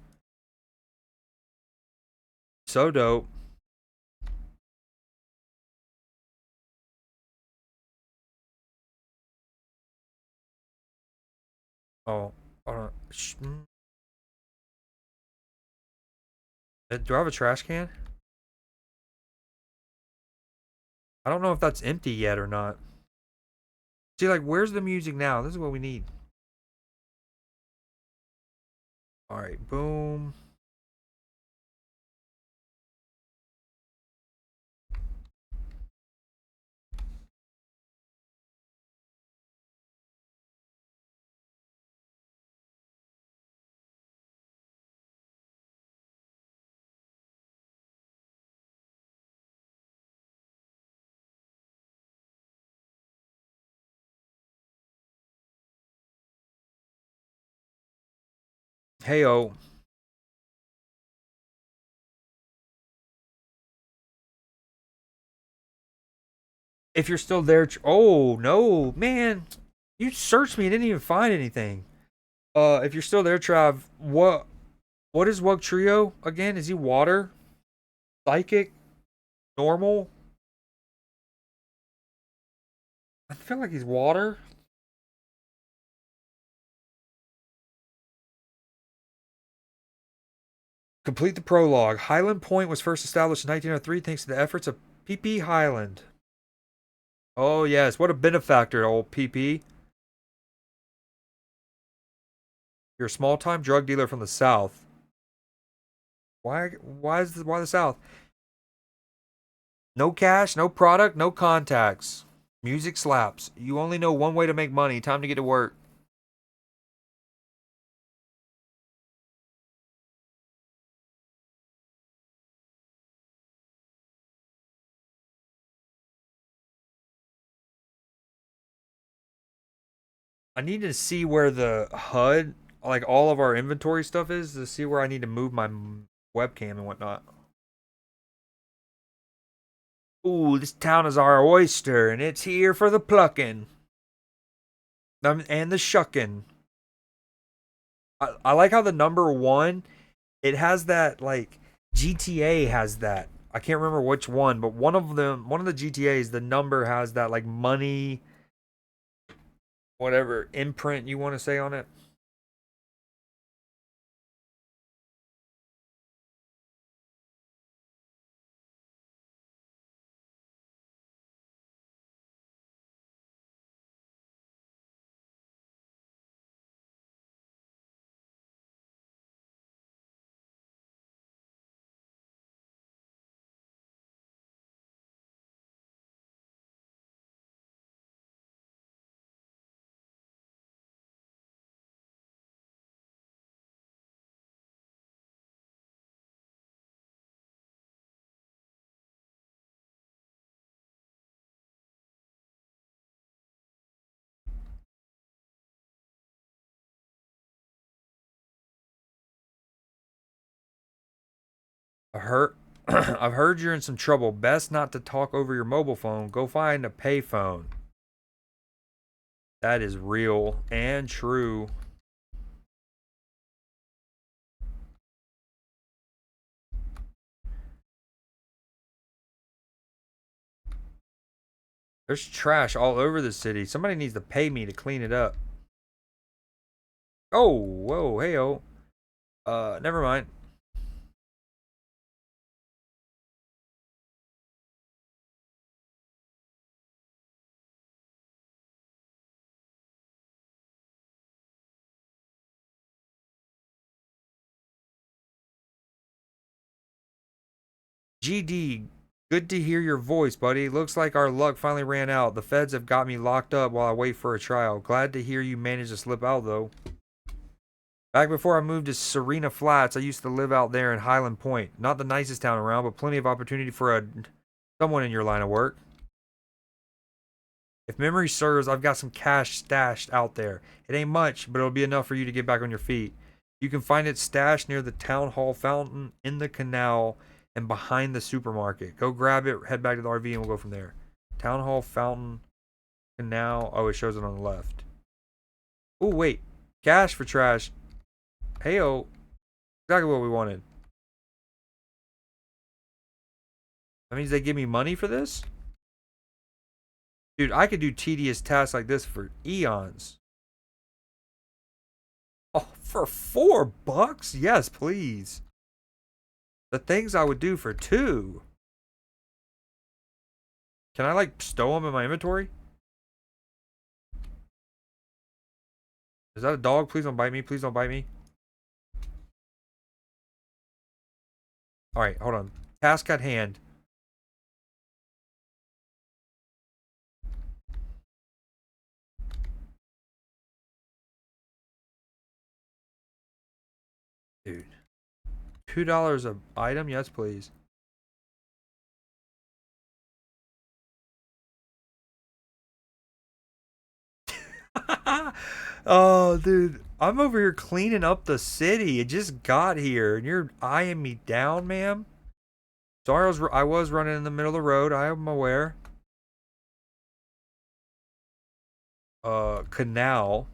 Speaker 1: so dope. Oh, hold on. Do I have a trash can? I don't know if that's empty yet or not. See, like, where's the music now? This is what we need. All right, boom. Heyo. If you're still there, oh no, man, you searched me and didn't even find anything. If you're still there, Trav, what is Wug Trio again? Is he water, psychic, normal? I feel like he's water. Complete the prologue. Highland Point was first established in 1903 thanks to the efforts of P.P. Highland. Oh yes, what a benefactor, old P.P. You're a small-time drug dealer from the South. Why the South? No cash, no product, no contacts. Music slaps. You only know one way to make money. Time to get to work. I need to see where the HUD, like all of our inventory stuff is, to see where I need to move my webcam and whatnot. Ooh, this town is our oyster, and it's here for the plucking. And the shucking. I like how the number one, it has that, like, GTA has that. I can't remember which one, but one of the GTAs, the number has that, like, money, whatever imprint you want to say on it. I heard, I've heard you're in some trouble. Best not to talk over your mobile phone. Go find a payphone. That is real and true. There's trash all over the city. Somebody needs to pay me to clean it up. Oh, whoa, hey, oh. Never mind. GD, good to hear your voice, buddy. Looks like our luck finally ran out. The feds have got me locked up while I wait for a trial. Glad to hear you managed to slip out, though. Back before I moved to Serena Flats, I used to live out there in Highland Point. Not the nicest town around, but plenty of opportunity for someone in your line of work. If memory serves, I've got some cash stashed out there. It ain't much, but it'll be enough for you to get back on your feet. You can find it stashed near the town hall fountain, in the canal, and behind the supermarket. Go grab it, head back to the RV, and we'll go from there. Town hall fountain, canal. Oh, it shows it on the left. Oh, wait. Cash for trash. Heyo. Exactly what we wanted. That means they give me money for this? Dude, I could do tedious tasks like this for eons. Oh, for $4? Yes, please. The things I would do for two. Can I, like, stow them in my inventory? Is that a dog? Please don't bite me. Please don't bite me. Alright, hold on. Task at hand. Dude. $2 a item? Yes, please. Oh, dude. I'm over here cleaning up the city. It just got here, and you're eyeing me down, ma'am. Sorry, I was running in the middle of the road. I am aware. Canal.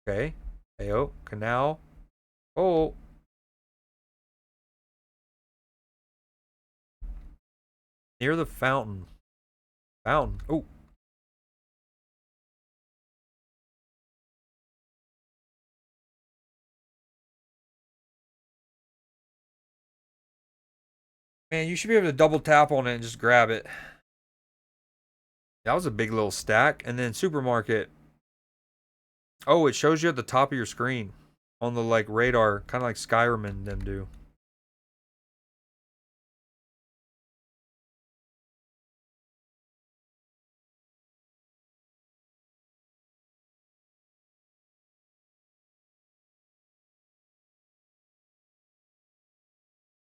Speaker 1: Okay. Ayo, canal. Oh, near the fountain. Fountain. Oh, man, you should be able to double tap on it and just grab it. That was a big little stack. And then supermarket. Oh, it shows you at the top of your screen on the like radar, kind of like Skyrim and them do.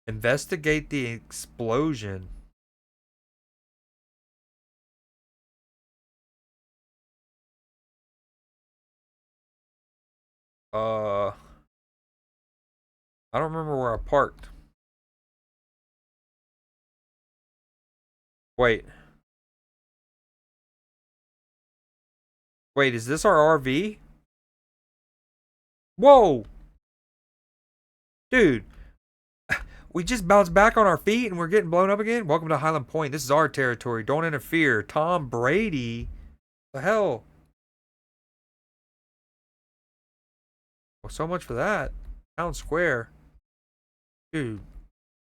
Speaker 1: Investigate the explosion. I don't remember where I parked. Wait, wait, is this our RV? Whoa, dude, we just bounced back on our feet and we're getting blown up again. Welcome to Highland Point. This is our territory. Don't interfere. Tom Brady. The hell? Well, so much for that. Town Square, dude.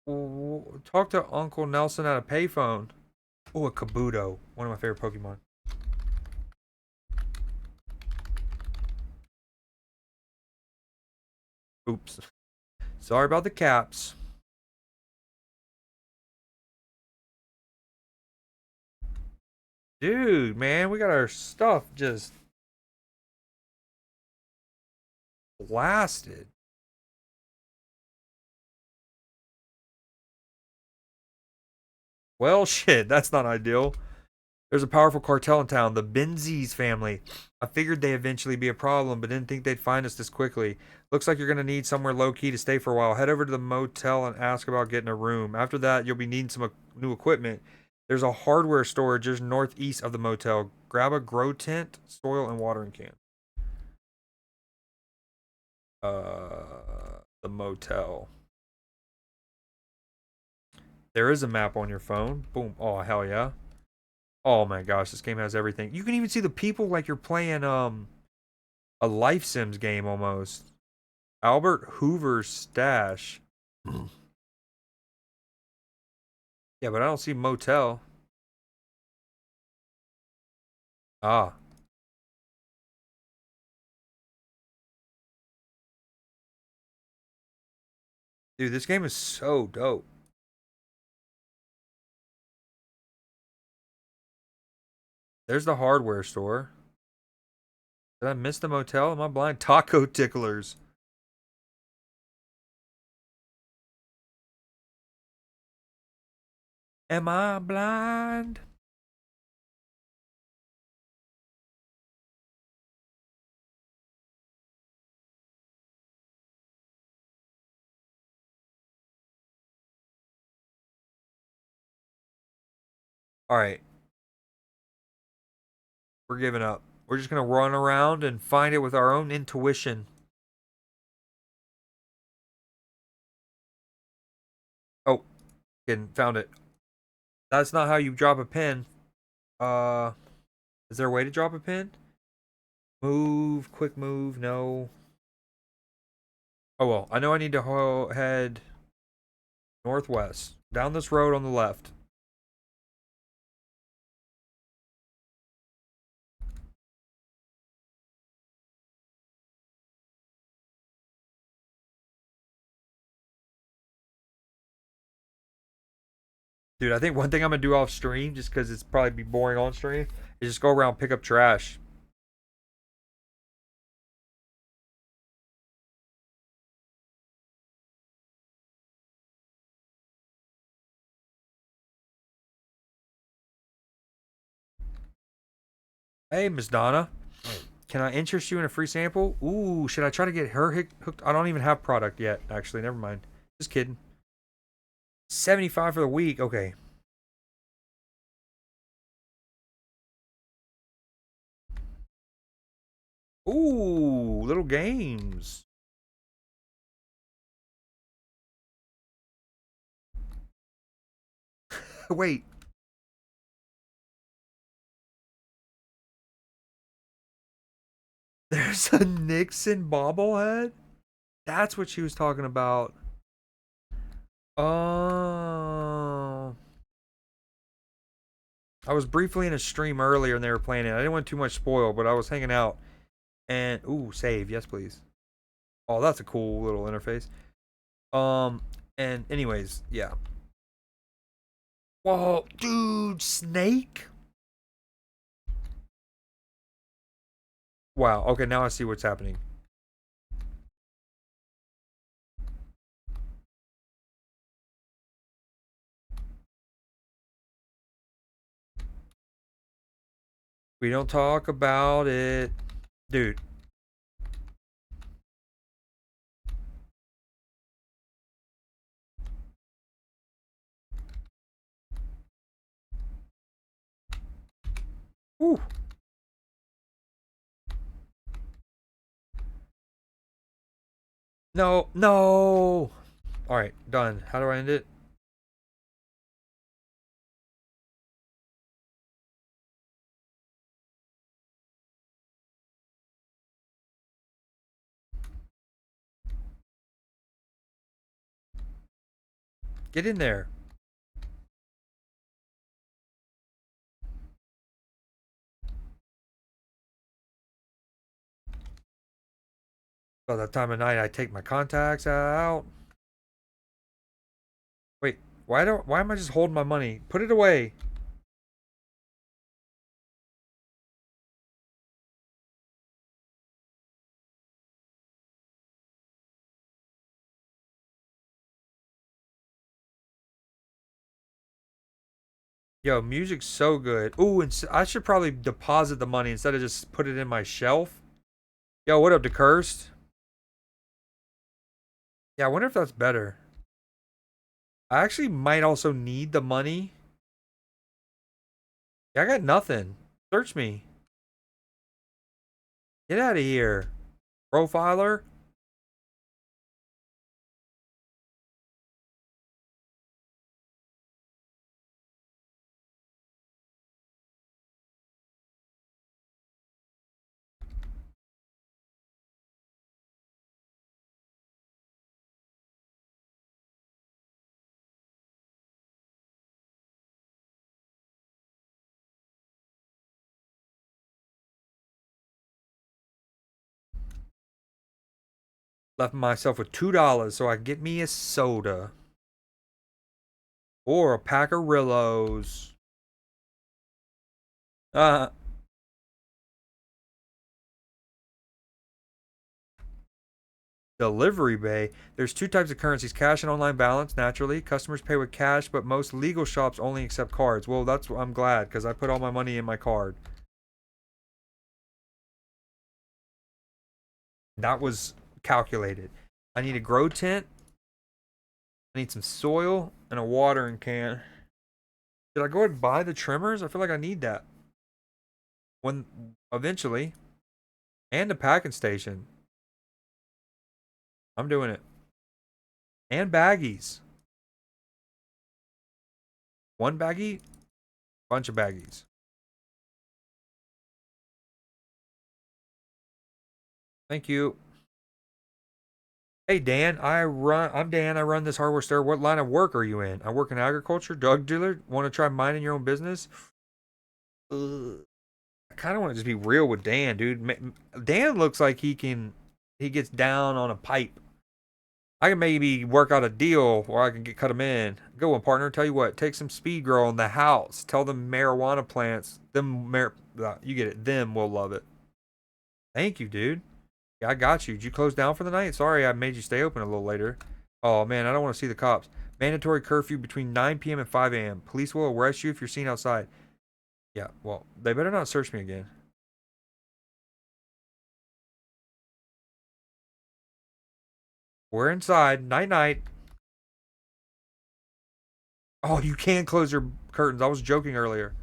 Speaker 1: Talk to Uncle Nelson at a payphone. Oh, a Kabuto. One of my favorite Pokemon. Oops. Sorry about the caps. Dude, man, we got our stuff just blasted. Well, shit, that's not ideal. There's a powerful cartel in town, the Benzies family. I figured they'd eventually be a problem, but didn't think they'd find us this quickly. Looks like you're gonna need somewhere low key to stay for a while. Head over to the motel and ask about getting a room. After that, you'll be needing some new equipment. There's a hardware store just northeast of the motel. Grab a grow tent, soil, and watering can. The motel. There is a map on your phone. Boom. Oh, hell yeah. Oh my gosh, this game has everything. You can even see the people like you're playing a Life Sims game almost. Albert Hoover's stash. Yeah, but I don't see motel. Ah, dude, this game is so dope. There's the hardware store. Did I miss the motel? Am I blind? Taco ticklers. Am I blind? All right, we're giving up. We're just gonna run around and find it with our own intuition. Oh, found it. That's not how you drop a pin. Uh, is there a way to drop a pin? Move, quick move, no. Oh well, I know I need to head northwest. Down this road on the left. Dude, I think one thing I'm gonna do off stream, just because it's probably be boring on stream, is just go around pick up trash. Hey, Miss Donna. Can I interest you in a free sample? Ooh, should I try to get her hooked? I don't even have product yet, actually. Never mind. Just kidding. 75 for the week. Okay. Ooh, little games. Wait. There's a Nixon bobblehead? That's what she was talking about. Oh. I was briefly in a stream earlier and they were playing it. I didn't want too much spoil, but I was hanging out and ooh, save, yes please. Oh, that's a cool little interface. Um, and anyways, yeah. Whoa, dude, Snake? Wow, okay, now I see what's happening. We don't talk about it. Dude. Ooh. No, no. Alright, done. How do I end it? Get in there. By that time of night, I take my contacts out. Wait, why am I just holding my money? Put it away. Yo, music's so good. Ooh, and I should probably deposit the money instead of just put it in my shelf. Yo, what up, DeCursed? Yeah, I wonder if that's better. I actually might also need the money. Yeah, I got nothing. Search me. Get out of here. Profiler. Left myself with $2 so I can get me a soda. Or a pack of Rillos. Uh, Delivery Bay. There's two types of currencies, cash and online balance, naturally. Customers pay with cash, but most legal shops only accept cards. Well, that's what I'm glad, because I put all my money in my card. That was calculated. I need a grow tent. I need some soil and a watering can. Should I go ahead and buy the trimmers? I feel like I need that. When eventually. And the packing station. I'm doing it. And baggies. One baggie, bunch of baggies. Thank you. Hey Dan, I'm Dan, I run this hardware store. What line of work are you in? I work in agriculture, drug dealer. Want to try minding your own business? I kind of want to just be real with Dan, dude. Dan looks like he gets down on a pipe. I can maybe work out a deal where I can cut him in. Go one, partner. Tell you what, take some speed grow in the house. Tell them marijuana plants, you get it. Them will love it. Thank you, dude. Yeah, I got you. Did you close down for the night? Sorry, I made you stay open a little later. Oh man, I don't want to see the cops. Mandatory curfew between 9 p.m. and 5 a.m. Police will arrest you if you're seen outside. Yeah, well, they better not search me again. We're inside. Night night. Oh, you can close your curtains. I was joking earlier.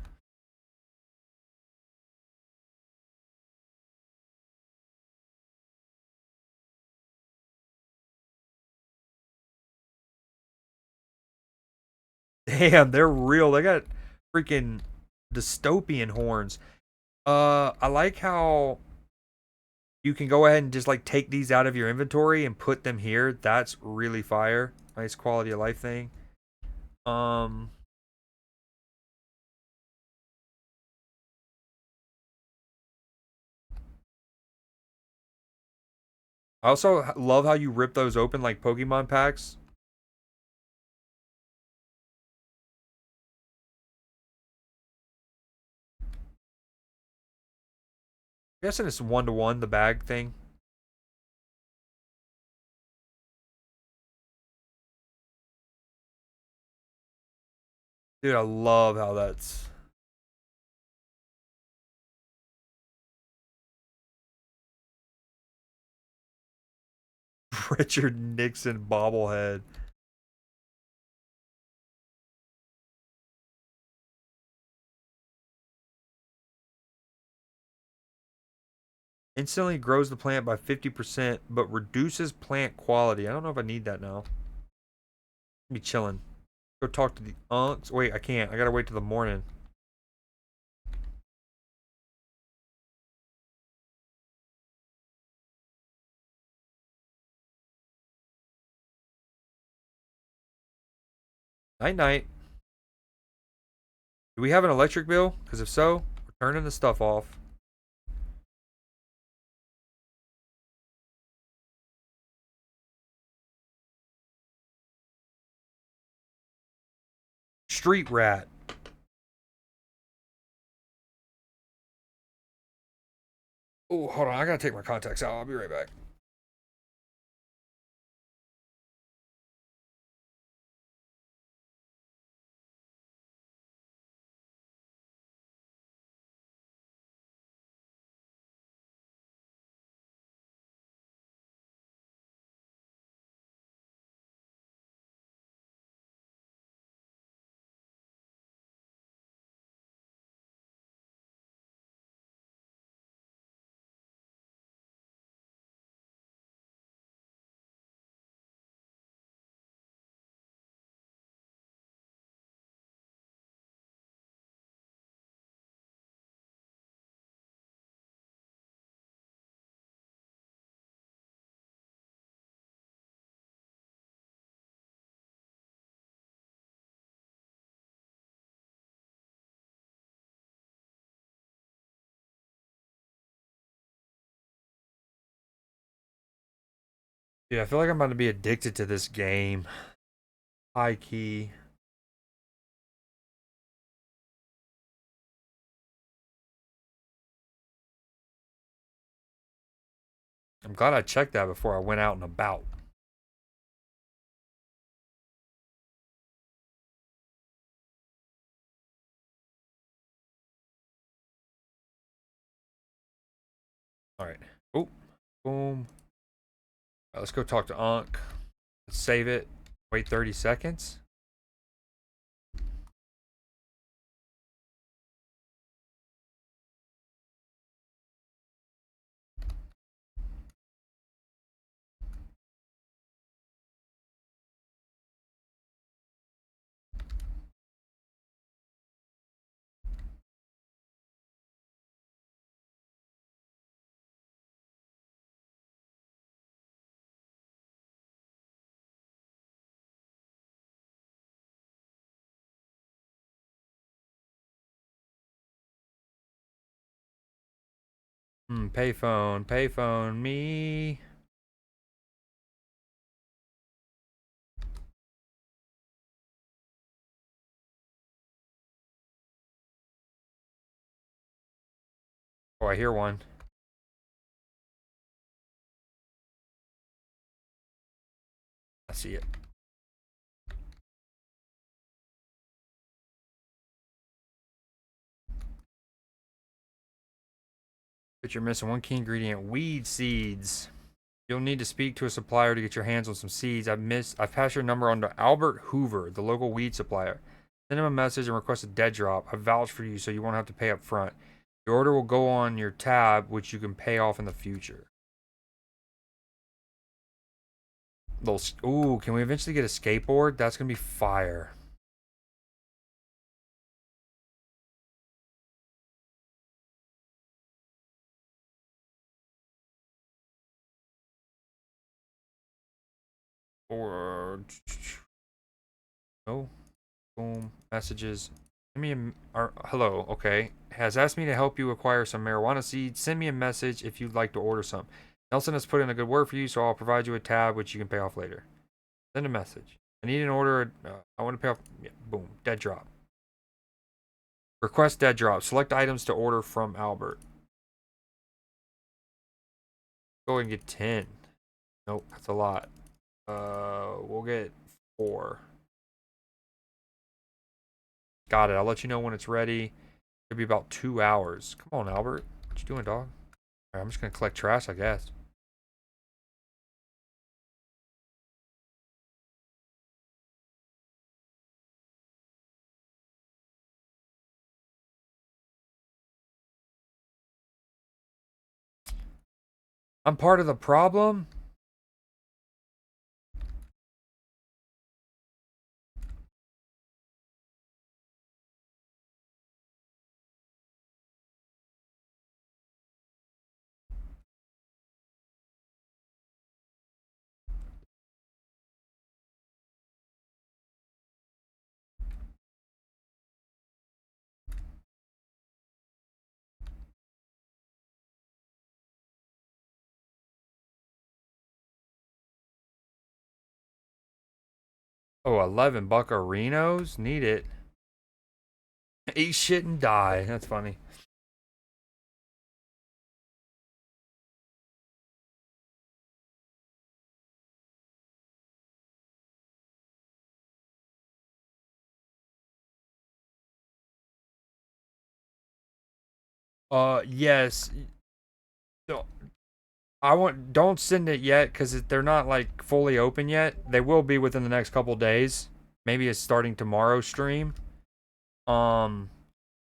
Speaker 1: Damn, they're real. They got freaking dystopian horns. I like how you can go ahead and just like take these out of your inventory and put them here. That's really fire. Nice quality of life thing. Um, I also love how you rip those open like Pokemon packs. I'm guessing it's 1-to-1 the bag thing. Dude, I love how that's Richard Nixon bobblehead. Instantly grows the plant by 50%, but reduces plant quality. I don't know if I need that now. Be chilling. Go talk to the unks. Wait, I can't. I gotta wait till the morning. Night night. Do we have an electric bill? Because if so, we're turning the stuff off. Street rat. Oh, hold on. I gotta take my contacts out. I'll be right back. Dude, I feel like I'm about to be addicted to this game. High key. I'm glad I checked that before I went out and about. All right. Oh, boom. Right, let's go talk to Ankh. Let's save it. Wait 30 seconds. Payphone, payphone, me. Oh, I hear one. I see it. But you're missing one key ingredient: weed seeds. You'll need to speak to a supplier to get your hands on some seeds. I've passed your number on to Albert Hoover, the local weed supplier. Send him a message and request a dead drop. I vouch for you so you won't have to pay up front. Your order will go on your tab, which you can pay off in the future. Ooh, can we eventually get a skateboard? That's gonna be fire. Or no, boom, messages. Send me hello, okay. Has asked me to help you acquire some marijuana seeds. Send me a message if you'd like to order some. Nelson has put in a good word for you, so I'll provide you a tab which you can pay off later. Send a message. I need an order. I want to pay off. Yeah, boom, dead drop. Request dead drop. Select items to order from Albert. Go ahead and get 10. Nope, that's a lot. We'll get 4. Got it. I'll let you know when it's ready. It'll be about 2 hours. Come on, Albert. What you doing, dog? Alright, I'm just gonna collect trash, I guess. I'm part of the problem? Oh, 11 buccarinos? Need it. Eat shit and die. That's funny. Yes. Don't, don't send it yet because they're not like fully open yet. They will be within the next couple days. Maybe it's starting tomorrow's stream. Um,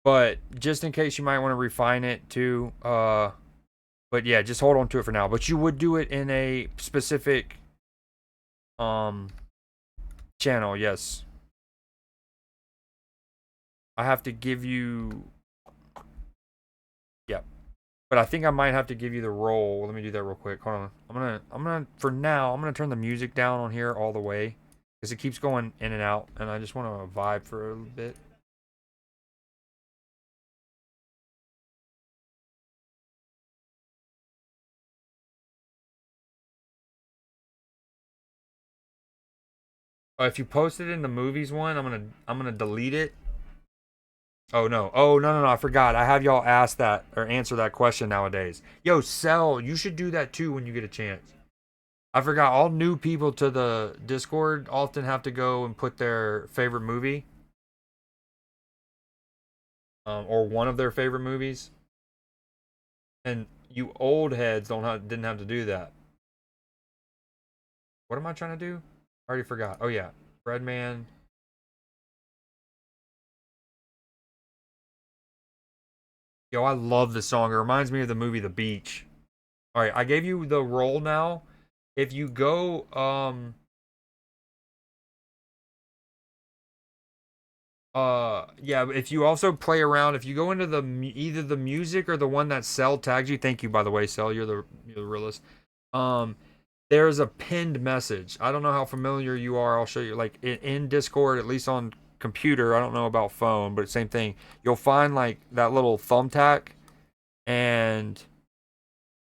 Speaker 1: but just in case you might want to refine it too. But yeah, just hold on to it for now. But you would do it in a specific um channel, yes. I have to give you, yeah. But I think I might have to give you the role. Let me do that real quick. Hold on. I'm gonna for now, I'm gonna turn the music down on here all the way. Because it keeps going in and out, and I just want to vibe for a little bit. If you post it in the movies one, I'm gonna delete it. Oh no. Oh no. I forgot. I have y'all ask that or answer that question nowadays. Yo, Cell, you should do that too when you get a chance. I forgot all new people to the Discord often have to go and put their favorite movie. Or one of their favorite movies. And you old heads didn't have to do that. What am I trying to do? I already forgot. Oh yeah. Breadman. Yo, I love this song. It reminds me of the movie The Beach. All right, I gave you the role now. If you go, yeah, if you also play around, if you go into either the music or the one that Cell tags you. Thank you, by the way, Cell. You're the realist. Um, there's a pinned message. I don't know how familiar you are. I'll show you. Like in Discord, at least on computer. I don't know about phone, but same thing. You'll find like that little thumbtack, and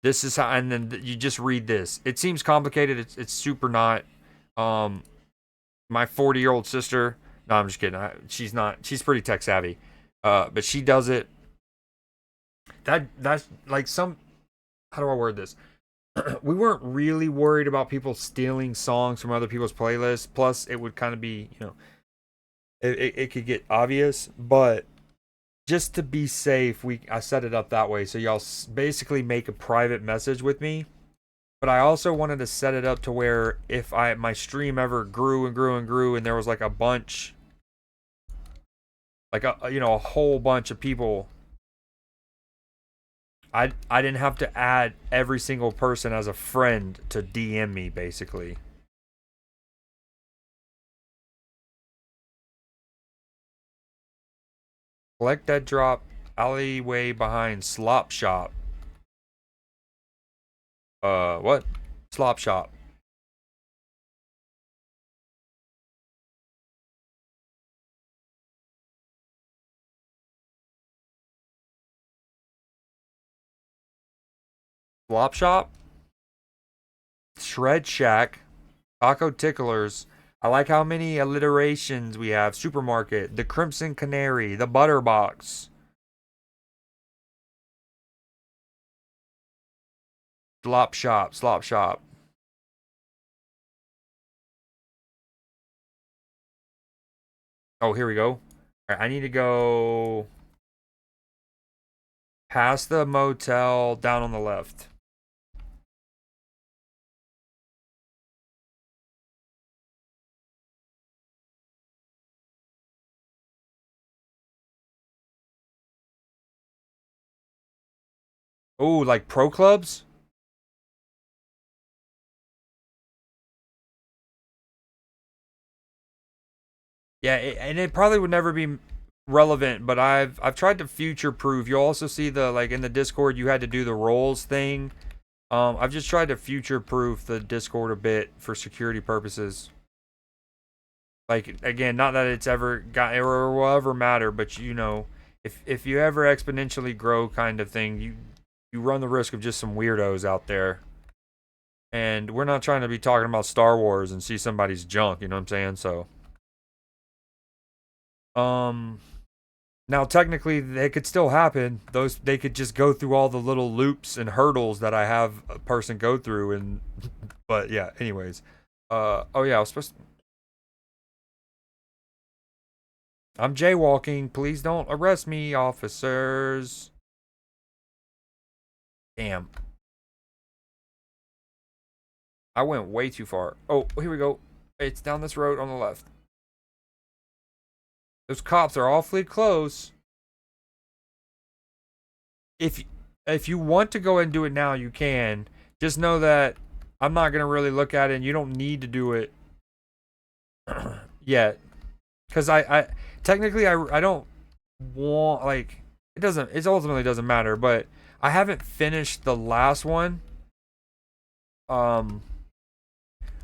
Speaker 1: this is how, and then you just read this. It seems complicated. It's super not. Um, my 40-year-old sister. No, I'm just kidding. She's not. She's pretty tech savvy. But she does it. That's like some. How do I word this? We weren't really worried about people stealing songs from other people's playlists. Plus, it would kind of be, it could get obvious. But just to be safe, I set it up that way. So y'all basically make a private message with me, But I also wanted to set it up to where if my stream ever grew and grew and grew and there was like a bunch, like a whole bunch of people, I didn't have to add every single person as a friend to DM me basically. Collect that drop alleyway behind Slop Shop. What? Slop Shop. Slop Shop? Shred Shack. Taco Ticklers. I like how many alliterations we have. Supermarket. The Crimson Canary. The Butter Box. Slop Shop. Slop Shop. Oh, here we go. All right, I need to go past the motel down on the left. Oh, like pro clubs? Yeah, and it probably would never be relevant, but I've tried to future proof. You'll also see the like in the Discord you had to do the roles thing. I've just tried to future proof the Discord a bit for security purposes. Like again, not that it's ever got or will ever matter, but if you ever exponentially grow kind of thing, you run the risk of just some weirdos out there. And we're not trying to be talking about Star Wars and see somebody's junk, you know what I'm saying? So um now technically they could still happen. They could just go through all the little loops and hurdles that I have a person go through and but yeah, anyways. Oh yeah, I was supposed to, I'm jaywalking. Please don't arrest me, officers. Damn. I went way too far. Oh, here we go. It's down this road on the left. Those cops are awfully close. If if you want to go ahead and do it now, you can. Just know that I'm not gonna really look at it, and you don't need to do it yet, because I technically I don't want like it ultimately doesn't matter, but I haven't finished the last one. Um,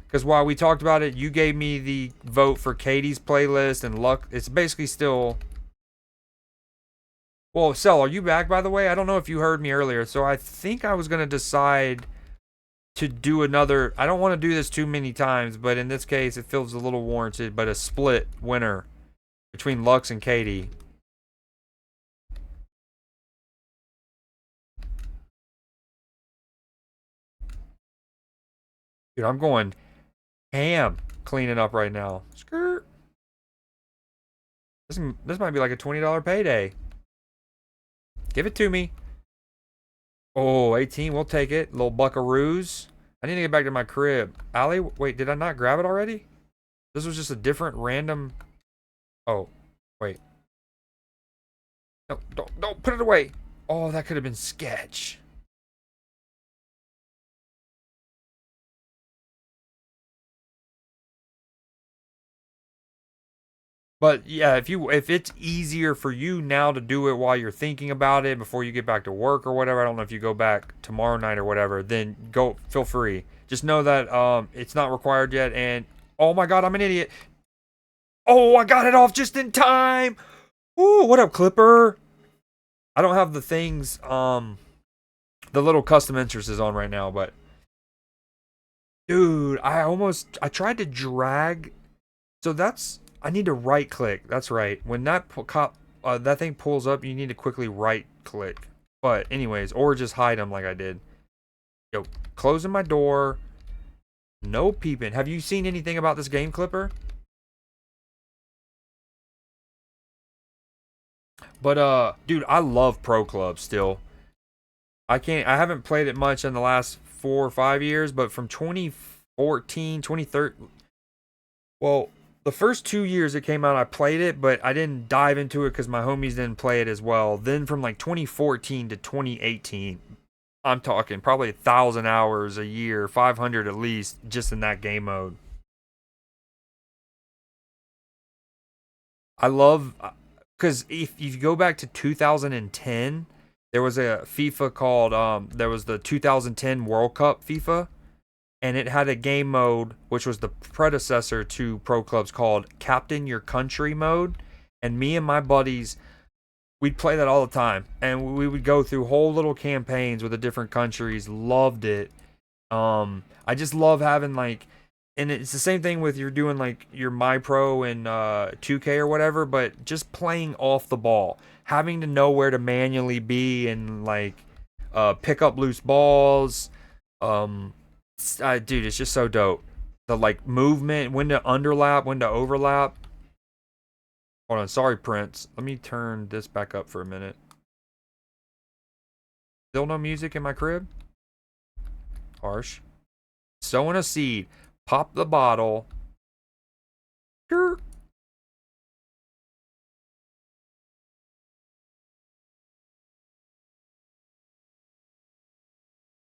Speaker 1: because while we talked about it, you gave me the vote for Katie's playlist and luck. It's basically still. Well, Cell, are you back by the way? I don't know if you heard me earlier, so I think I was gonna decide to do another. I don't want to do this too many times, but in this case, it feels a little warranted. But a split winner between Lux and Katie. Dude, I'm going ham cleaning up right now. Skirt. This might be like a $20 payday. Give it to me. Oh, 18, we'll take it. Little buckaroos. I need to get back to my crib. Allie, wait, did I not grab it already? This was just a different random. Oh, wait. No, don't put it away. Oh, that could have been sketch. But yeah, if it's easier for you now to do it while you're thinking about it before you get back to work or whatever, I don't know if you go back tomorrow night or whatever, then go feel free. Just know that it's not required yet and oh my god, I'm an idiot. Oh, I got it off just in time. Ooh, what up, Clipper? I don't have the things the little custom entrances on right now, but dude, I tried to drag. So that's I need to right click. That's right. When that thing pulls up, you need to quickly right click. But anyways, or just hide them like I did. Yo, closing my door. No peeping. Have you seen anything about this game, Clipper? But dude, I love Pro Club still. I haven't played it much in the last 4 or 5 years, but from 2014, 2013, well, the first 2 years it came out, I played it, but I didn't dive into it because my homies didn't play it as well. Then from like 2014 to 2018, I'm talking probably 1,000 hours a year, 500 at least, just in that game mode. I love because if you go back to 2010, there was a FIFA called there was the 2010 World Cup FIFA, and it had a game mode which was the predecessor to Pro Clubs called Captain Your Country mode. And me and my buddies, we'd play that all the time, and we would go through whole little campaigns with the different countries. Loved it. I just love having like, and it's the same thing with you're doing like your My Pro and 2K or whatever, but just playing off the ball, having to know where to manually be and like pick up loose balls. Dude, it's just so dope. The like movement, when to underlap, when to overlap. Hold on, sorry, Prince. Let me turn this back up for a minute. Still no music in my crib? Harsh. Sowing a seed. Pop the bottle.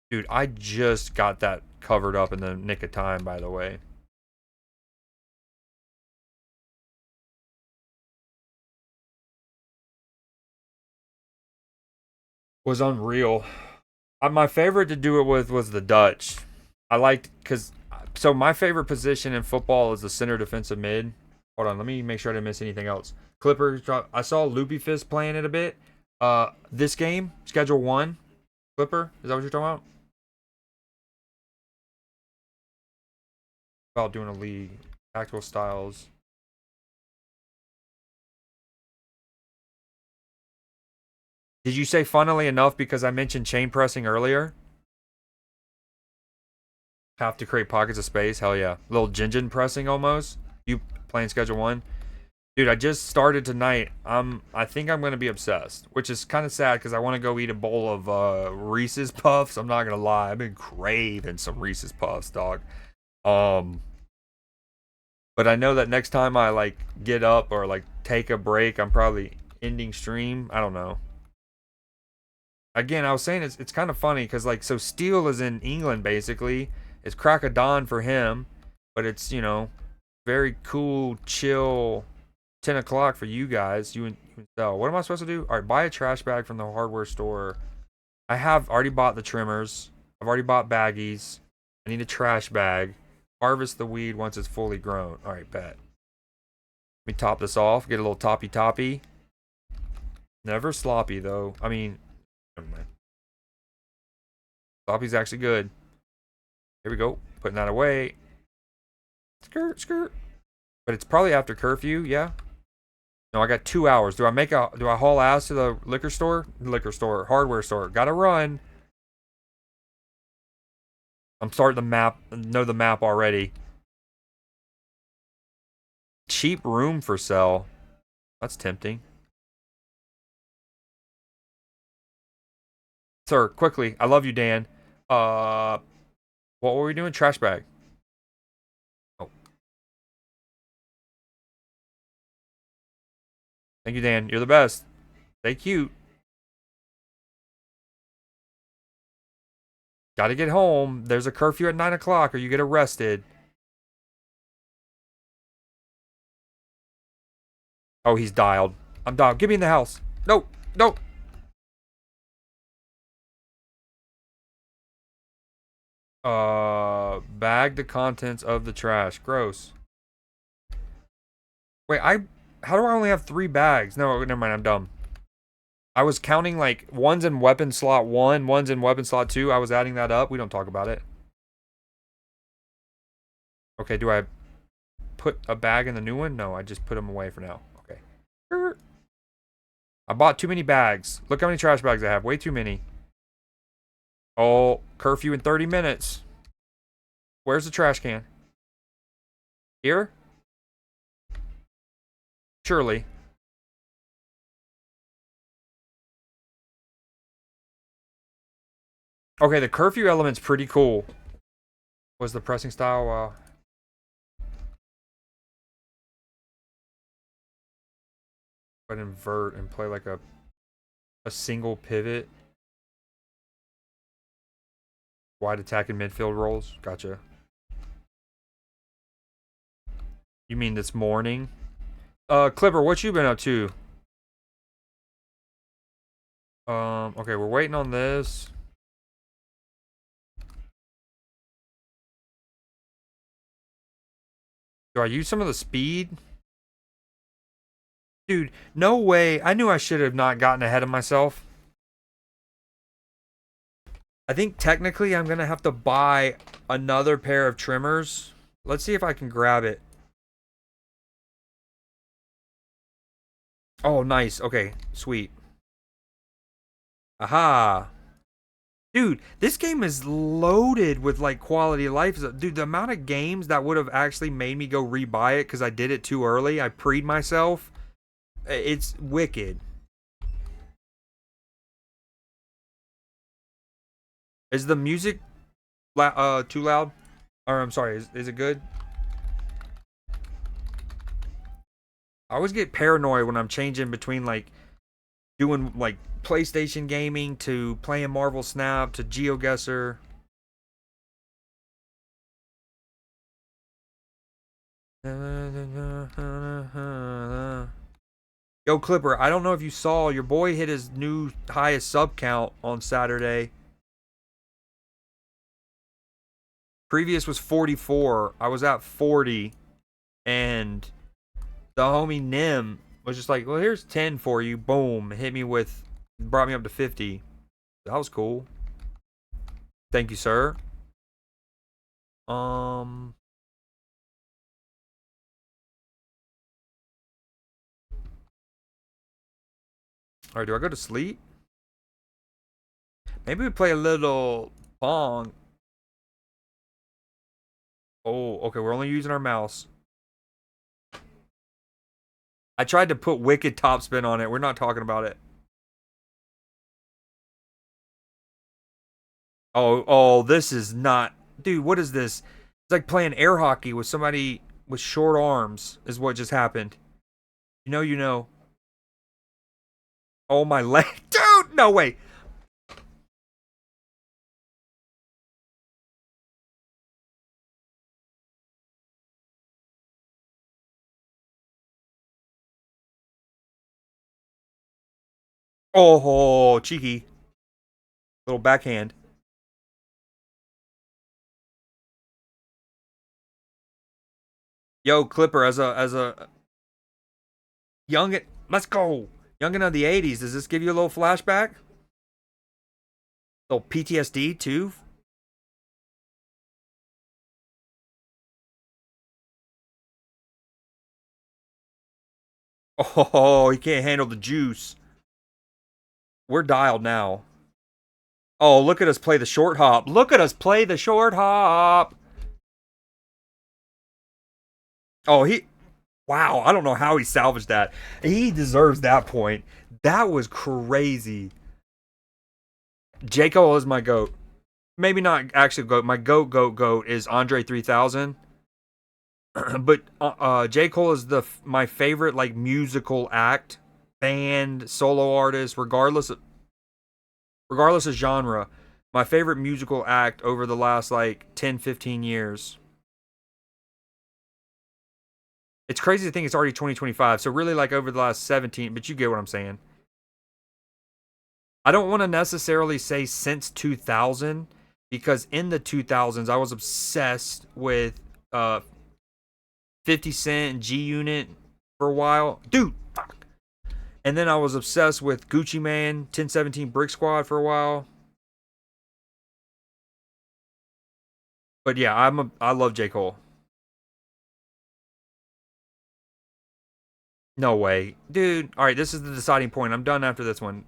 Speaker 1: Dude, I just got that covered up in the nick of time, by the way. Was unreal. My favorite to do it with was the Dutch. I liked because so my favorite position in football is the center defensive mid. Hold on, let me make sure I didn't miss anything else. Clippers. I saw Loopy Fist playing it a bit. This game, Schedule 1, Clipper. Is that what you're talking about? About doing a league, tactical styles. Did you say funnily enough because I mentioned chain pressing earlier? Have to create pockets of space. Hell yeah, little Jinjin pressing almost. You playing Schedule 1? Dude, I just started tonight. I think I'm gonna be obsessed, which is kind of sad because I want to go eat a bowl of Reese's Puffs. I'm not gonna lie, I've been craving some Reese's Puffs, dog. Um, but I know that next time I like get up or like take a break, I'm probably ending stream. I don't know. Again, I was saying it's kind of funny because like so Steel is in England basically. It's crack of dawn for him, but it's very cool, chill 10 o'clock for you guys. You and Sell. What am I supposed to do? All right, buy a trash bag from the hardware store. I have already bought the trimmers. I've already bought baggies. I need a trash bag. Harvest the weed once it's fully grown. All right, bet. Let me top this off. Get a little toppy toppy. Never sloppy though. I mean, never mind. Sloppy's actually good. Here we go. Putting that away. Skirt, skirt. But it's probably after curfew, yeah? No, I got 2 hours. Do I haul ass to the liquor store? Liquor store, hardware store. Gotta run. I'm starting the map, know the map already. Cheap room for sale. That's tempting. Sir, quickly. I love you, Dan. Uh, what were we doing? Trash bag. Oh, thank you, Dan. You're the best. Stay cute. Gotta get home. There's a curfew at 9 o'clock or you get arrested. Oh, he's dialed. I'm dialed. Get me in the house. No, no. Bag the contents of the trash. Gross. Wait, how do I only have 3 bags? No, never mind. I'm dumb. I was counting like one's in weapon slot 1, one's in weapon slot 2. I was adding that up. We don't talk about it. Okay, do I put a bag in the new one? No, I just put them away for now. Okay. I bought too many bags. Look how many trash bags I have. Way too many. Oh, curfew in 30 minutes. Where's the trash can? Here? Surely. Okay, the curfew element's pretty cool. Was the pressing style? But invert and play like a single pivot. Wide attack and midfield rolls. Gotcha. You mean this morning? Clipper, what you been up to? Okay, we're waiting on this. Do I use some of the speed? Dude, no way. I knew I should have not gotten ahead of myself. I think technically I'm going to have to buy another pair of trimmers. Let's see if I can grab it. Oh, nice. Okay, sweet. Aha. Dude, this game is loaded with like quality of life. Dude, the amount of games that would have actually made me go rebuy it because I did it too early. I preed myself. It's wicked. Is the music too loud? Or I'm sorry, is it good? I always get paranoid when I'm changing between like doing like PlayStation gaming to playing Marvel Snap to GeoGuessr. Yo, Clipper, I don't know if you saw, your boy hit his new highest sub count on Saturday. Previous was 44. I was at 40. And the homie Nim was just like, well, here's 10 for you. Boom. Hit me with, brought me up to 50. That was cool. Thank you, sir. All right, do I go to sleep? Maybe we play a little Pong. Oh, okay, we're only using our mouse. I tried to put wicked topspin on it. We're not talking about it. Oh, this is not. Dude, what is this? It's like playing air hockey with somebody with short arms, is what just happened. You know. Oh, my leg. Dude, no way. Oh, cheeky. Little backhand. Yo, Clipper, as a young, let's go. Youngin' of the 80s, does this give you a little flashback? Little PTSD, too? Oh, he can't handle the juice. We're dialed now. Oh, look at us play the short hop. Look at us play the short hop. Oh, wow, I don't know how he salvaged that. He deserves that point. That was crazy. J. Cole is my GOAT. Maybe not actually GOAT. My GOAT is Andre 3000. But J. Cole is my favorite like musical act, band, solo artist, regardless of genre. My favorite musical act over the last like 10, 15 years. It's crazy to think it's already 2025. So really like over the last 17, but you get what I'm saying. I don't want to necessarily say since 2000 because in the 2000s I was obsessed with 50 Cent and G Unit for a while. Dude, fuck. And then I was obsessed with Gucci Man, 1017 Brick Squad for a while. But yeah, I love J. Cole. No way. Dude, all right, this is the deciding point. I'm done after this one.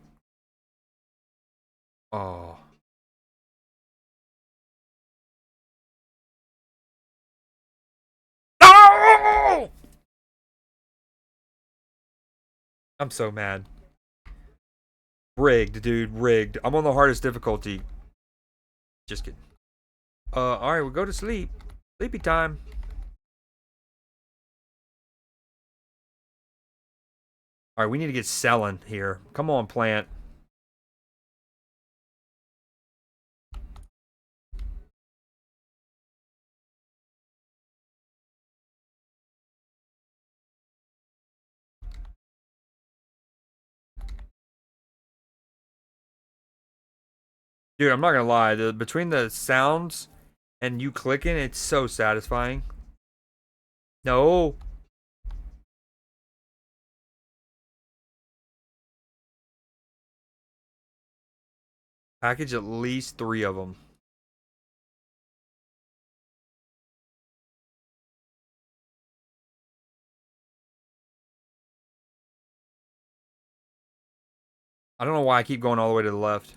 Speaker 1: Oh. Oh! I'm so mad. Rigged, dude, rigged. I'm on the hardest difficulty. Just kidding. All right, we'll go to sleep. Sleepy time. All right, we need to get selling here. Come on, plant. Dude, I'm not gonna lie. Between the sounds and you clicking, it's so satisfying. No. Package at least 3 of them. I don't know why I keep going all the way to the left.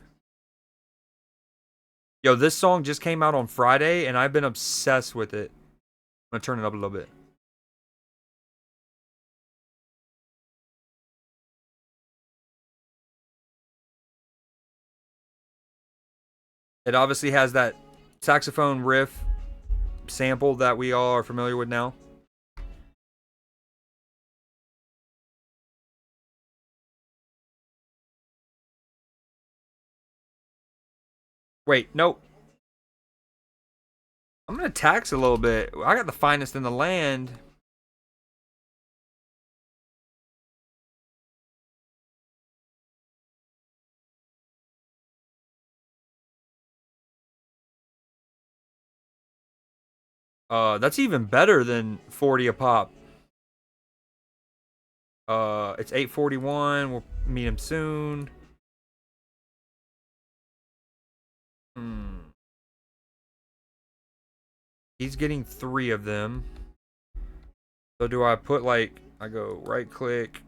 Speaker 1: Yo, this song just came out on Friday, and I've been obsessed with it. I'm gonna turn it up a little bit. It obviously has that saxophone riff sample that we all are familiar with now. Wait, nope. I'm gonna tax a little bit. I got the finest in the land. That's even better than 40 a pop. It's 841. We'll meet him soon. Hmm. He's getting 3 of them. So do I put like, I go right click,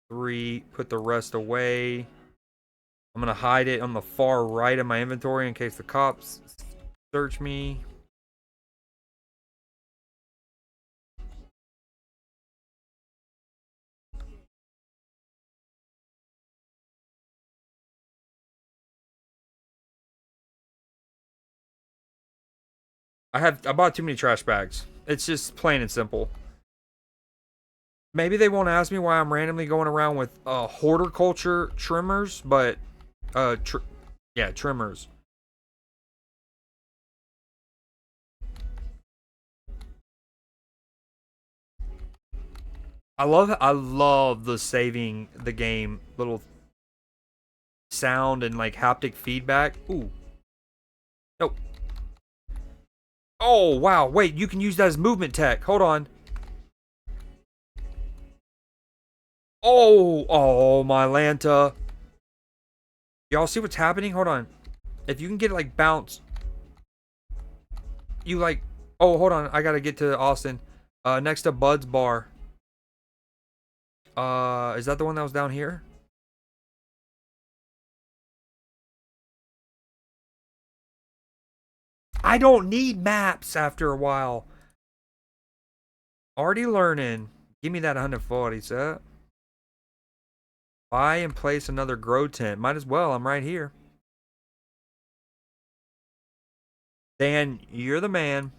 Speaker 1: 3, put the rest away. I'm gonna hide it on the far right of my inventory in case the cops search me. I bought too many trash bags. It's just plain and simple. Maybe they won't ask me why I'm randomly going around with horticulture trimmers, but yeah, trimmers. I love the saving the game little sound and like haptic feedback. Ooh. Nope. Oh wow, wait, you can use that as movement tech. Hold on. Oh my Lanta. Y'all see what's happening? Hold on. If you can get it like bounce, you like. Oh, hold on. I gotta get to Austin. Next to Bud's bar. Is that the one that was down here? I don't need maps after a while. Already learning. Give me that 140, sir. Buy and place another grow tent. Might as well. I'm right here. Dan, you're the man.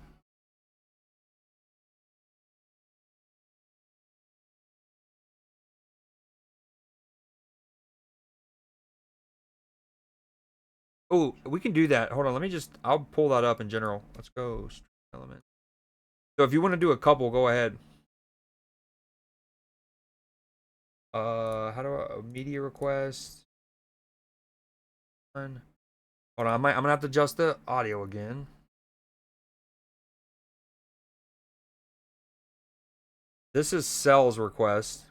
Speaker 1: Oh, we can do that. Hold on. Let me just. I'll pull that up in general. Let's go. Element. So if you want to do a couple, go ahead. How do I media request? Hold on. I'm gonna have to adjust the audio again. This is Cell's request.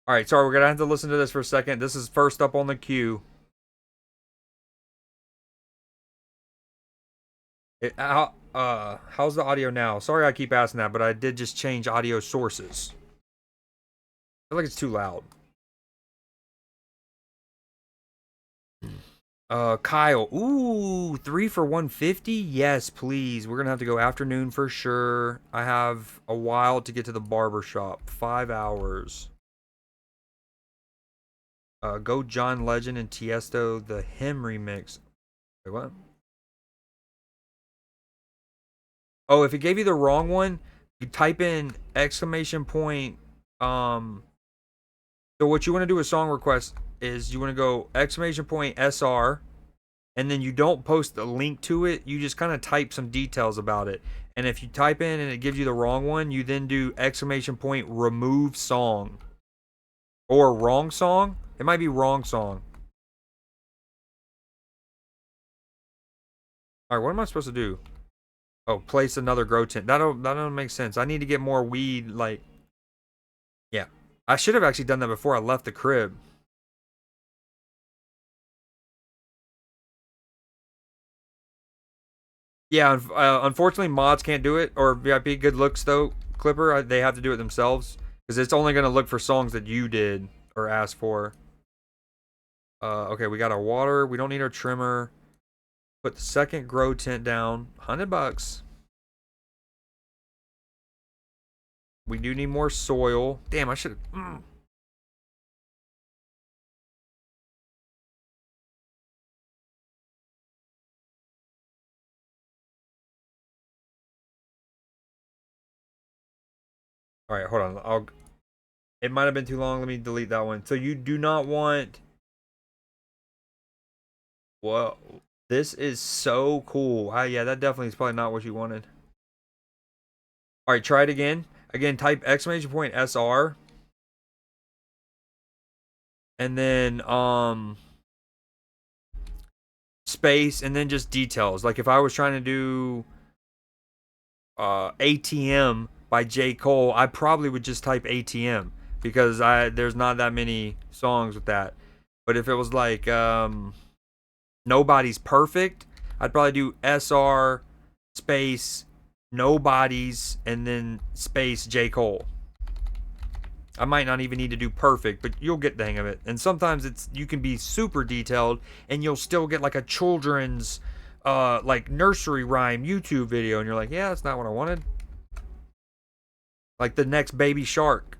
Speaker 1: All right, sorry, we're gonna have to listen to this for a second. This is first up on the queue. How's the audio now? Sorry I keep asking that, but I did just change audio sources. I feel like it's too loud. Kyle. Ooh, 3 for 150? Yes, please. We're gonna have to go afternoon for sure. I have a while to get to the barber shop. 5 hours. Go John Legend and Tiesto, the hymn remix. Wait, what? Oh, if it gave you the wrong one, you type in exclamation point. Um, so what you want to do with song request is you want to go exclamation point SR, and then you don't post a link to it. You just kind of type some details about it. And if you type in and it gives you the wrong one, you then do exclamation point remove song or wrong song. It might be wrong song. All right, what am I supposed to do? Oh, place another grow tent. That don't make sense. I need to get more weed. Like, yeah, I should have actually done that before I left the crib. Yeah, unfortunately, mods can't do it, or VIP good looks though. Clipper, they have to do it themselves because it's only gonna look for songs that you did or asked for. Okay, we got our water. We don't need our trimmer. Put the second grow tent down. $100. We do need more soil. Damn, I should. All right, hold on. I'll. It might have been too long. Let me delete that one. So you do not want. Well, this is so cool. Yeah, that definitely is probably not what you wanted. All right, try it again. Again, type exclamation point SR, and then space, and then just details. Like if I was trying to do ATM by J. Cole, I probably would just type ATM because there's not that many songs with that. But if it was like Nobody's Perfect, I'd probably do SR space Nobody's and then space J. Cole. I might not even need to do perfect, but you'll get the hang of it. And sometimes you can be super detailed and you'll still get like a children's like nursery rhyme YouTube video and you're like, "Yeah, that's not what I wanted." Like the next baby shark.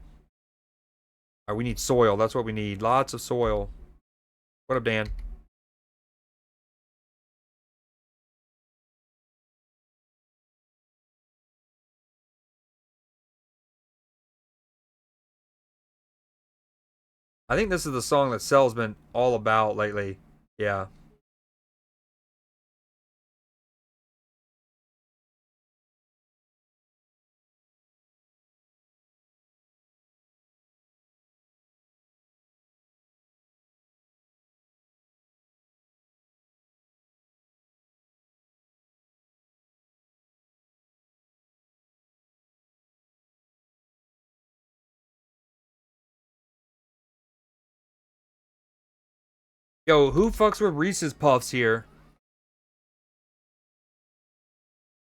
Speaker 1: All right, we need soil. That's what we need. Lots of soil. What up, Dan? I think this is the song that Cell's been all about lately. Yeah. Yo, who fucks with Reese's Puffs here?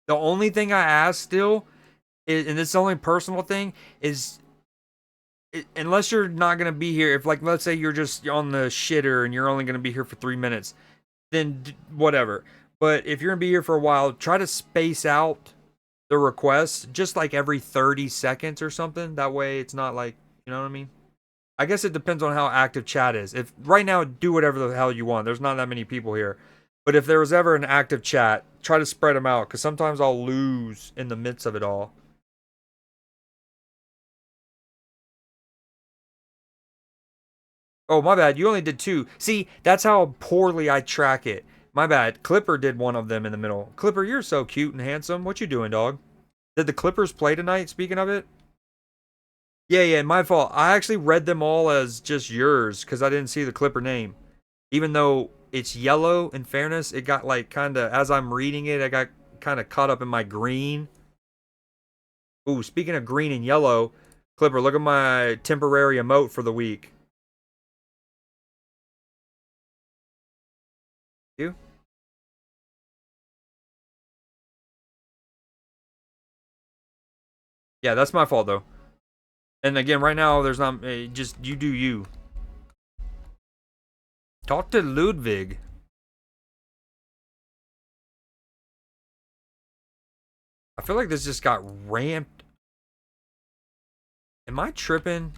Speaker 1: The only thing I ask still is, and it's the only personal thing, is unless you're not gonna be here, if like let's say you're just on the shitter and you're only gonna be here for 3 minutes, then whatever. But if you're gonna be here for a while, try to space out the requests just like every 30 seconds or something. That way it's not like, you know what I mean? I guess it depends on how active chat is. If right now, do whatever the hell you want. There's not that many people here. But if there was ever an active chat, try to spread them out because sometimes I'll lose in the midst of it all. Oh, my bad. You only did two. See, that's how poorly I track it. My bad. Clipper did one of them in the middle. Clipper, you're so cute and handsome. What you doing, dog? Did the Clippers play tonight? Speaking of it. Yeah, yeah, my fault. I actually read them all as just yours because I didn't see the Clipper name. Even though it's yellow, in fairness, it got like kind of, as I'm reading it, I got kind of caught up in my green. Ooh, speaking of green and yellow, Clipper, look at my temporary emote for the week. You? Yeah, that's my fault though. And again, right now there's not just you do you. Talk to Ludwig. I feel like this just got ramped. Am I tripping?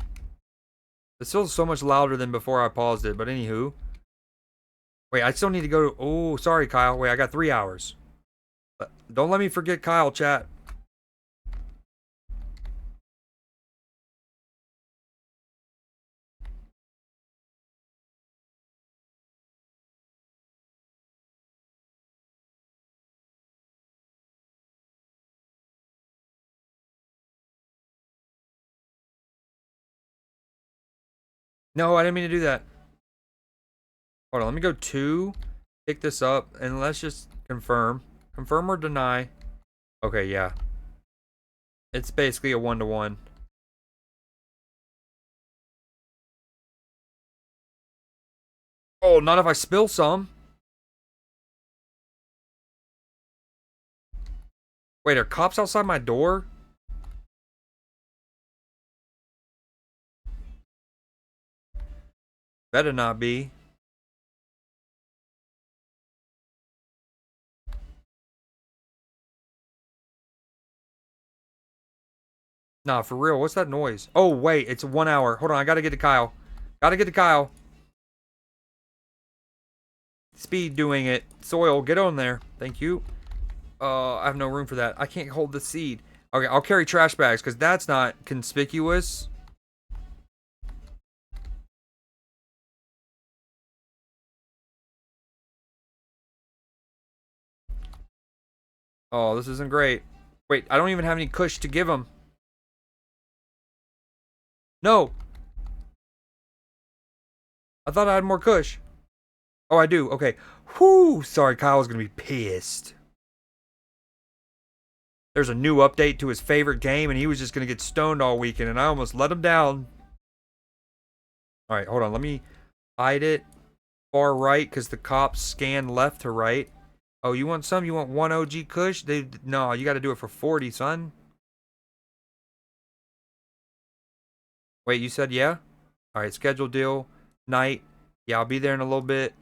Speaker 1: It's still so much louder than before I paused it, but anywho. Wait, I still need to go to... Oh, sorry, Kyle. Wait, I got 3 hours. Don't let me forget Kyle, chat. No, I didn't mean to do that. Hold on, let me go 2. Pick this up, and let's just confirm. Confirm or deny. Okay, yeah. It's basically a 1-to-1. Oh, not if I spill some. Wait, are cops outside my door? Better not be. Nah, for real. What's that noise? Oh, wait. It's 1 hour. Hold on. I gotta get to Kyle. Gotta get to Kyle. Speed doing it. Soil, get on there. Thank you. I have no room for that. I can't hold the seed. Okay, I'll carry trash bags because that's not conspicuous. Oh, this isn't great. Wait, I don't even have any kush to give him. No. I thought I had more kush. Oh, I do. Okay. Whoo. Sorry, Kyle's going to be pissed. There's a new update to his favorite game, and he was just going to get stoned all weekend, and I almost let him down. All right, hold on. Let me hide it far right because the cops scan left to right. Oh, you want some? You want 1 OG kush? No, you got to do it for 40, son. Wait, you said yeah? All right, schedule deal. Night. Yeah, I'll be there in a little bit.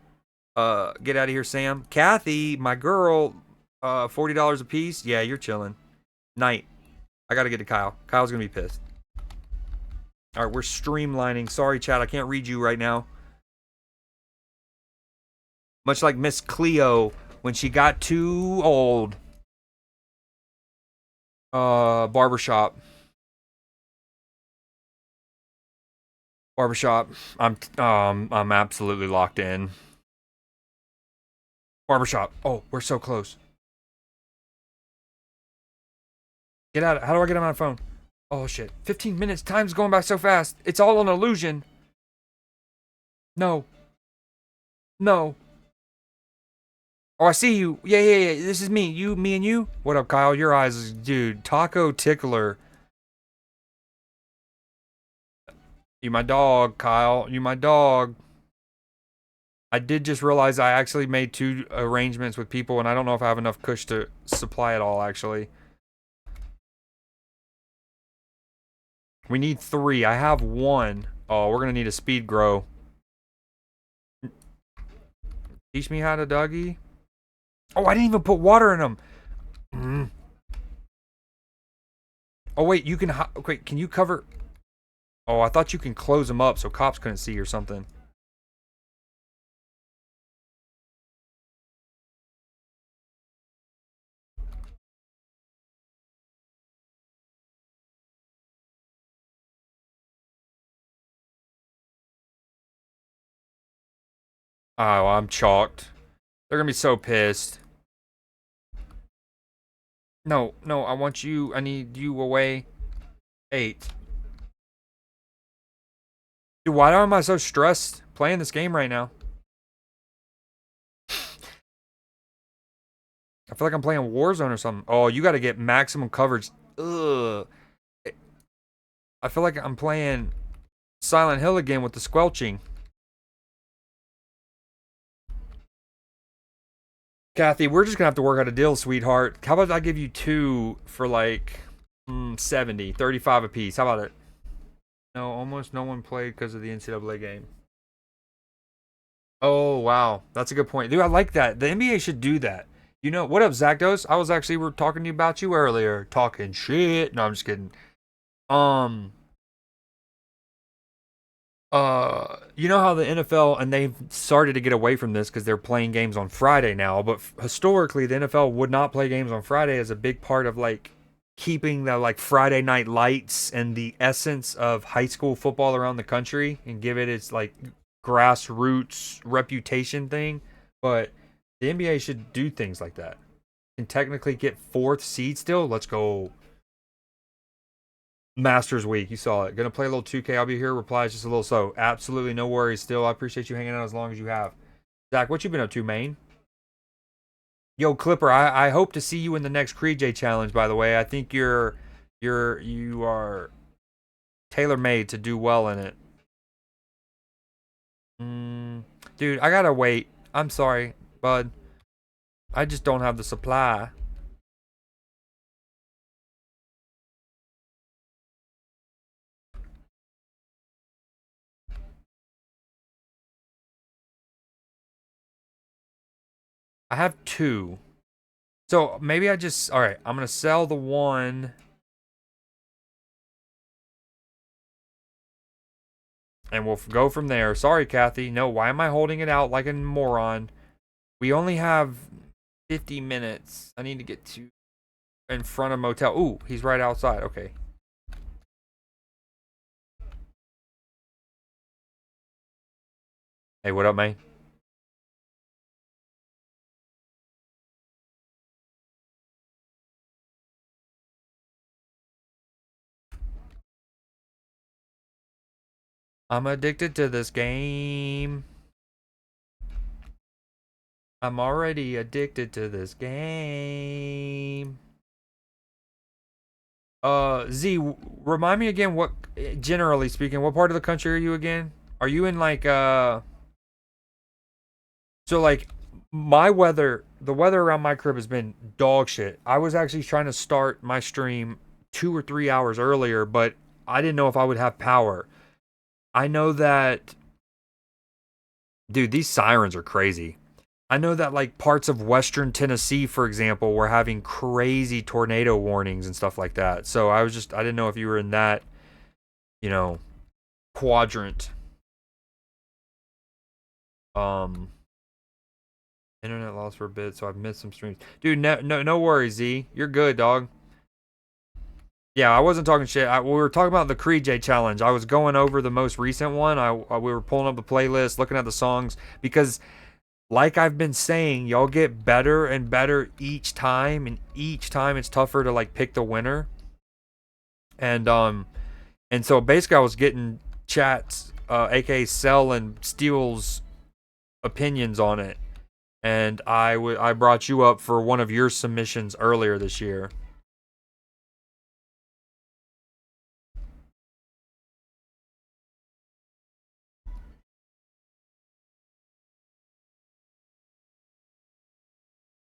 Speaker 1: Get out of here, Sam. Kathy, my girl, $40 a piece. Yeah, you're chilling. Night. I gotta get to Kyle. Kyle's gonna be pissed. All right, we're streamlining. Sorry, chat, I can't read you right now. Much like Miss Cleo when she got too old. Barbershop. Barbershop. I'm absolutely locked in. Barbershop. Oh, we're so close. Get out. How do I get on my phone? Oh, shit. 15 minutes. Time's going by so fast. It's all an illusion. No. No. Oh, I see you. Yeah. This is me. Me and you. What up, Kyle? Your eyes, dude. Taco Tickler. You my dog, Kyle. You my dog. I did just realize I actually made 2 arrangements with people, and I don't know if I have enough kush to supply it all, actually. We need 3. I have 1. Oh, we're gonna need a speed grow. Teach me how to doggy. Oh, I didn't even put water in them. Oh, wait, you can... Wait, can you cover... Oh, I thought you can close them up so cops couldn't see or something. Oh, I'm chalked. They're gonna be so pissed. No, I want you. I need you away. 8. Dude, why am I so stressed playing this game right now? I feel like I'm playing Warzone or something. Oh, you gotta get maximum coverage. Ugh. I feel like I'm playing Silent Hill again with the squelching. Kathy, we're just gonna have to work out a deal, sweetheart. How about I give you 2 for like 70, 35 apiece. How about it? No, almost no one played because of the NCAA game. Oh wow, that's a good point, dude. I like that. The NBA should do that. You know what up, Zach? Dos? I was actually we're talking to you about you earlier, talking shit. No, I'm just kidding. Um, you know how the NFL and they've started to get away from this because they're playing games on Friday now. But historically, the NFL would not play games on Friday as a big part of like keeping the like Friday night lights and the essence of high school football around the country and give it its like grassroots reputation thing. But the NBA should do things like that. And technically get fourth seed still. Let's go. Masters week. You saw it. Gonna play a little 2K. I'll be here. Replies just a little so. Absolutely no worries still. I appreciate you hanging out as long as you have. Zach, what you been up to, Maine? Yo, Clipper, I hope to see you in the next Creed J challenge, by the way. I think you are tailor made to do well in it. Dude, I gotta wait. I'm sorry, bud. I just don't have the supply. I have two. So maybe I just all right. I'm gonna sell the one, and we'll go from there. Sorry, Kathy. No, why am I holding it out like a moron? We only have 50 minutes. I need to get to in front of motel. Ooh, he's right outside. Okay. Hey, what up, man? I'm addicted to this game. I'm already addicted to this game. Z, remind me again what, generally speaking, what part of the country are you again? Are you in like, so like, my weather, the weather around my crib has been dog shit. I was actually trying to start my stream 2 or 3 hours earlier, but I didn't know if I would have power. I know that, dude, these sirens are crazy. I know that like parts of western Tennessee, for example, were having crazy tornado warnings and stuff like that. So I didn't know if you were in that, you know, quadrant. Um, internet lost for a bit, so I've missed some streams. Dude, no worries, Z. You're good, dog. Yeah, I wasn't talking shit. We were talking about the Creed J challenge. I was going over the most recent one. We were pulling up the playlist, looking at the songs because like I've been saying, y'all get better and better each time, and each time it's tougher to like pick the winner. And so basically I was getting chats, aka Cell and Steele's opinions on it. And I brought you up for one of your submissions earlier this year.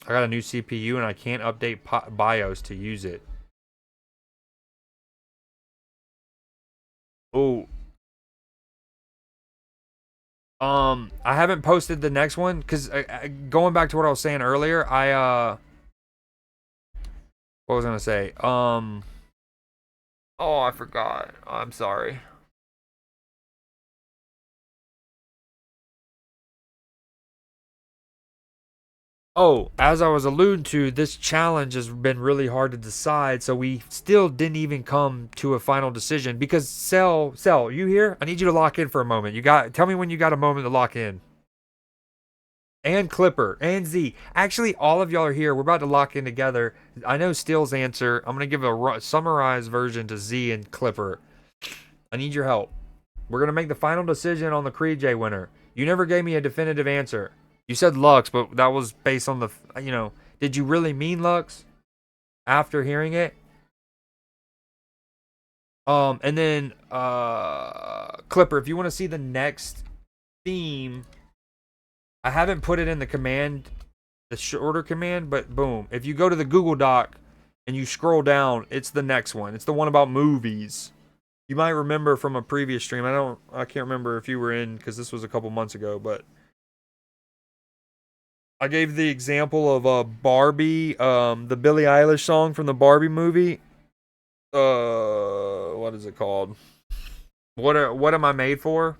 Speaker 1: I got a new CPU and I can't update BIOS to use it. Oh, I haven't posted the next one because going back to what I was saying earlier, what was I gonna say? Oh, I forgot. I'm sorry. Oh, as I was alluding to, this challenge has been really hard to decide, so we still didn't even come to a final decision because Cell, you here? I need you to lock in for a moment. Tell me when you got a moment to lock in. And Clipper and Z. Actually, all of y'all are here. We're about to lock in together. I know Steele's answer. I'm gonna give a summarized version to Z and Clipper. I need your help. We're gonna make the final decision on the Creed J winner. You never gave me a definitive answer. You said Lux, but that was based on did you really mean Lux after hearing it? And then Clipper, if you want to see the next theme, I haven't put it in the shorter command, but boom. If you go to the Google Doc, and you scroll down, it's the next one. It's the one about movies. You might remember from a previous stream. I can't remember if you were in because this was a couple months ago, but I gave the example of Barbie, the Billie Eilish song from the Barbie movie. What is it called? What am I made for?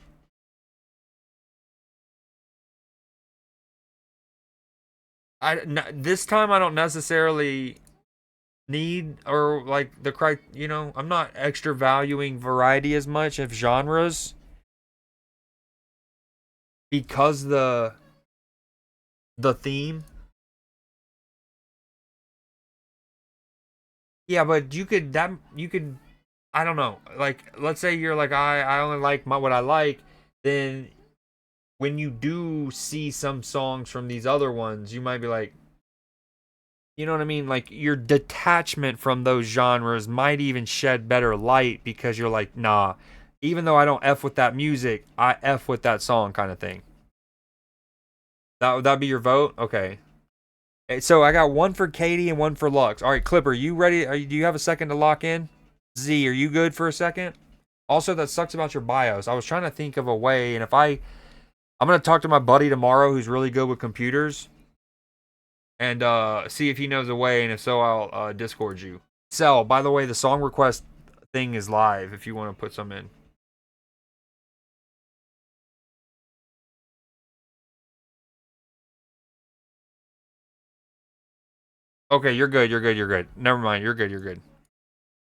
Speaker 1: This time I don't necessarily need or like I'm not extra valuing variety as much of genres because the theme. Yeah, but you could I don't know. Like let's say you're like I only like what I like, then when you do see some songs from these other ones, you might be like, you know what I mean? Like your detachment from those genres might even shed better light because you're like, nah, even though I don't F with that music, I F with that song kind of thing. That be your vote? Okay. So I got one for Katie and one for Lux. All right, Clipper, you ready? Do you have a second to lock in? Z, are you good for a second? Also, that sucks about your BIOS. I was trying to think of a way, and I'm gonna talk to my buddy tomorrow who's really good with computers, and see if he knows a way, and if so, I'll Discord you. Cell, by the way, the song request thing is live if you want to put some in. Okay, you're good. You're good. You're good. Never mind. You're good. You're good.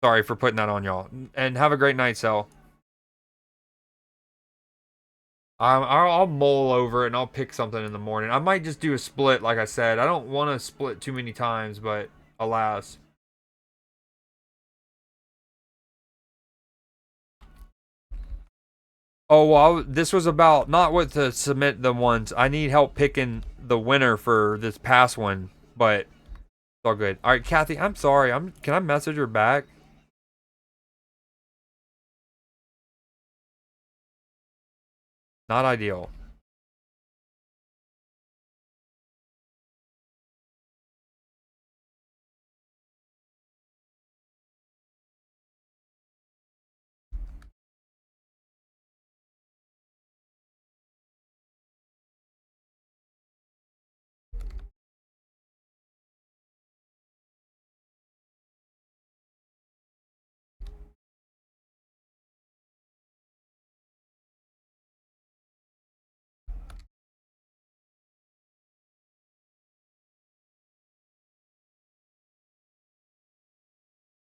Speaker 1: Sorry for putting that on y'all. And have a great night, Cell. I'll mull over it and I'll pick something in the morning. I might just do a split, like I said. I don't want to split too many times, but alas. Oh, well, this was about not what to submit the ones. I need help picking the winner for this past one, but it's all good. All right, Kathy, I'm sorry. Can I message her back? Not ideal.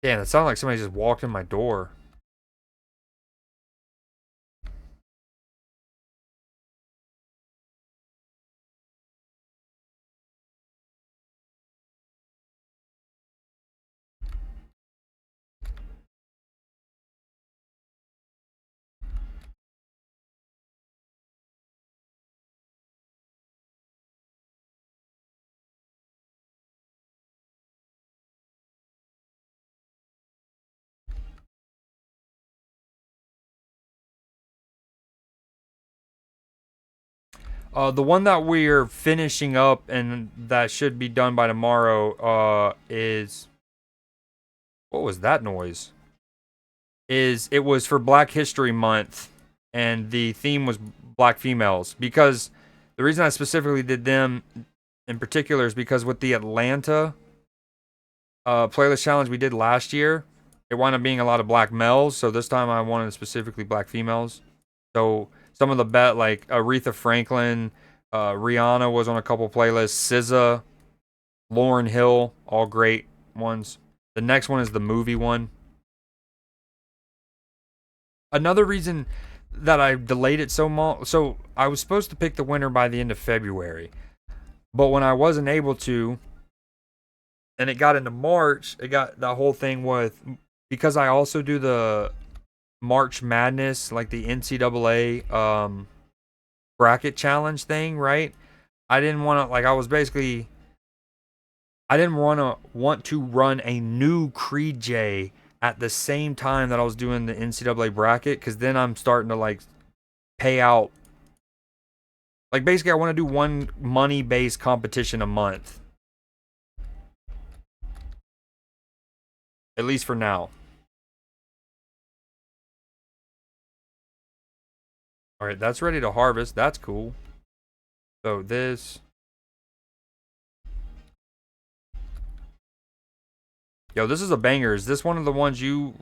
Speaker 1: Damn, it sounded like somebody just walked in my door. The one that we're finishing up and that should be done by tomorrow is what was that noise? It was for Black History Month and the theme was black females because the reason I specifically did them in particular is because with the Atlanta playlist challenge we did last year, it wound up being a lot of black males, so this time I wanted specifically black females. So some of the like Aretha Franklin, Rihanna was on a couple playlists, SZA, Lauryn Hill, all great ones. The next one is the movie one. Another reason that I delayed it so much, so I was supposed to pick the winner by the end of February, but when I wasn't able to, and it got into March, it got the whole thing with because I also do the March Madness, like the NCAA bracket challenge thing, right? I didn't want to like I was basically I didn't want to run a new Creed J at the same time that I was doing the NCAA bracket because then I'm starting to like pay out. Like basically, I want to do one money based competition a month. At least for now. All right, that's ready to harvest. That's cool. So this. Yo, this is a banger. Is this one of the ones you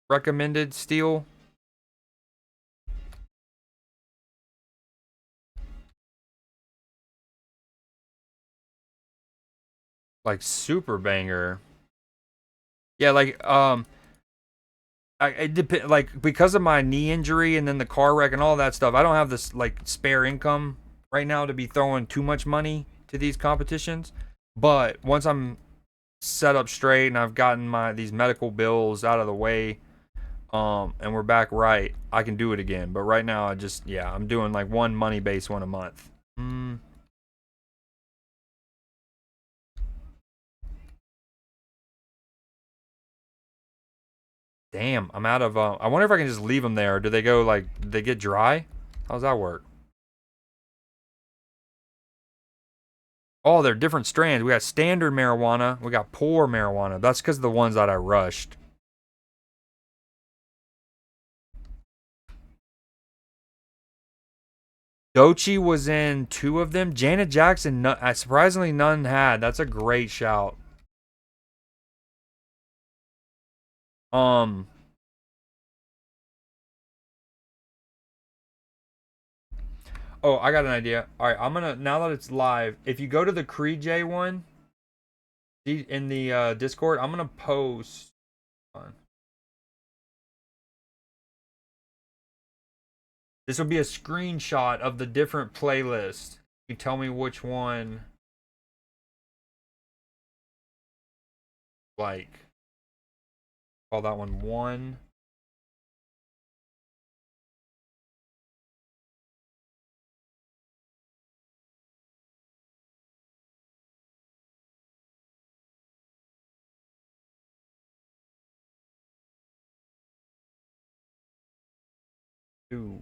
Speaker 1: recommended, Steel? Like super banger. Yeah, like it depend, like because of my knee injury and then the car wreck and all that stuff. I don't have this like spare income right now to be throwing too much money to these competitions. But once I'm set up straight and I've gotten my these medical bills out of the way, and we're back right, I can do it again. But right now, I just yeah, I'm doing like one money based one a month. Damn, I'm out of. I wonder if I can just leave them there. Or do they go like? Do they get dry? How's that work? Oh, they're different strands. We got standard marijuana. We got pour marijuana. That's because of the ones that I rushed. Dochi was in two of them. Janet Jackson, surprisingly, none had. That's a great shout. Um. Oh, I got an idea. All right, I'm gonna now that it's live. If you go to the Cree J one in the Discord, I'm gonna post. This will be a screenshot of the different playlists. You tell me which one, like, call that one one. Two.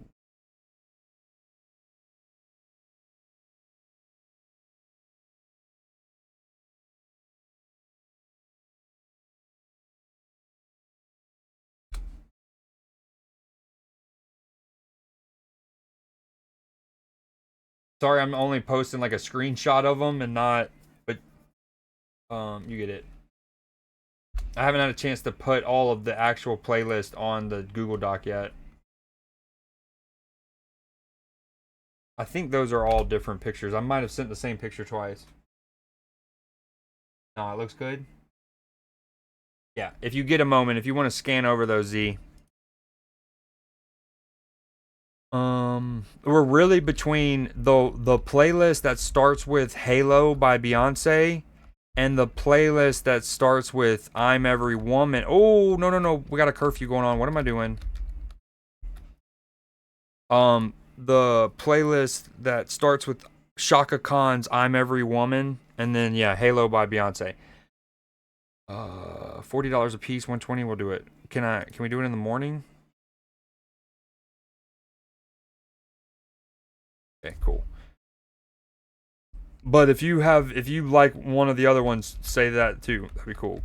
Speaker 1: Sorry, I'm only posting like a screenshot of them and not, but you get it. I haven't had a chance to put all of the actual playlist on the Google Doc yet. I think those are all different pictures. I might have sent the same picture twice. No, it looks good. Yeah, if you get a moment, if you want to scan over those Z. We're really between the playlist that starts with Halo by Beyonce and the playlist that starts with I'm Every Woman. Oh, no, no, no. We got a curfew going on. What am I doing? The playlist that starts with Shaka Khan's I'm Every Woman and then yeah, Halo by Beyonce. $40 a piece, 120, we'll do it. Can we do it in the morning? Okay, cool. But if you like one of the other ones, say that too. That'd be cool.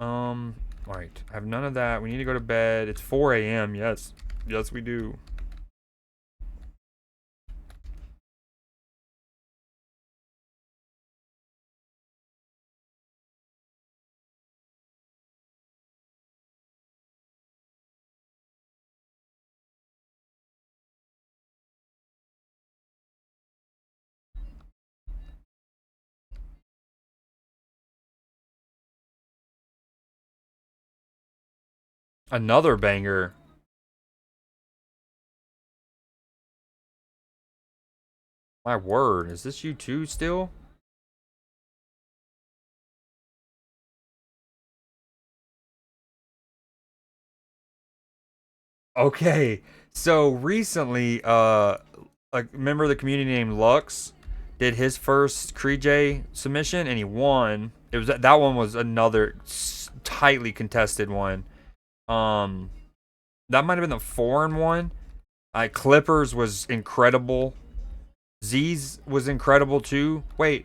Speaker 1: All right. I have none of that. We need to go to bed. It's 4 a.m. Yes, yes, we do. Another banger. My word, is this you too still? Okay. So recently, like remember the community named Lux did his first Kree submission and he won. It was that one was another tightly contested one. Um, that might have been the foreign one. Clippers was incredible. Z's was incredible too. Wait,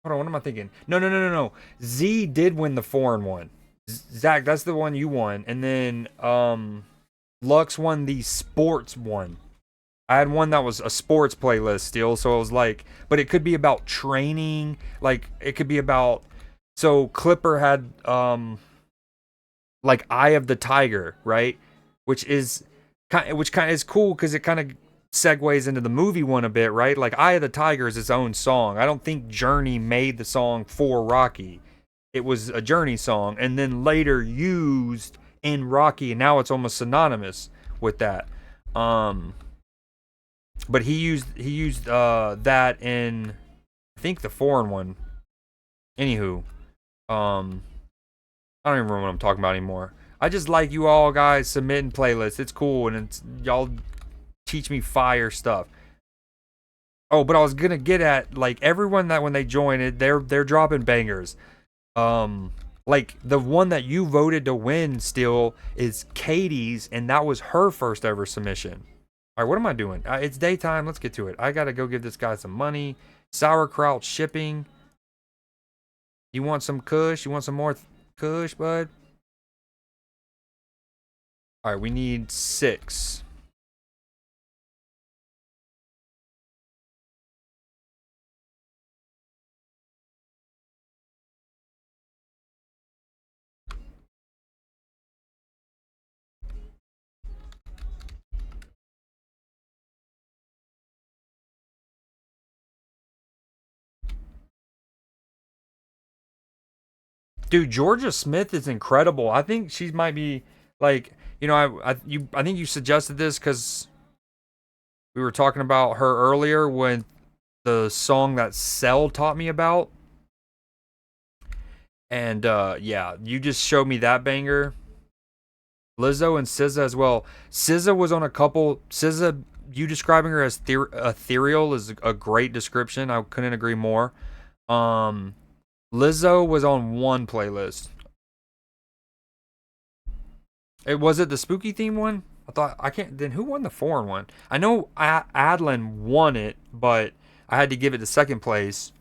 Speaker 1: Hold on, what am I thinking? No. Z did win the foreign one. Zach, that's the one you won, and then Lux won the sports one. I had one that was a sports playlist still, so it was like, but it could be about training, like it could be about. So Clipper had like Eye of the Tiger, right? Which kind of is cool because it kind of segues into the movie one a bit, right? Like Eye of the Tiger is its own song. I don't think Journey made the song for Rocky. It was a Journey song, and then later used in Rocky, and now it's almost synonymous with that. Um, but he used that in I think the foreign one. Anywho, um, I don't even remember what I'm talking about anymore. I just like you all guys submitting playlists. It's cool, and it's y'all teach me fire stuff. Oh, but I was gonna get at like everyone that when they join it, they're dropping bangers. Um, like the one that you voted to win still is Katie's, and that was her first ever submission. All right, what am I doing? It's daytime. Let's get to it. I gotta go give this guy some money. Sauerkraut shipping. You want some Kush? You want some more Kush, bud? All right, we need 6. Dude, Georgia Smith is incredible. I think she might be like, I think you suggested this because we were talking about her earlier when the song that Cell taught me about, and yeah, you just showed me that banger. Lizzo and SZA as well. SZA was on a couple. SZA, you describing her as ethereal is a great description. I couldn't agree more. Um, Lizzo was on one playlist. Was it the spooky theme one? I thought I can't. Then who won the foreign one? I know Adlin won it, but I had to give it to second place.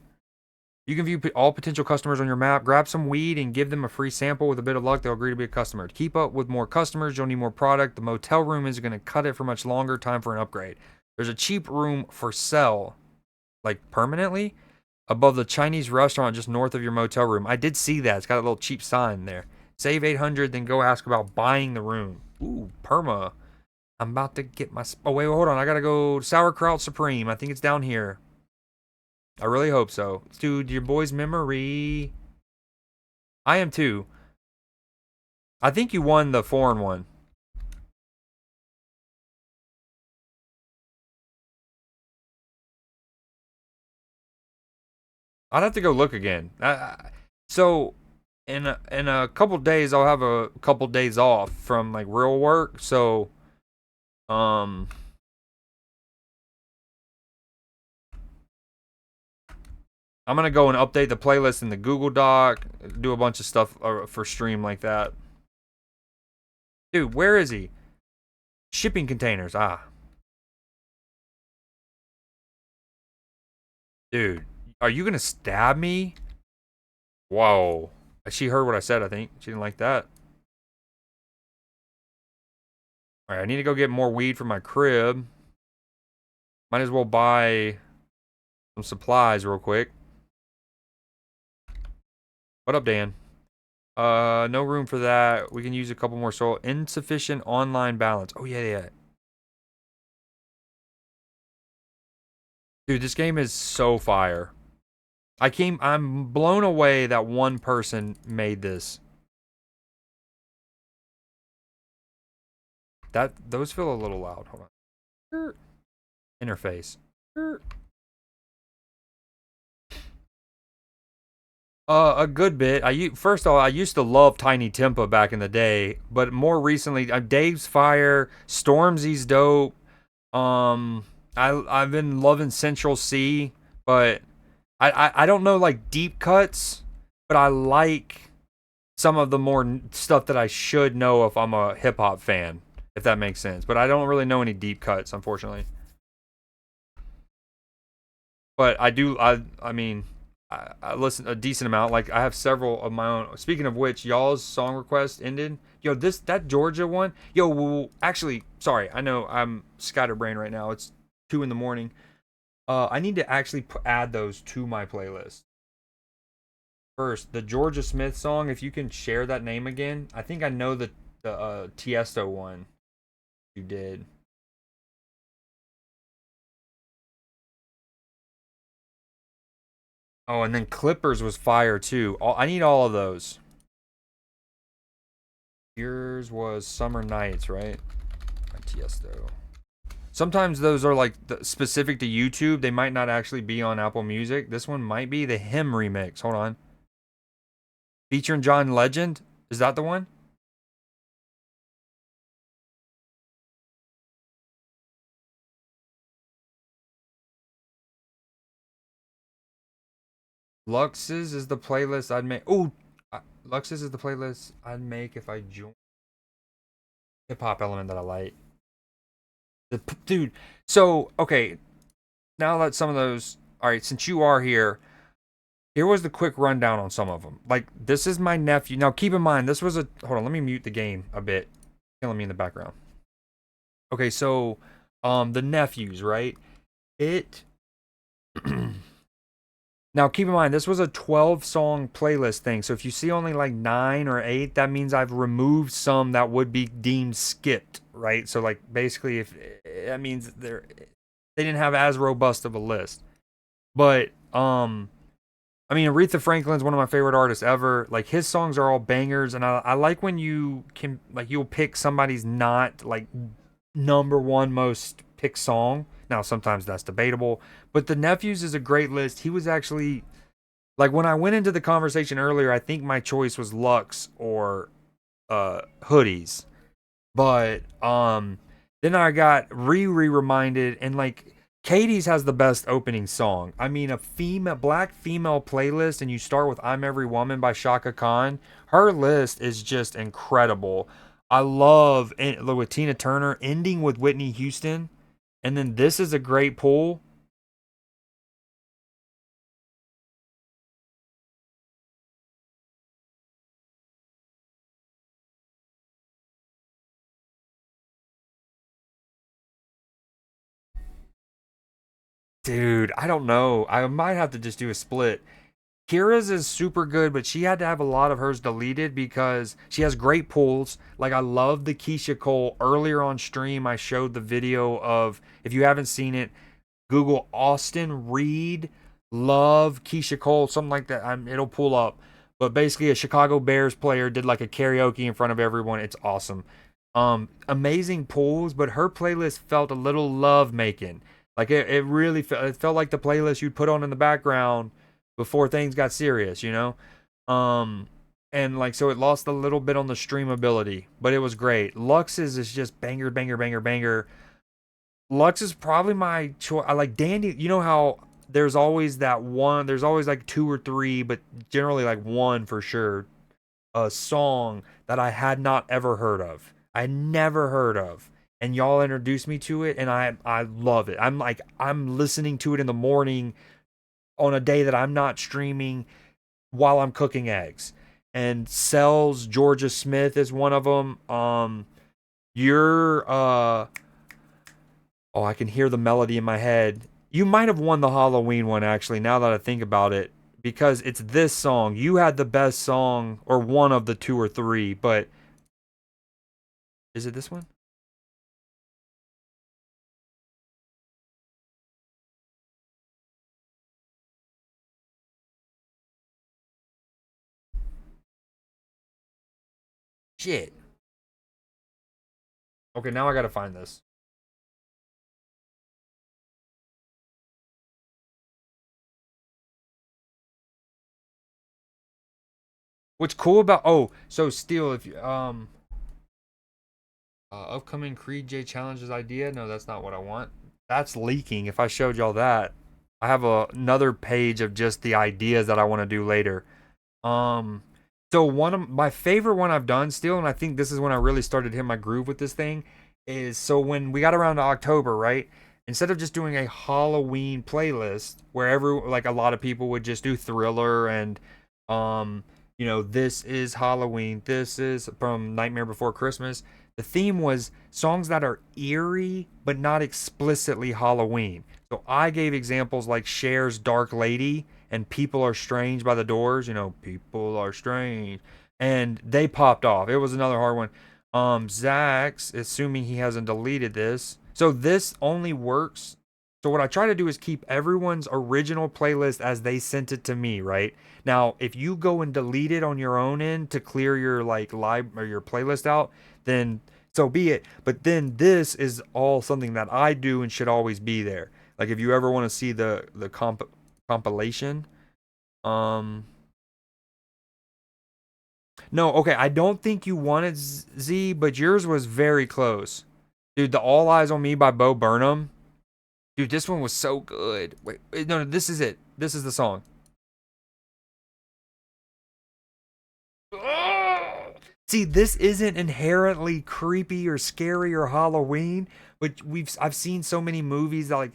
Speaker 1: You can view all potential customers on your map. Grab some weed and give them a free sample. With a bit of luck, they'll agree to be a customer. To keep up with more customers, you'll need more product. The motel room isn't going to cut it for much longer. Time for an upgrade. There's a cheap room for sale, like permanently, above the Chinese restaurant just north of your motel room. I did see that. It's got a little cheap sign there. Save 800, then go ask about buying the room. Ooh, perma. I'm about to get my. Oh, wait, hold on. I got to go Sauerkraut Supreme. I think it's down here. I really hope so. Dude, your boy's memory. I am too. I think you won the foreign one. I'd have to go look again. So, in a couple days, I'll have a couple days off from like real work. So, um, I'm gonna go and update the playlist in the Google Doc. Do a bunch of stuff for stream like that. Dude, where is he? Shipping containers. Ah, dude, are you gonna stab me? Whoa. She heard what I said, I think. She didn't like that. Alright, I need to go get more weed for my crib. Might as well buy some supplies real quick. What up, Dan? No room for that. We can use a couple more soil. Insufficient online balance. Oh, yeah. Dude, this game is so fire. I'm blown away that one person made this. Those feel a little loud. Hold on. Interface. A good bit. First of all, I used to love Tiny Tempa back in the day, but more recently, Dave's Fire, Stormzy's dope. I've been loving Central C, but I don't know like deep cuts, but I like some of the more stuff that I should know if I'm a hip hop fan, if that makes sense. But I don't really know any deep cuts, unfortunately. But I do. I mean, I listen a decent amount. Like I have several of my own. Speaking of which, y'all's song request ended. Yo, that Georgia one. Yo, well, actually, sorry. I know I'm scatterbrained right now. It's 2 in the morning. I need to actually add those to my playlist. First, the Georgia Smith song. If you can share that name again, I think I know the Tiesto one you did. Oh, and then Clippers was fire too. I need all of those. Yours was Summer Nights, right? Tiesto. Sometimes those are like specific to YouTube. They might not actually be on Apple Music. This one might be the Him remix. Hold on. Featuring John Legend. Is that the one? Lux's is the playlist I'd make. Oh, Lux's is the playlist I'd make if I joined hip hop element that I like. Dude. So okay, now that some of those. All right, since you are here, here was the quick rundown on some of them. Like this is my nephew. Now keep in mind this was a. Hold on, let me mute the game a bit. Killing me in the background. Okay, so the nephews, right? It Now keep in mind this was a 12 song playlist thing. So if you see only like 9 or 8, that means I've removed some that would be deemed skipped, right? So like basically if that means they didn't have as robust of a list. But I mean Aretha Franklin's one of my favorite artists ever. Like his songs are all bangers and I like when you can like you'll pick somebody's not like number one most pick song. Now sometimes that's debatable, but the nephews is a great list. He was actually like when I went into the conversation earlier, I think my choice was Lux or hoodies. But then I got reminded and like Katie's has the best opening song. I mean a black female playlist and you start with I'm Every Woman by Shaka Khan. Her list is just incredible. I love with Tina Turner ending with Whitney Houston. And then this is a great pull. Dude, I don't know. I might have to just do a split. Kira's is super good, but she had to have a lot of hers deleted because she has great pulls. Like I love the Keisha Cole. Earlier on stream, I showed the video of if you haven't seen it, Google Austin Reed Love Keisha Cole, something like that. It'll pull up. But basically, a Chicago Bears player did like a karaoke in front of everyone. It's awesome. Amazing pulls, but her playlist felt a little love making. Like it really it felt like the playlist you'd put on in the background before things got serious, you know? And like so it lost a little bit on the streamability, but it was great. Lux's is just banger, banger, banger, banger. Lux is probably my choice. I like Dandy. You know how there's always that one, there's always like two or three, but generally like one for sure, a song that I had not ever heard of. I never heard of. And y'all introduced me to it and I love it. I'm listening to it in the morning on a day that I'm not streaming while I'm cooking eggs. And Cell's Georgia Smith is one of them. You're Oh, I can hear the melody in my head. You might have won the Halloween one actually, now that I think about it, because it's this song. You had the best song or one of the two or three, but is it this one? Shit. Okay, now I gotta find this. What's cool about so Steel, if you upcoming Creed J challenges idea. No, that's not what I want. That's leaking. If I showed y'all that, I have another page of just the ideas that I want to do later. Um, so one of my favorite one I've done still, and I think this is when I really started hitting my groove with this thing, is so when we got around to October, right? instead of just doing a Halloween playlist where like a lot of people would just do Thriller and this is Halloween, this is from Nightmare Before Christmas. The theme was songs that are eerie but not explicitly Halloween. So I gave examples like Cher's Dark Lady and People Are Strange by the Doors, People Are Strange. And they popped off. It was another hard one. Zach's, assuming he hasn't deleted this. So this only works. So what I try to do is keep everyone's original playlist as they sent it to me, right? Now, if you go and delete it on your own end to clear your like live or your playlist out, then so be it. But then this is all something that I do and should always be there. Like if you ever want to see the compilation, no, okay, I don't think you wanted Z, but yours was very close. Dude, the All Eyes on Me by Bo Burnham. Dude, this one was so good. Wait, no, this is it. This is the song. See, this isn't inherently creepy or scary or Halloween, but I've seen so many movies Tower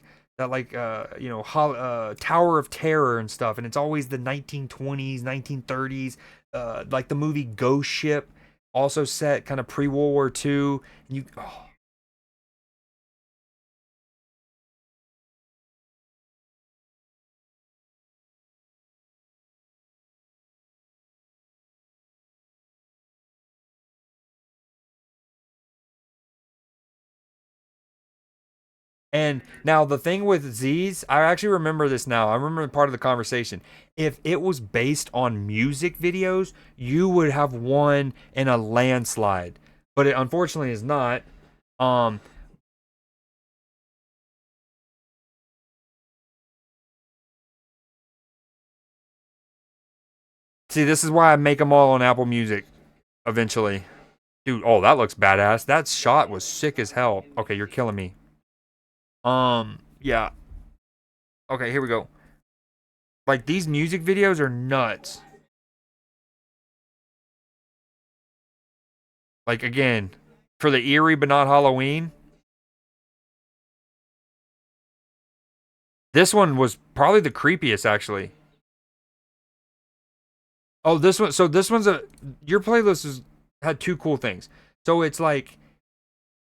Speaker 1: of Terror and stuff, and it's always the 1920s, 1930s, like the movie Ghost Ship, also set kind of pre-World War II, and And now the thing with Z's, I actually remember this now. I remember part of the conversation. If it was based on music videos, you would have won in a landslide. But it unfortunately is not. Um See, this is why I make them all on Apple Music eventually. Dude, oh, that looks badass. That shot was sick as hell. Okay, you're killing me. Yeah. Okay, here we go. Like these music videos are nuts. Like again, for the eerie but not Halloween. This one was probably the creepiest actually. Oh, this one. So this one's your playlist had two cool things. So it's like,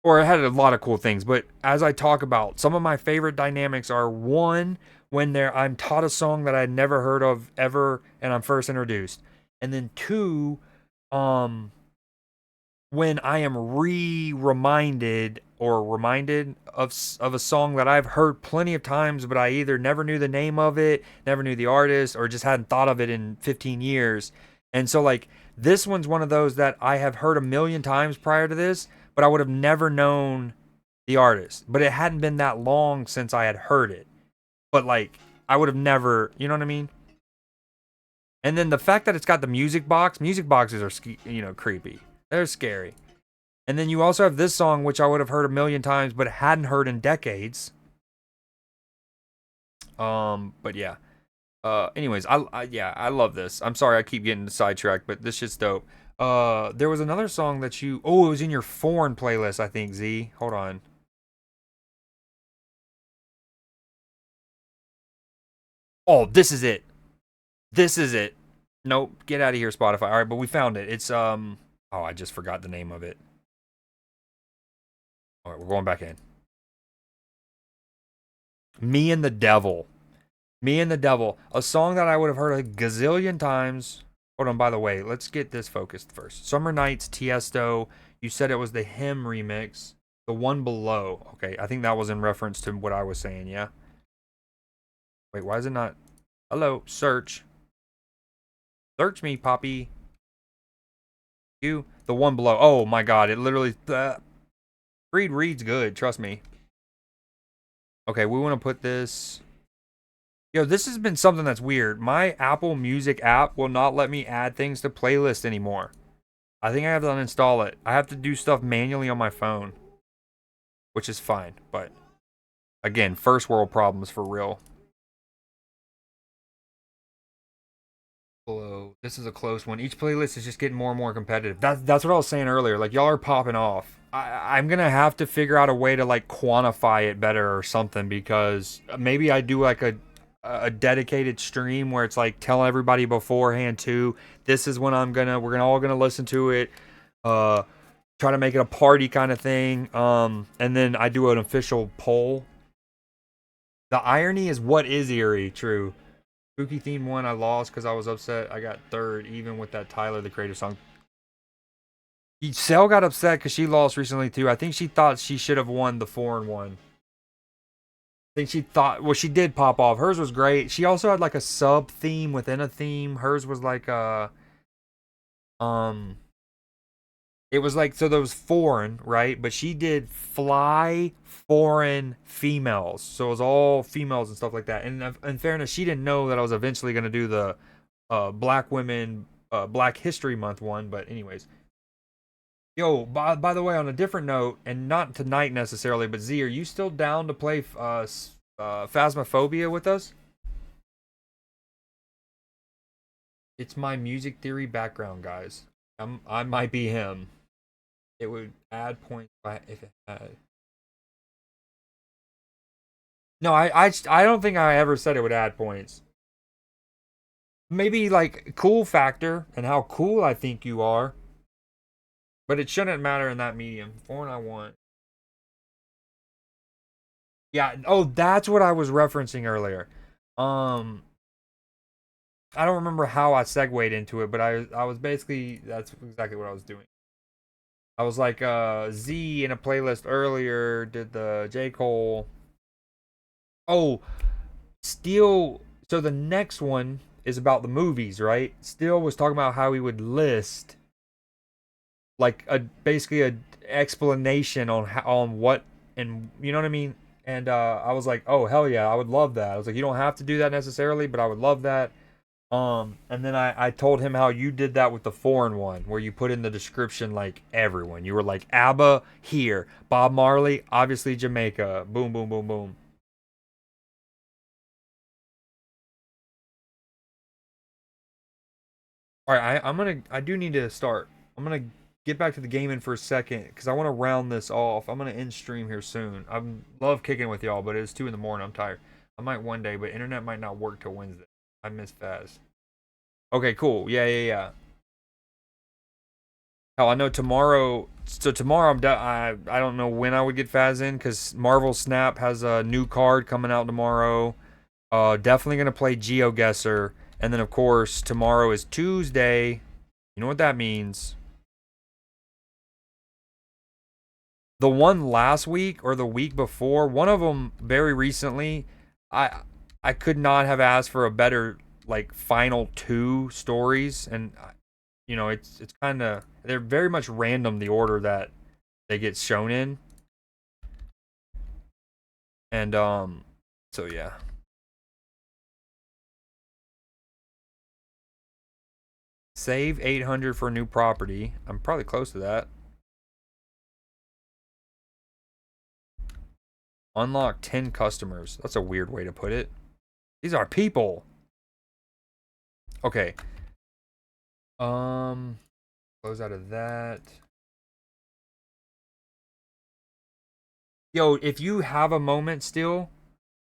Speaker 1: or it had a lot of cool things. But as I talk about, some of my favorite dynamics are one when I'm taught a song that I'd never heard of ever, and I'm first introduced, and then two, um, when I am reminded or reminded of a song that I've heard plenty of times, but I either never knew the name of it, never knew the artist, or just hadn't thought of it in 15 years. And so like this one's one of those that I have heard a million times prior to this, but I would have never known the artist. But it hadn't been that long since I had heard it. But like I would have never, you know what I mean? And then the fact that it's got the music boxes are creepy. They're scary. And then you also have this song, which I would have heard a million times, but hadn't heard in decades. But yeah. Anyways, I love this. I'm sorry I keep getting sidetracked, but this shit's dope. There was another song that it was in your foreign playlist, I think, Z. Hold on. Oh, this is it. This is it. Nope, get out of here, Spotify. All right, but we found it. It's oh, I just forgot the name of it. All right, we're going back in. Me and the Devil. Me and the Devil. A song that I would have heard a gazillion times. Hold on, by the way, let's get this focused first. Summer Nights, Tiesto. You said it was the Hymn remix. The one below. Okay, I think that was in reference to what I was saying, yeah? Wait, why is it not? Hello, search. Search me, Poppy. You. The one below. Oh my god, it literally... reads good, trust me. Okay, we want to put this... Yo, this has been something that's weird. My Apple Music app will not let me add things to playlist anymore. I think I have to uninstall it. I have to do stuff manually on my phone. Which is fine, but... Again, first world problems for real. This is a close one. Each playlist is just getting more and more competitive. That's what I was saying earlier. Like, y'all are popping off. I'm gonna have to figure out a way to like quantify it better or something, because maybe I do like a dedicated stream where it's like tell everybody beforehand too. This is when we're gonna all gonna listen to it. Uh, Try to make it a party kind of thing. And then I do an official poll. The irony is, what is eerie? True. Spooky Theme 1, I lost because I was upset. I got third, even with that Tyler the Creator song. Cell got upset because she lost recently too. I think she thought she should have won the foreign one. I think she thought, well, she did pop off. Hers was great. She also had like a sub theme within a theme. Hers was like um, it was like, so there was foreign, right? But she did fly foreign females, so it was all females and stuff like that. And in fairness, she didn't know that I was eventually gonna do the Black women, Black History Month one. But anyways. Yo, by the way, on a different note, and not tonight necessarily, but Z, are you still down to play Phasmophobia with us? It's my music theory background, guys. I might be him. It would add points if it had. No, I don't think I ever said it would add points. Maybe like cool factor and how cool I think you are, but it shouldn't matter in that medium. Four and I want. Yeah. Oh, that's what I was referencing earlier. Um, I don't remember how I segued into it, but I was basically, that's exactly what I was doing. I was like, Z in a playlist earlier did the J. Cole. Oh, Steele. So the next one is about the movies, right? Steele was talking about how he would list like a basically a explanation on on what, and you know what I mean. And I was like, oh hell yeah, I would love that. I was like, you don't have to do that necessarily, but I would love that. And then I told him how you did that with the foreign one, where you put in the description like everyone. You were like ABBA here, Bob Marley, obviously Jamaica, boom, boom, boom, boom. All right, I do need to start. I'm gonna get back to the gaming for a second because I want to round this off. I'm gonna end stream here soon. I love kicking with y'all, but it's 2 in the morning. I'm tired. I might one day, but internet might not work till Wednesday. I miss Faz. Okay, cool. Yeah, yeah, yeah. Hell, I know tomorrow. So tomorrow, I don't know when I would get Faz in because Marvel Snap has a new card coming out tomorrow. Definitely gonna play GeoGuessr, and then of course tomorrow is Tuesday. You know what that means? The one last week or the week before, one of them very recently, I I could not have asked for a better like final two stories, and you know it's kind of, they're very much random the order that they get shown in, and so yeah. Save 800 for a new property. I'm probably close to that. Unlock 10 customers. That's a weird way to put it. These are people. Okay. Close out of that. Yo, if you have a moment still,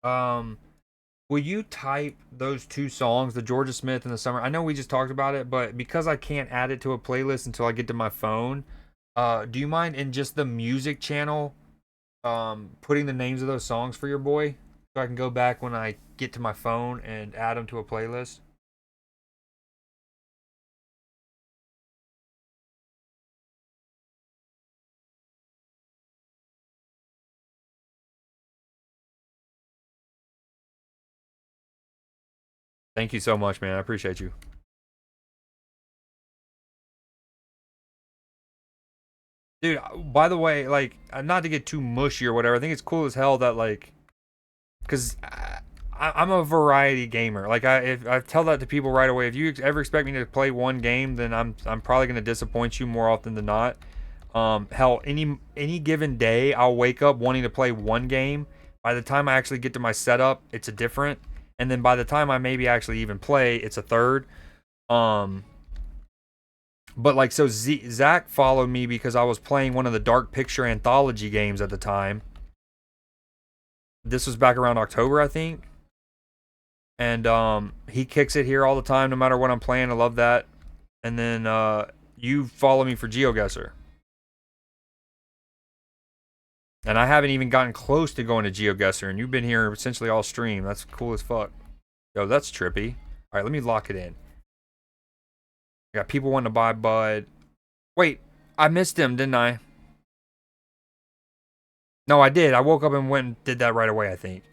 Speaker 1: um, will you type those two songs, the Georgia Smith and the Summer? I know we just talked about it, but because I can't add it to a playlist until I get to my phone, do you mind in just the music channel, putting the names of those songs for your boy, so I can go back when I get to my phone and add them to a playlist? Thank you so much, man. I appreciate you. Dude, by the way, like, not to get too mushy or whatever, I think it's cool as hell that, like, because I'm a variety gamer. Like, if I tell that to people right away, if you ever expect me to play one game, then I'm probably gonna disappoint you more often than not. Hell, any given day, I'll wake up wanting to play one game. By the time I actually get to my setup, it's a different, and then by the time I maybe actually even play, it's a third. Um, But like, so Zach followed me because I was playing one of the Dark Picture anthology games at the time. This was back around October, I think. And he kicks it here all the time, no matter what I'm playing. I love that. And then you follow me for GeoGuessr. And I haven't even gotten close to going to GeoGuessr, and you've been here essentially all stream. That's cool as fuck. Yo, that's trippy. All right, let me lock it in. I got people wanting to buy Bud. Wait, I missed him, didn't I? No, I did. I woke up and went and did that right away, I think.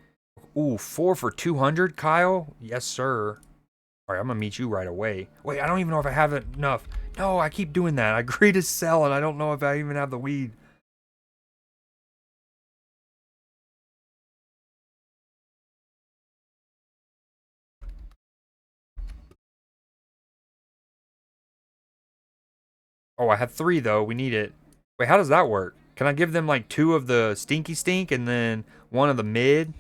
Speaker 1: Ooh, 4 for 200, Kyle? Yes, sir. All right, I'm going to meet you right away. Wait, I don't even know if I have enough. No, I keep doing that. I agree to sell, and I don't know if I even have the weed. Oh, I have 3, though. We need it. Wait, how does that work? Can I give them, like, 2 of the Stinky Stink and then 1 of the mid?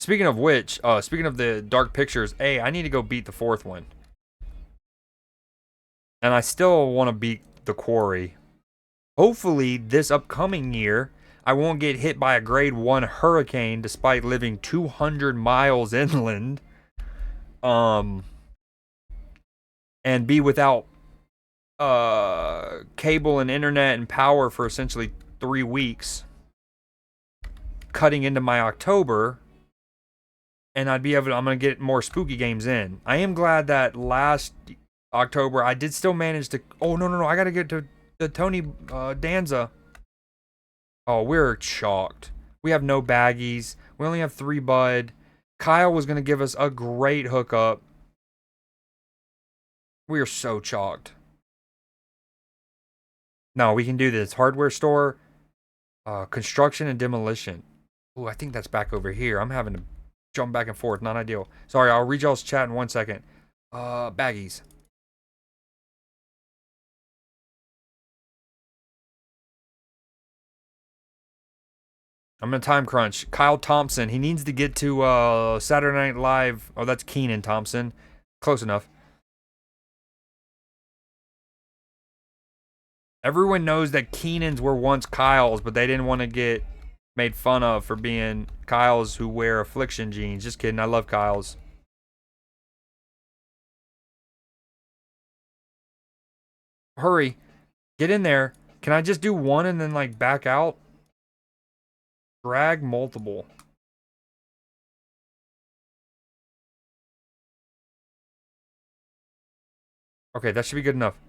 Speaker 1: Speaking of which, speaking of the Dark Pictures, hey, I need to go beat the 4th one. And I still want to beat the Quarry. Hopefully, this upcoming year, I won't get hit by a grade 1 hurricane despite living 200 miles inland. And be without cable and internet and power for essentially 3 weeks. Cutting into my October. And I'm going to get more spooky games in. I am glad that last October, I did still manage to... Oh, no. I got to get to the Tony Danza. Oh, we're chalked. We have no baggies. We only have 3 Bud. Kyle was going to give us a great hookup. We are so chalked. No, we can do this. Hardware store, construction and demolition. Oh, I think that's back over here. I'm having to jump back and forth. Not ideal. Sorry, I'll read y'all's chat in 1 second. Baggies. I'm in a time crunch. Kyle Thompson. He needs to get to Saturday Night Live. Oh, that's Keenan Thompson. Close enough. Everyone knows that Keenans were once Kyles, but they didn't want to get made fun of for being Kyles who wear affliction jeans. Just kidding. I love Kyles. Hurry. Get in there. Can I just do 1 and then, like, back out? Drag multiple. Okay, that should be good enough.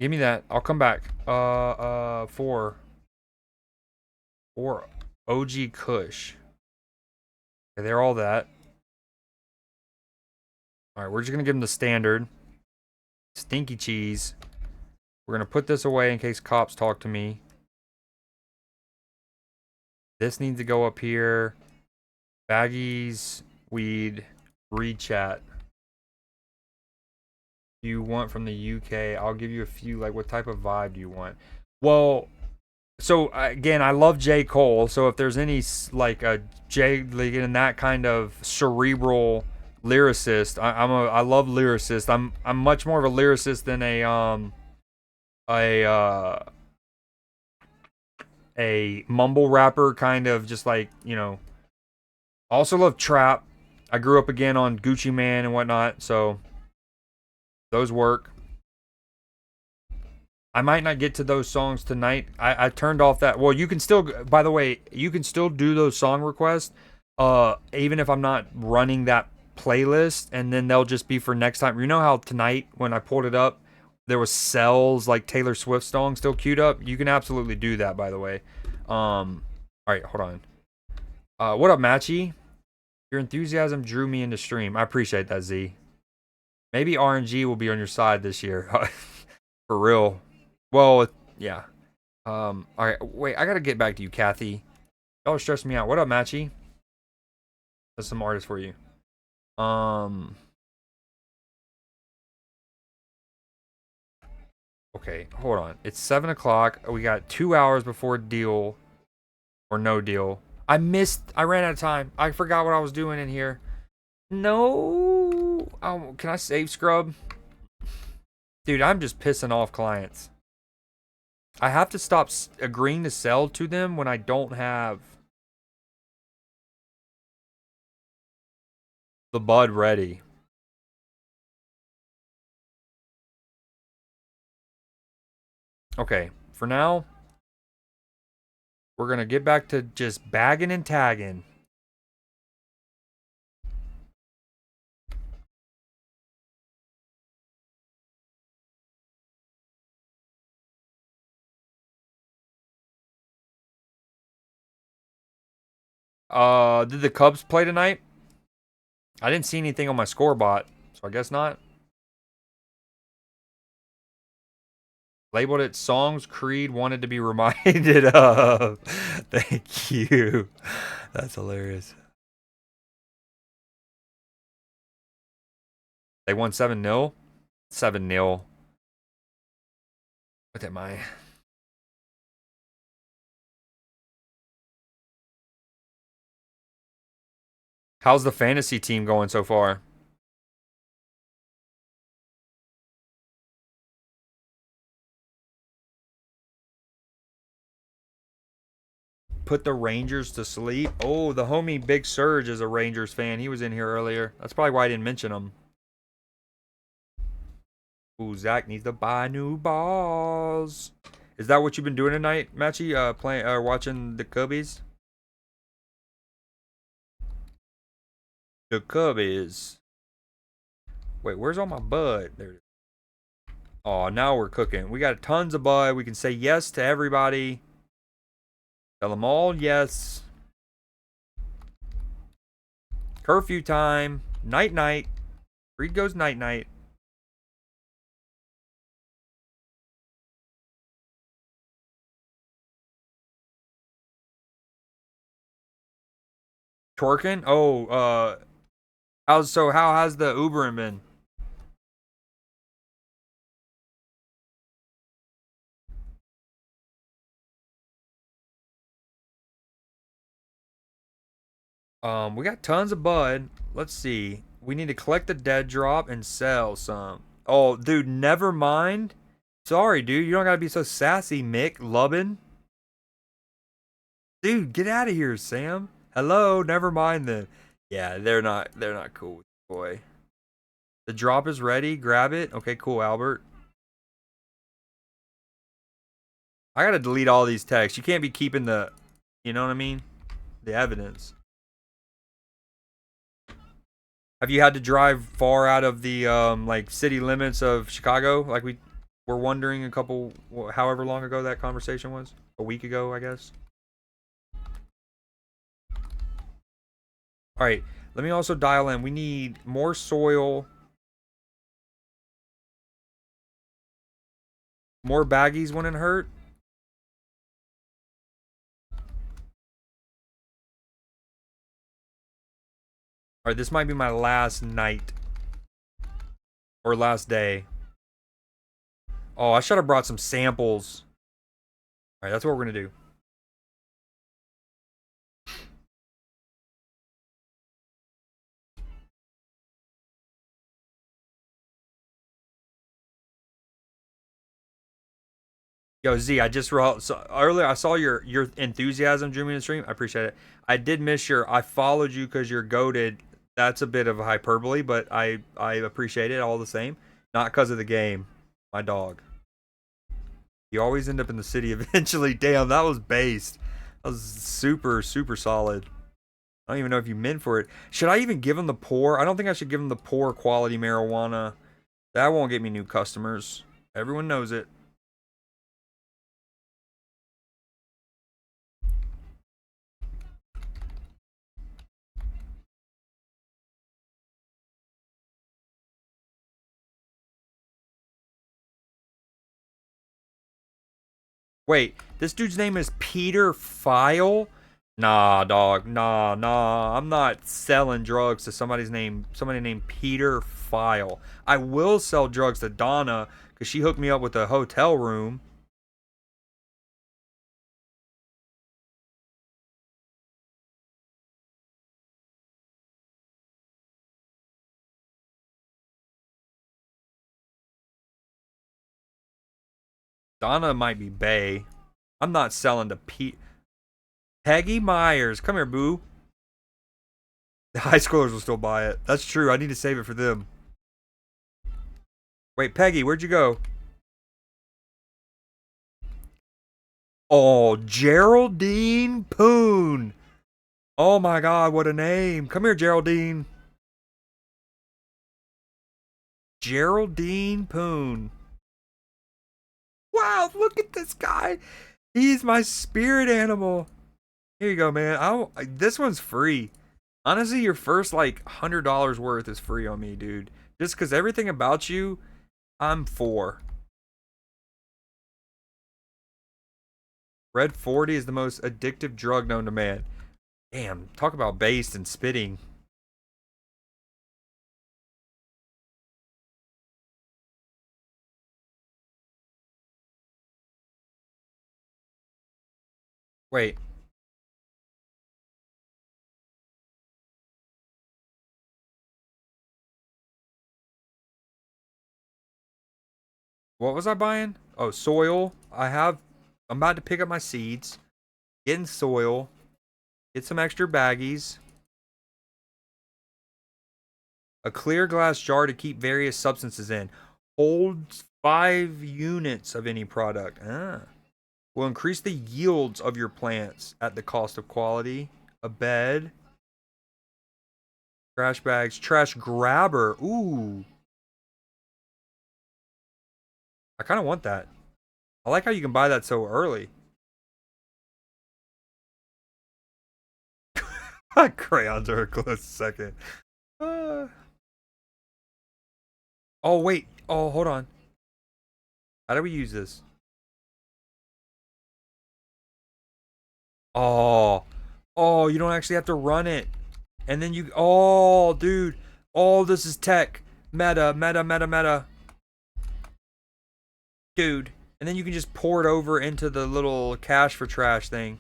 Speaker 1: Give me that. I'll come back. 4 OG Kush. Okay, they're all that. Alright, we're just gonna give them the standard. Stinky cheese. We're gonna put this away in case cops talk to me. This needs to go up here. Baggies, weed, read chat. You want from the UK? I'll give you a few. Like, what type of vibe do you want? Well, so again, I love J. Cole. So if there's any like a J, like in that kind of cerebral lyricist, I love lyricist. I'm much more of a lyricist than a mumble rapper, kind of just like, you know. I also love trap. I grew up again on Gucci Man and whatnot, so those work. I might not get to those songs tonight. I turned off that. Well, you can still, by the way, you can still do those song requests, even if I'm not running that playlist, and then they'll just be for next time. You know how tonight when I pulled it up, there was Cells, like Taylor Swift song still queued up? You can absolutely do that, by the way. All right, hold on. What up, Matchy? Your enthusiasm drew me into stream. I appreciate that, Z. Maybe RNG will be on your side this year. For real. Well, yeah. All right. Wait, I gotta get back to you, Kathy. Y'all are stressing me out. What up, Matchy? That's some artists for you. Okay, hold on. It's 7 o'clock. We got 2 hours before deal. Or no deal. I ran out of time. I forgot what I was doing in here. No. Oh, can I save scrub? Dude, I'm just pissing off clients. I have to stop agreeing to sell to them when I don't have the bud ready. Okay, for now, we're going to get back to just bagging and tagging. Did the Cubs play tonight? I didn't see anything on my score bot, so I guess not. Labeled it songs Creed wanted to be reminded of. Thank you. That's hilarious. They won 7-0? 7-0. What am I? How's the fantasy team going so far? Put the Rangers to sleep. Oh, the homie Big Surge is a Rangers fan. He was in here earlier. That's probably why I didn't mention him. Ooh, Zach needs to buy new balls. Is that what you've been doing tonight, Matchy? Playing, watching the Cubbies? The Cubbies. Wait, where's all my bud? There it is. Oh, now we're cooking. We got tons of bud. We can say yes to everybody. Tell them all yes. Curfew time. Night night. Reed goes night night. Twerking? Oh, how has the Ubering been? We got tons of bud. Let's see. We need to collect the dead drop and sell some. Oh, dude, never mind. Sorry, dude. You don't gotta be so sassy, Mick Lubbin. Dude, get out of here, Sam. Hello, never mind then. Yeah, they're not cool with you, boy. The drop is ready. Grab it. Okay, cool, Albert. I gotta delete all these texts. You can't be keeping the, you know what I mean? The evidence. Have you had to drive far out of the like city limits of Chicago? Like we were wondering however long ago that conversation was? A week ago, I guess. All right, let me also dial in. We need more soil, more baggies when it hurt. All right, this might be my last night or last day. Oh, I should have brought some samples. All right, that's what we're gonna do. Yo, Z, I just earlier I saw your enthusiasm drew me to the stream. I appreciate it. I did miss I followed you because you're goated. That's a bit of a hyperbole, but I appreciate it all the same. Not because of the game. My dog. You always end up in the city eventually. Damn, that was based. That was super, super solid. I don't even know if you meant for it. Should I even give him the poor? I don't think I should give him the poor quality marijuana. That won't get me new customers. Everyone knows it. Wait, this dude's name is Peter File? Nah, dog. Nah, nah. I'm not selling drugs to somebody named Peter File. I will sell drugs to Donna because she hooked me up with a hotel room. Donna might be Bay. I'm not selling to Peggy Myers. Come here, boo. The high schoolers will still buy it. That's true. I need to save it for them. Wait, Peggy, where'd you go? Oh, Geraldine Poon. Oh my God, what a name. Come here, Geraldine. Geraldine Poon. Wow, look at this guy. He's my spirit animal. Here you go, man. This one's free. Honestly, your first like $100 worth is free on me, dude. Just because everything about you, I'm for. Red 40 is the most addictive drug known to man. Damn, talk about based and spitting. Wait. What was I buying? Oh, soil. I'm about to pick up my seeds. Get in soil. Get some extra baggies. A clear glass jar to keep various substances in. Holds 5 units of any product. Will increase the yields of your plants at the cost of quality. A bed. Trash bags. Trash grabber. Ooh. I kind of want that. I like how you can buy that so early. Crayons are a close second. Uh, oh, wait. Oh, hold on. How do we use this? Oh. Oh, you don't actually have to run it. And then you... Oh, dude. Oh, this is tech. Meta, meta, meta, meta. Dude. And then you can just pour it over into the little cash for trash thing.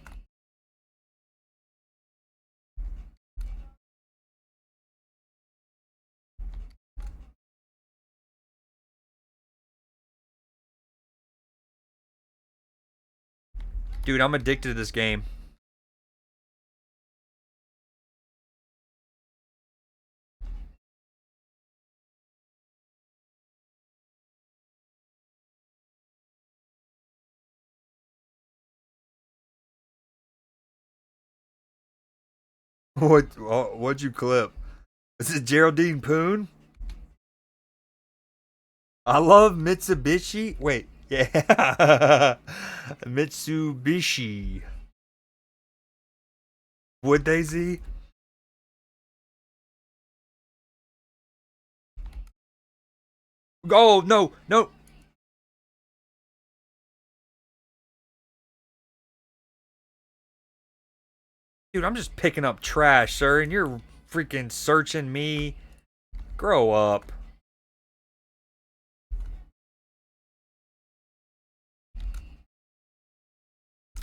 Speaker 1: Dude, I'm addicted to this game. What'd you clip? Is it Geraldine Poon? I love Mitsubishi. Wait, yeah. Mitsubishi. Would they, Z? Oh, no, no. Dude, I'm just picking up trash, sir, and you're freaking searching me. Grow up.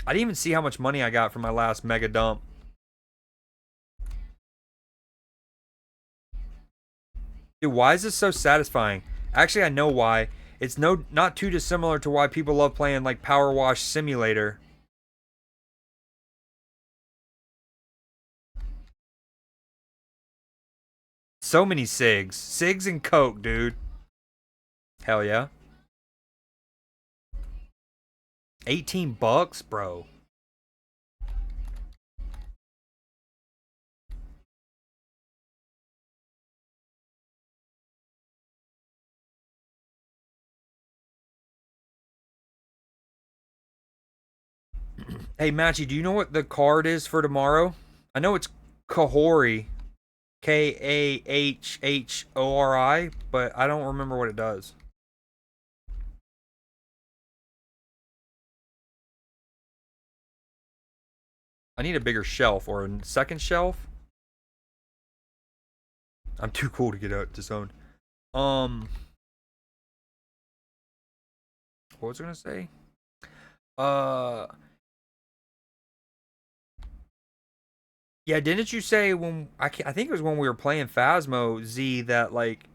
Speaker 1: I didn't even see how much money I got from my last mega dump. Dude, why is this so satisfying? Actually, I know why. It's not too dissimilar to why people love playing like Power Wash Simulator. So many cigs. Cigs and Coke, dude. Hell yeah. 18 bucks, bro. Hey, Matchy, do you know what the card is for tomorrow? I know it's Kahori. Kahhori, but I don't remember what it does. I need a bigger shelf or a second shelf. I'm too cool to get out to zone. What was I gonna say? Uh, yeah, didn't you say when I think it was when we were playing Phasmo Z that like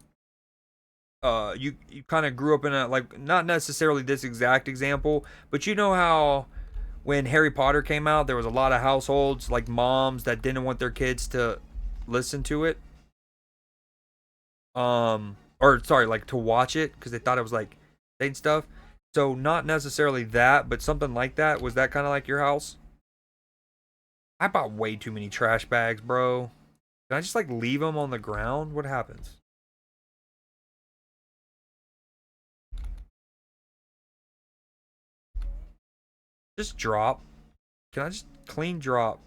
Speaker 1: you kind of grew up in a, like, not necessarily this exact example, but you know how when Harry Potter came out, there was a lot of households, like moms, that didn't want their kids to listen to it, or sorry, like to watch it because they thought it was like Satan stuff. So not necessarily that, but something like that. Was that kind of like your house? I bought way too many trash bags, bro. Can I just like leave them on the ground? What happens? Just drop. Can I just clean drop?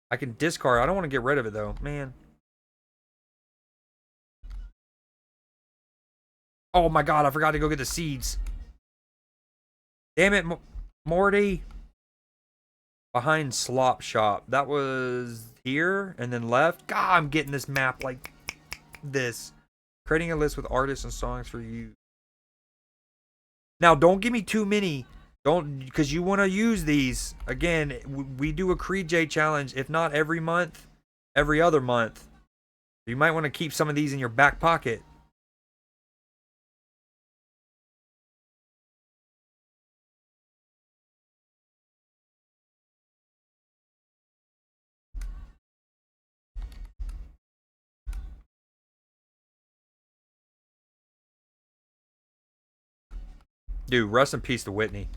Speaker 1: I can discard. I don't want to get rid of it though, man. Oh my god, I forgot to go get the seeds. Damn it, Morty. Behind Slop Shop. That was here and then left. God, I'm getting this map like this. Creating a list with artists and songs for you. Now, don't give me too many. Don't, because you want to use these. Again, we do a Creed J challenge, if not every month, every other month. You might want to keep some of these in your back pocket. Dude, rest in peace to Whitney.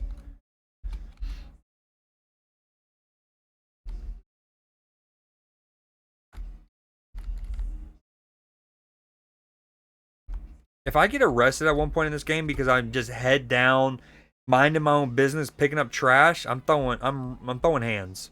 Speaker 1: If I get arrested at one point in this game because I'm just head down, minding my own business, picking up trash, I'm throwing hands.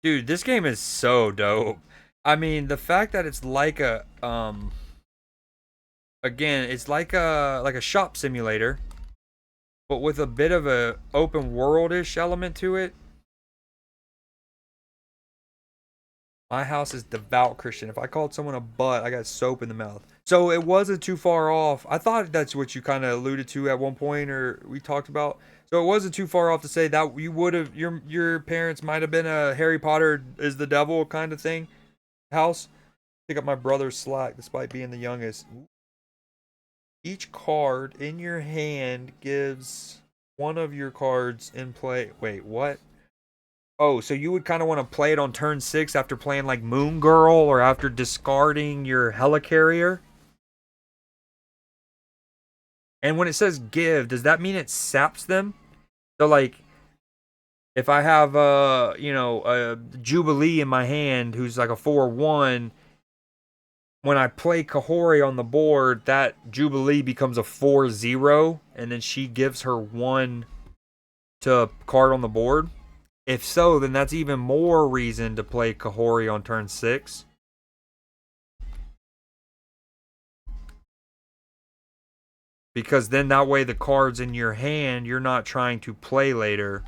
Speaker 1: Dude, this game is so dope. I mean, the fact that it's like a again, it's like a shop simulator, but with a bit of a open world-ish element to it. My house is devout Christian. If I called someone a butt, I got soap in the mouth. So it wasn't too far off. I thought that's what you kind of alluded to at one point, or we talked about. So it wasn't too far off to say that you would have your parents might have been a Harry Potter is the devil kind of thing house. Pick up my brother's slack despite being the youngest. Each card in your hand gives one of your cards in play. Wait, what? Oh, so you would kind of want to play it on turn 6 after playing like Moon Girl or after discarding your Helicarrier? And when it says give, does that mean it saps them? So like if I have a Jubilee in my hand who's like a 4/1, when I play Kahori on the board, that Jubilee becomes a 4/0, and then she gives her one to card on the board. If so, then that's even more reason to play Kahori on turn 6. Because then that way the cards in your hand you're not trying to play later.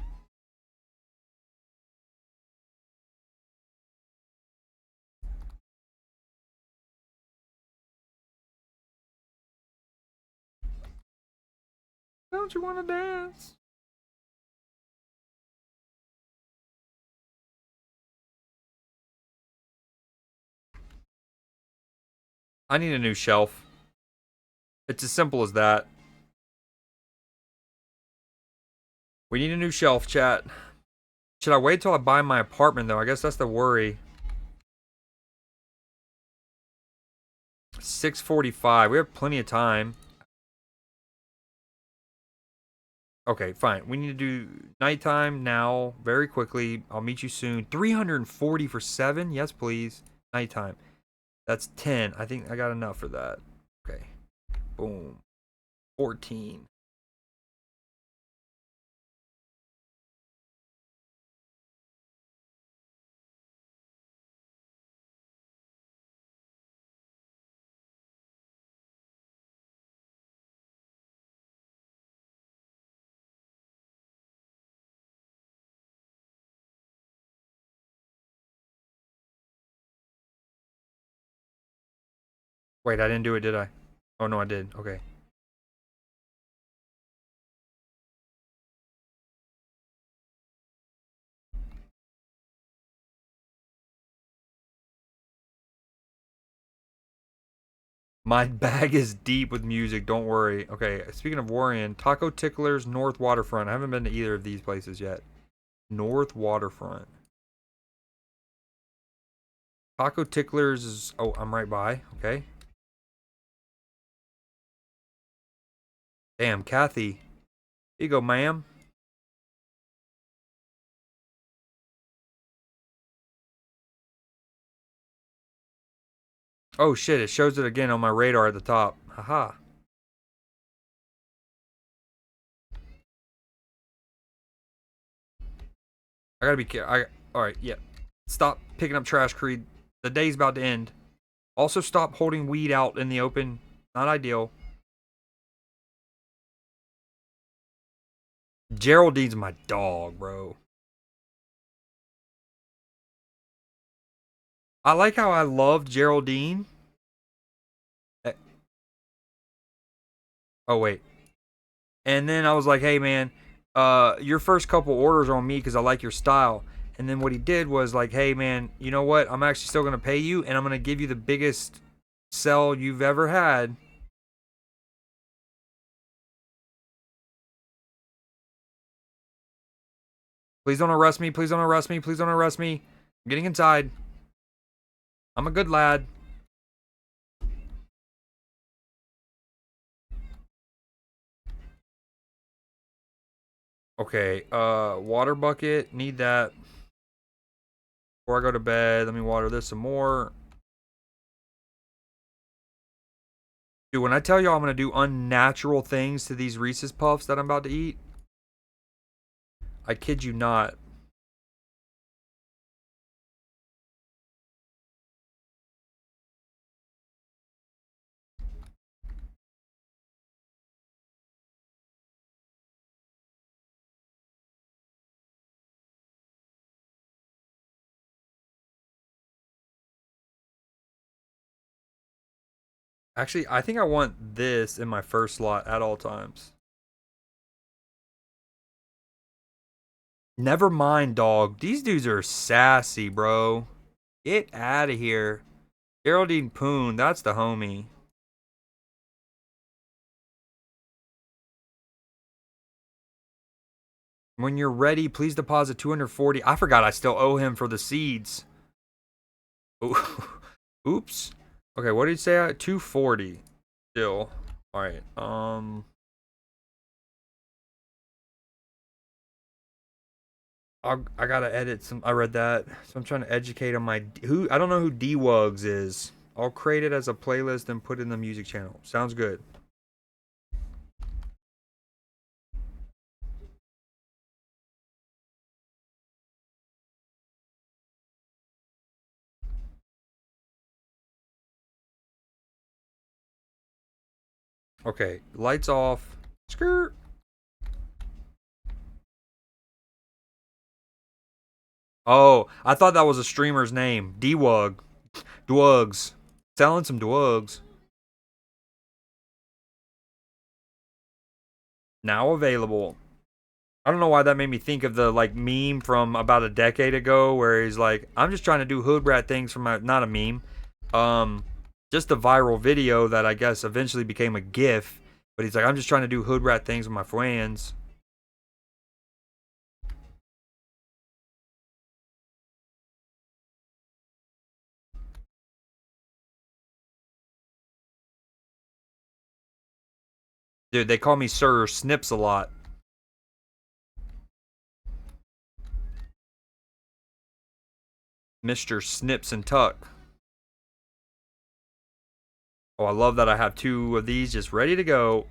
Speaker 1: Don't you want to dance? I need a new shelf. It's as simple as that. We need a new shelf, chat. Should I wait till I buy my apartment, though? I guess that's the worry. 6:45. We have plenty of time. Okay, fine. We need to do nighttime now, very quickly. I'll meet you soon. 340 for 7? Yes, please. Nighttime. That's 10. I think I got enough for that. Okay. Boom. 14. Wait, I didn't do it, did I? Oh, no, I did. Okay. My bag is deep with music. Don't worry. Okay, speaking of worrying, Taco Ticklers, North Waterfront. I haven't been to either of these places yet. North Waterfront. Taco Ticklers is... Oh, I'm right by. Okay. Damn, Kathy. Here you go, ma'am. Oh, shit. It shows it again on my radar at the top. Haha. I gotta be careful. Alright, yeah. Stop picking up trash, Creed. The day's about to end. Also, stop holding weed out in the open. Not ideal. Geraldine's my dog, bro. I like how I loved Geraldine. Eh, Oh, wait. And then I was like, hey, man, your first couple orders are on me because I like your style. And then what he did was like, hey, man, you know what? I'm actually still going to pay you, and I'm going to give you the biggest sell you've ever had. Please don't arrest me. Please don't arrest me. Please don't arrest me. I'm getting inside. I'm a good lad. Okay, water bucket. Need that. Before I go to bed, let me water this some more. Dude, when I tell y'all I'm going to do unnatural things to these Reese's Puffs that I'm about to eat, I kid you not. Actually, I think I want this in my first slot at all times. Never mind, dog. These dudes are sassy, bro. Get out of here. Geraldine Poon, that's the homie. When you're ready, please deposit 240. I forgot I still owe him for the seeds. Oops. Okay, what did he say? 240. Still. Alright, I gotta edit some. I read that, so I'm trying to educate on my who. I don't know who D-Wugs is. I'll create it as a playlist and put it in the music channel. Sounds good. Okay, lights off. Skirt. Oh, I thought that was a streamer's name. D-Wug. Dwugs. Selling some Dwugs. Now available. I don't know why that made me think of the like meme from about a decade ago where he's like, I'm just trying to do hood rat things for my not a meme. Um just a viral video that I guess eventually became a GIF. But he's like, I'm just trying to do hood rat things with my friends. Dude, they call me Sir Snips a lot. Mr. Snips and Tuck. Oh, I love that I have two of these just ready to go.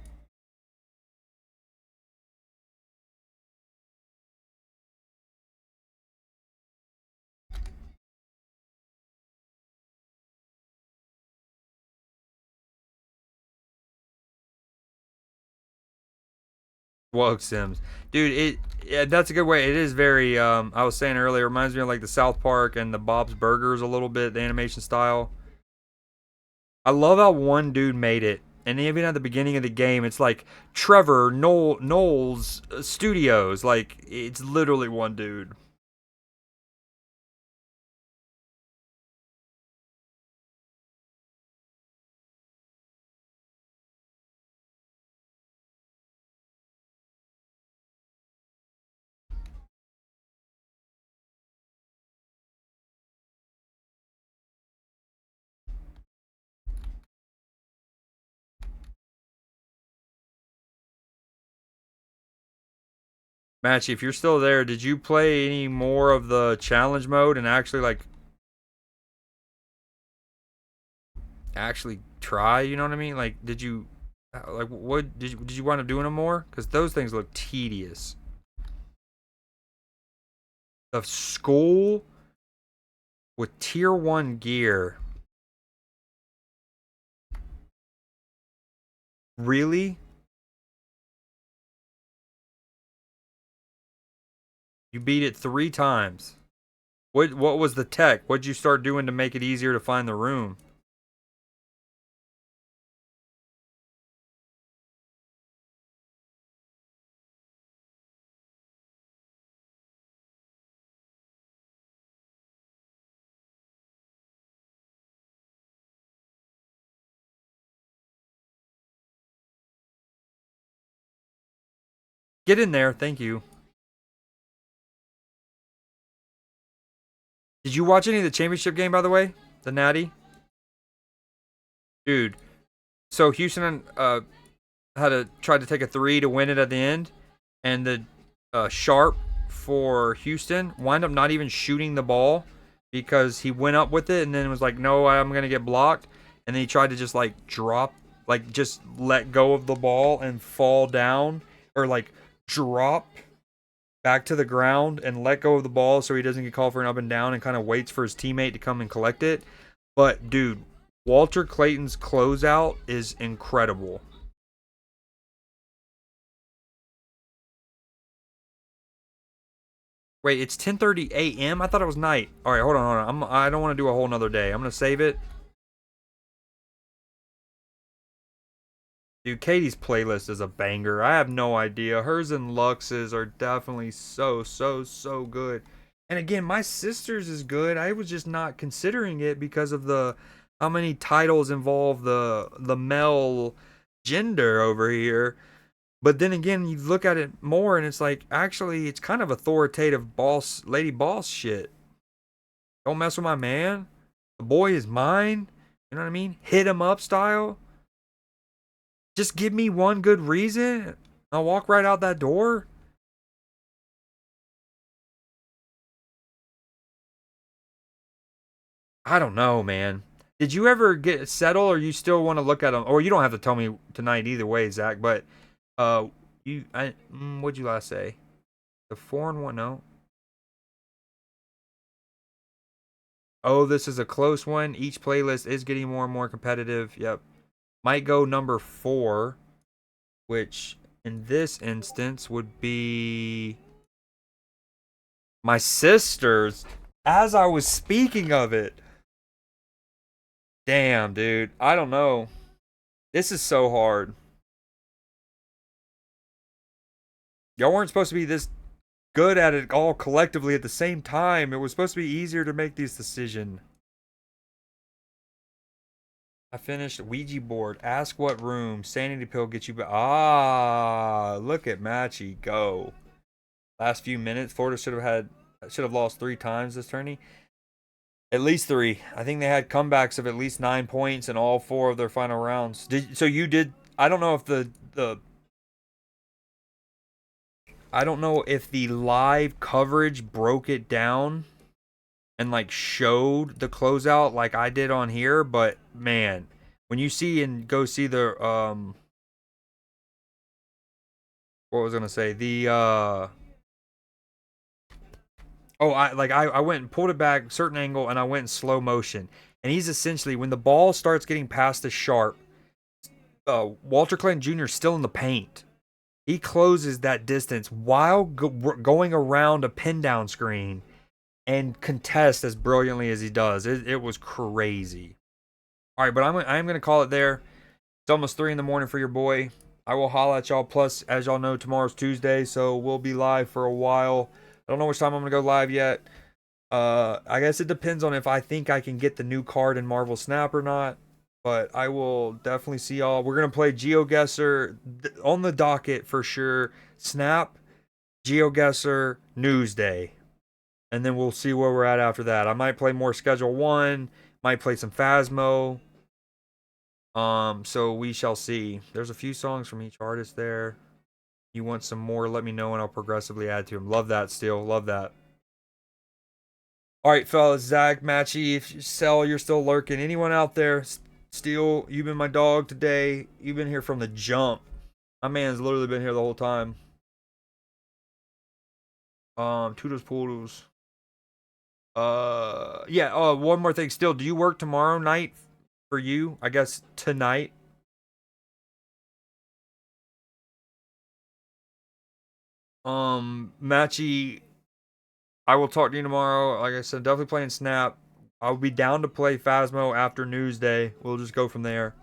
Speaker 1: Wug Sims. Dude, yeah, that's a good way. It is very I was saying earlier, it reminds me of like the South Park and the Bob's Burgers a little bit, the animation style. I love how one dude made it. And even at the beginning of the game, it's like Trevor Knowles Studios. Like, it's literally one dude. Matchy, if you're still there, did you play any more of the challenge mode and actually actually try? You know what I mean? Like, did you like what did you wind up doing them more? Because those things look tedious. The school with tier one gear, really? You beat it 3 times. What was the tech? What'd you start doing to make it easier to find the room? Get in there, thank you. Did you watch any of the championship game, by the way? The Natty? Dude, so Houston had to try to take a three to win it at the end, and the sharp for Houston wind up not even shooting the ball because he went up with it and then was like, "No, I'm gonna get blocked," and then he tried to just like drop, like just let go of the ball and fall down or like drop back to the ground and let go of the ball so he doesn't get called for an up and down and kind of waits for his teammate to come and collect it. But dude, Walter Clayton's closeout is incredible. Wait, it's 10:30 a.m. I thought it was night. All right, hold on, hold on. I don't want to do a whole nother day. I'm gonna save it. Dude, Katie's playlist is a banger. I have no idea. Hers and Lux's are definitely so good. And again, my sister's is good. I was just not considering it because of the how many titles involve the male gender over here. But then again, you look at it more and it's like actually it's kind of authoritative boss lady boss shit. Don't mess with my man. The boy is mine. You know what I mean? Hit him up style. Just give me one good reason. I'll walk right out that door. I don't know, man. Did you ever get settled, or you still want to look at them? Or you don't have to tell me tonight either way, Zach. But what'd you last say? The 4-1, no. Oh, this is a close one. Each playlist is getting more and more competitive. Yep, might go number 4, which in this instance would be my sister's. As I was speaking of it, damn, dude. I don't know. This is so hard. Y'all weren't supposed to be this good at it all collectively at the same time. It was supposed to be easier to make this decision. I finished Ouija board. Ask what room. Sanity pill gets you back. Ah, look at Matchy go. Last few minutes. Florida should have lost 3 times this tourney. At least 3. I think they had comebacks of at least 9 points in all 4 of their final rounds. So you did. I don't know if the I don't know if the live coverage broke it down and like showed the closeout like I did on here, but man, when you see and go see the what was I gonna say? The oh, I went and pulled it back certain angle and I went in slow motion. And he's essentially when the ball starts getting past the sharp, Walter Clayton Jr. is still in the paint. He closes that distance while going around a pin down screen and contest as brilliantly as he does. It was crazy. All right, but I'm gonna call it there. It's almost 3 in the morning for your boy. I will holla at y'all. Plus, as y'all know, tomorrow's Tuesday, so we'll be live for a while. I don't know which time I'm gonna go live yet. I guess it depends on if I think I can get the new card in Marvel Snap or not. But I will definitely see y'all. We're gonna play GeoGuessr on the docket for sure. Snap, GeoGuessr, Newsday, and then we'll see where we're at after that. I might play more Schedule 1. Might play some Phasmo. So we shall see. There's a few songs from each artist there. You want some more, let me know and I'll progressively add to them. Love that still. Love that. All right, fellas. Zach, Matchy, if you sell, you're still lurking. Anyone out there? Steel, you've been my dog today. You've been here from the jump. My man's literally been here the whole time. Toodles Poodles. Yeah, one more thing. Still, do you work tomorrow night for you? I guess tonight. Matchy, I will talk to you tomorrow. Like I said, definitely playing Snap. I'll be down to play Phasmo after Newsday. We'll just go from there.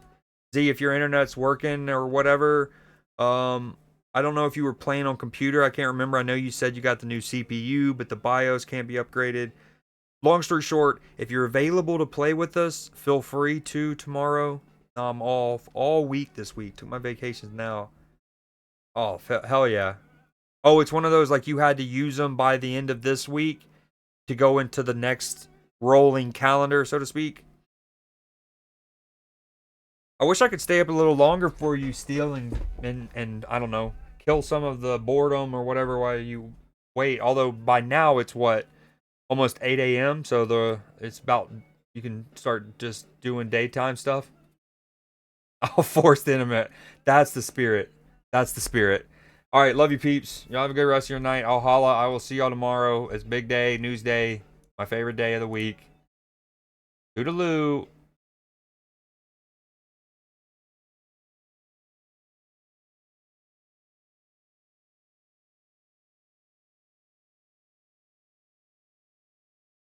Speaker 1: Z, if your internet's working or whatever, I don't know if you were playing on computer. I can't remember. I know you said you got the new CPU, but the BIOS can't be upgraded. Long story short, if you're available to play with us, feel free to tomorrow. I'm off all week this week. Took my vacations now. Oh, hell yeah. Oh, it's one of those like you had to use them by the end of this week to go into the next rolling calendar, so to speak. I wish I could stay up a little longer for you, Steel, and I don't know, kill some of the boredom or whatever while you wait. Although by now it's what, almost 8 a.m. So it's about, you can start just doing daytime stuff. Oh, forced intimate. That's the spirit. That's the spirit. All right, love you, peeps. Y'all have a good rest of your night. I'll holla. I will see y'all tomorrow. It's big day, news day, my favorite day of the week. Toodaloo.